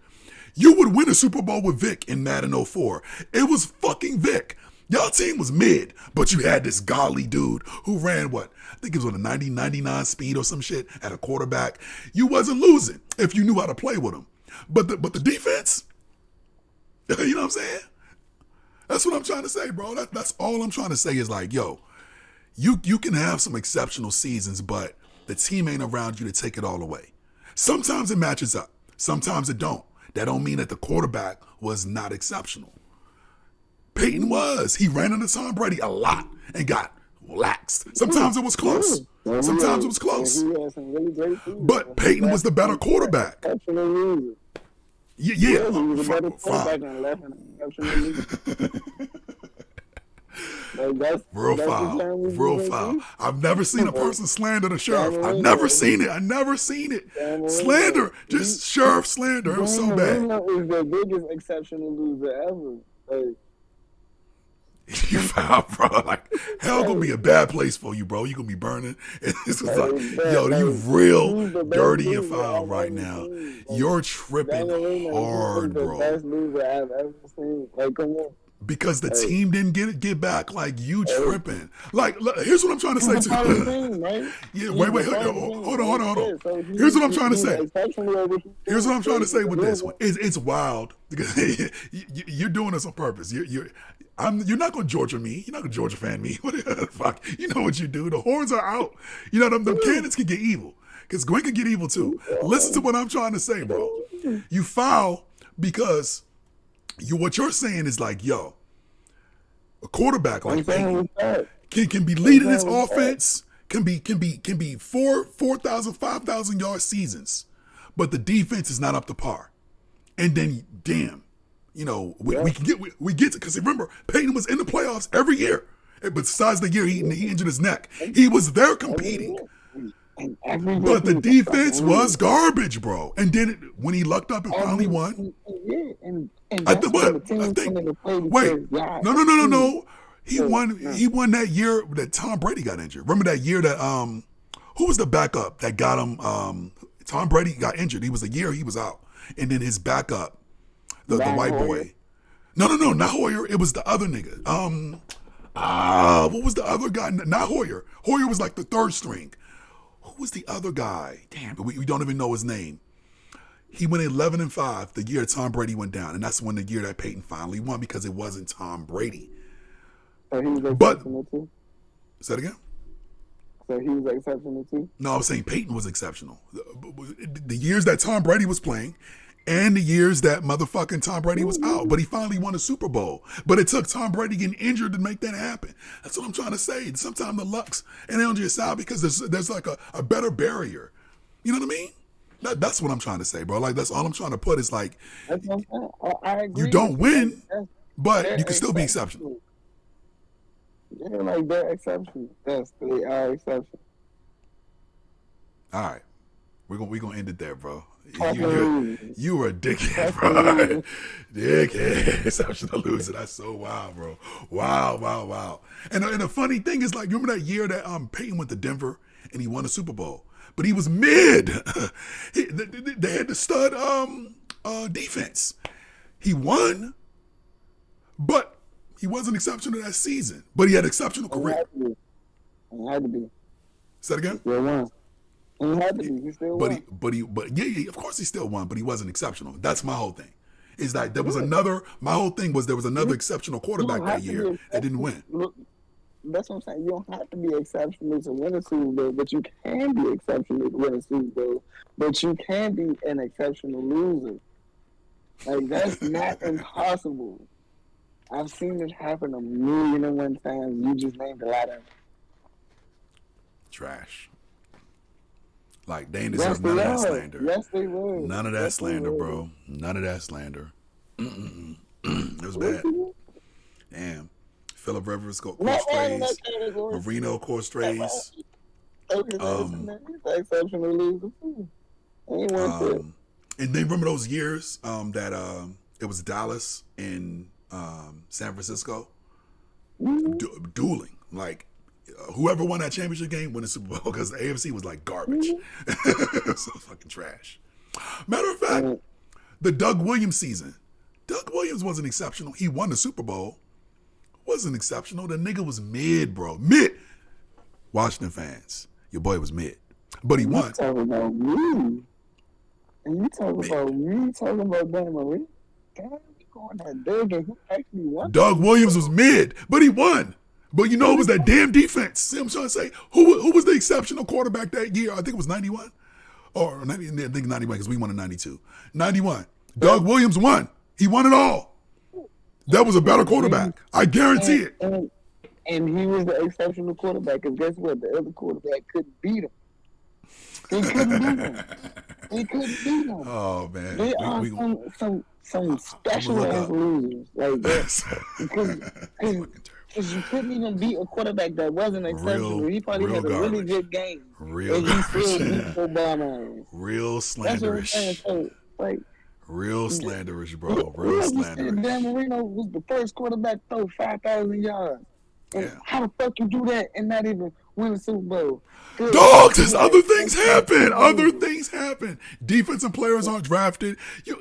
You would win a Super Bowl with Vic in Madden 04. It was fucking Vic. Y'all team was mid, but you had this godly dude who ran what? I think it was on a 90, 99 speed or some shit at a quarterback. You wasn't losing if you knew how to play with him. But the defense, you know what I'm saying? That's what I'm trying to say, bro. That's all I'm trying to say is like, yo, you can have some exceptional seasons, but the team ain't around you to take it all away. Sometimes it matches up. Sometimes it don't. That don't mean that the quarterback was not exceptional. Peyton was. He ran into Tom Brady a lot and got laxed. Sometimes it was close. Sometimes it was close. But Peyton was the better quarterback. Yeah. Real foul. I've never seen a person slander the sheriff. I've never seen it. Slander. Just sheriff slander. It was so bad. Is the biggest exceptional loser ever. You foul, bro. Like, hell gonna be a bad place for you, bro. You gonna be burning. It's just like, yo, you real dirty and foul right now. You're tripping hard, bro. Best loser I've ever seen. Like, come on. because the team didn't get back. Like, you tripping. Like, look, here's what I'm trying to say to you. Team, right? Yeah, wait, hold on. So Here's what I'm trying to say. Here's what I'm trying to say with this one. It's wild because you're doing this on purpose. You're not going to Georgia me. You're not going to Georgia fan me. What the fuck? You know what you do. The horns are out. You know, them cannons can get evil. Because Gwen can get evil too. Listen to what I'm trying to say, bro. You foul because what you're saying is like, yo, a quarterback like Peyton can be leading his offense, can be 4,000, 5,000 yard seasons, but the defense is not up to par. And then, damn, you know, we get to, because remember, Peyton was in the playoffs every year. But besides the year he injured his neck, he was there competing. But the defense was garbage, bro. And then when he lucked up and finally won, I think. Wait, no. He won that year that Tom Brady got injured. Remember that year that who was the backup that got him? Tom Brady got injured. He was a year he was out, and then his backup, the white boy. No, not Hoyer. It was the other nigga. What was the other guy? Not Hoyer. Hoyer was like the third string. Who was the other guy? Damn, but we don't even know his name. He went 11-5 the year Tom Brady went down, and that's when the year that Peyton finally won because it wasn't Tom Brady. So he was exceptional too? Say that again? So he was exceptional too? No, I was saying Peyton was exceptional. The years that Tom Brady was playing and the years that motherfucking Tom Brady was out. But he finally won a Super Bowl. But it took Tom Brady getting injured to make that happen. That's what I'm trying to say. Sometimes the lucks and on your side because there's like a better barrier. You know what I mean? That's what I'm trying to say, bro. Like, that's all I'm trying to put is like, I agree. You don't win, but you can still be exceptional. Yeah, like they're exceptional. Yes, they are exceptional. All right. We're gonna end it there, bro. You were a dickhead, bro. Dickhead. Exceptional loser. That's so wild, bro. Wow. And the funny thing is, like, remember that year that Peyton went to Denver and he won a Super Bowl? But he was mid. They had the stud defense. He won, but he wasn't exceptional that season. But he had exceptional career. He had to be. Say that again? He won. He had to be. He still won. But of course he still won, but he wasn't exceptional. That's my whole thing. Is that there was another, my whole thing was there was another exceptional quarterback that year that didn't win. Look, that's what I'm saying. You don't have to be exceptional to win a Super Bowl, but you can be exceptional to win a Super Bowl. But you can be an exceptional loser. Like, that's not impossible. I've seen it happen 1,000,001 times. You just named a lot of them. Trash. Like, they ain't deserve none of that slander. Yes, they were. None of that slander, bro. None of that slander. It was bad. Damn. Phillip Rivers course strays. Marino course strays. Exceptional loser. And then remember those years that it was Dallas and San Francisco dueling. Like, whoever won that championship game won the Super Bowl because the AFC was like garbage. So fucking trash. Matter of fact, the Doug Williams season. Doug Williams wasn't exceptional. He won the Super Bowl. Wasn't exceptional. The nigga was mid, bro. Mid. Washington fans, your boy was mid. But he won. You talking about me. And you talking about me talking about Dan Marie. God, you going that big and who actually won? Doug Williams was mid, but he won. But you know it was that damn defense. See what I'm trying to say? Who was the exceptional quarterback that year? I think it was 91. Or 90, I think 91 because we won in 92. 91. Doug Williams won. He won it all. That was a better quarterback. I guarantee it. And he was the exceptional quarterback because guess what? The other quarterback couldn't beat him. He couldn't beat him. Oh, man. They are some special ass losers. Like that. Because you couldn't even beat a quarterback that wasn't exceptional. He probably had a really good game. Real slanderish. So, like, real slanderish, bro. Real slanderish. Dan Marino was the first quarterback to throw 5,000 yards. And how the fuck you do that and not even win a Super Bowl? Dogs, there's other things happen. Defensive players aren't drafted.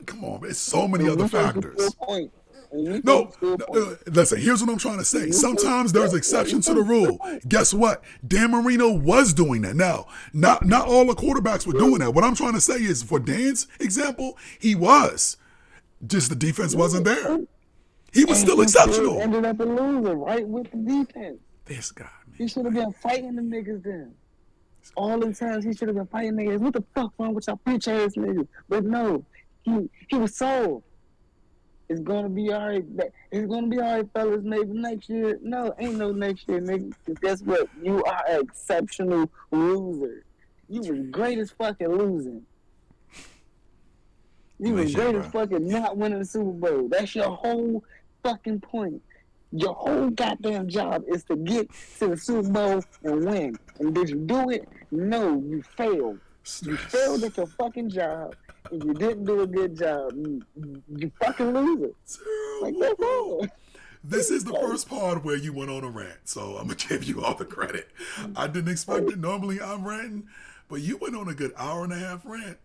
Come on, man. It's so many other factors. No, listen, here's what I'm trying to say. Sometimes there's exceptions to the rule. Guess what? Dan Marino was doing that. Now, not all the quarterbacks were doing that. What I'm trying to say is, for Dan's example, he was. Just the defense wasn't there. He was still exceptional. He ended up a loser right with the defense. This guy, man. He should have been fighting the niggas then. All the times he should have been fighting niggas. What the fuck wrong with y'all bitch ass niggas? But no, he was sold. It's gonna be all right. It's gonna be all right, fellas. Maybe next year. No, ain't no next year, nigga. Guess what? You are an exceptional loser. You was great as fucking losing. You was great as fucking not winning the Super Bowl. That's your whole fucking point. Your whole goddamn job is to get to the Super Bowl and win. And did you do it? No, you failed. You failed at your fucking job. If you didn't do a good job, you fucking lose it. Like, that's all. This is the first part where you went on a rant, so I'm going to give you all the credit. I didn't expect it. Normally I'm ranting, but you went on a good hour and a half rant.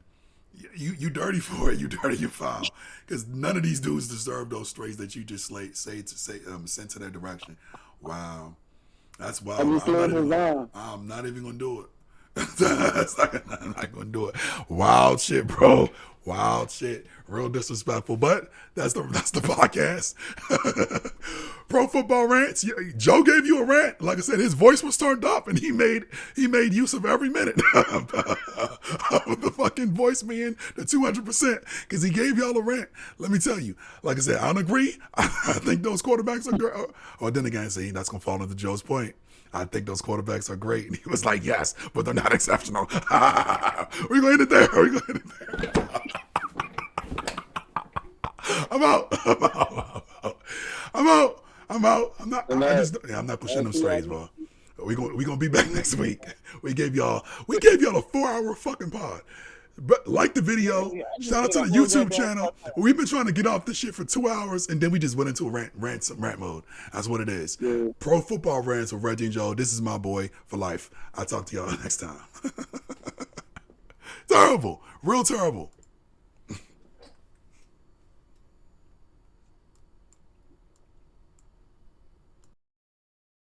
You dirty for it. You dirty, you foul. Because none of these dudes deserve those strays that you just sent to their direction. Wow. That's wild. I'm not even going to do it. I'm not going to do it. Wild shit, bro. Wild shit. Real disrespectful. But that's the podcast. Pro Football Rants. Joe gave you a rant. Like I said, his voice was turned up and he made use of every minute of the fucking voice being the 200% because he gave y'all a rant. Let me tell you, like I said, I don't agree. I think those quarterbacks are great. Or then again, see, that's going to fall into Joe's point. I think those quarterbacks are great. And he was like, yes, but they're not exceptional. We're going to end it there. I'm out. I'm not pushing them strays, bro. We gonna be back next week. We gave y'all a 4-hour fucking pod. But like the video, shout out to the YouTube channel. We've been trying to get off this shit for 2 hours, and then we just went into a rant mode. That's what it is. Yeah. Pro Football Rants with Reggie and Joe. This is my boy for life. I'll talk to y'all next time. Terrible. Real terrible.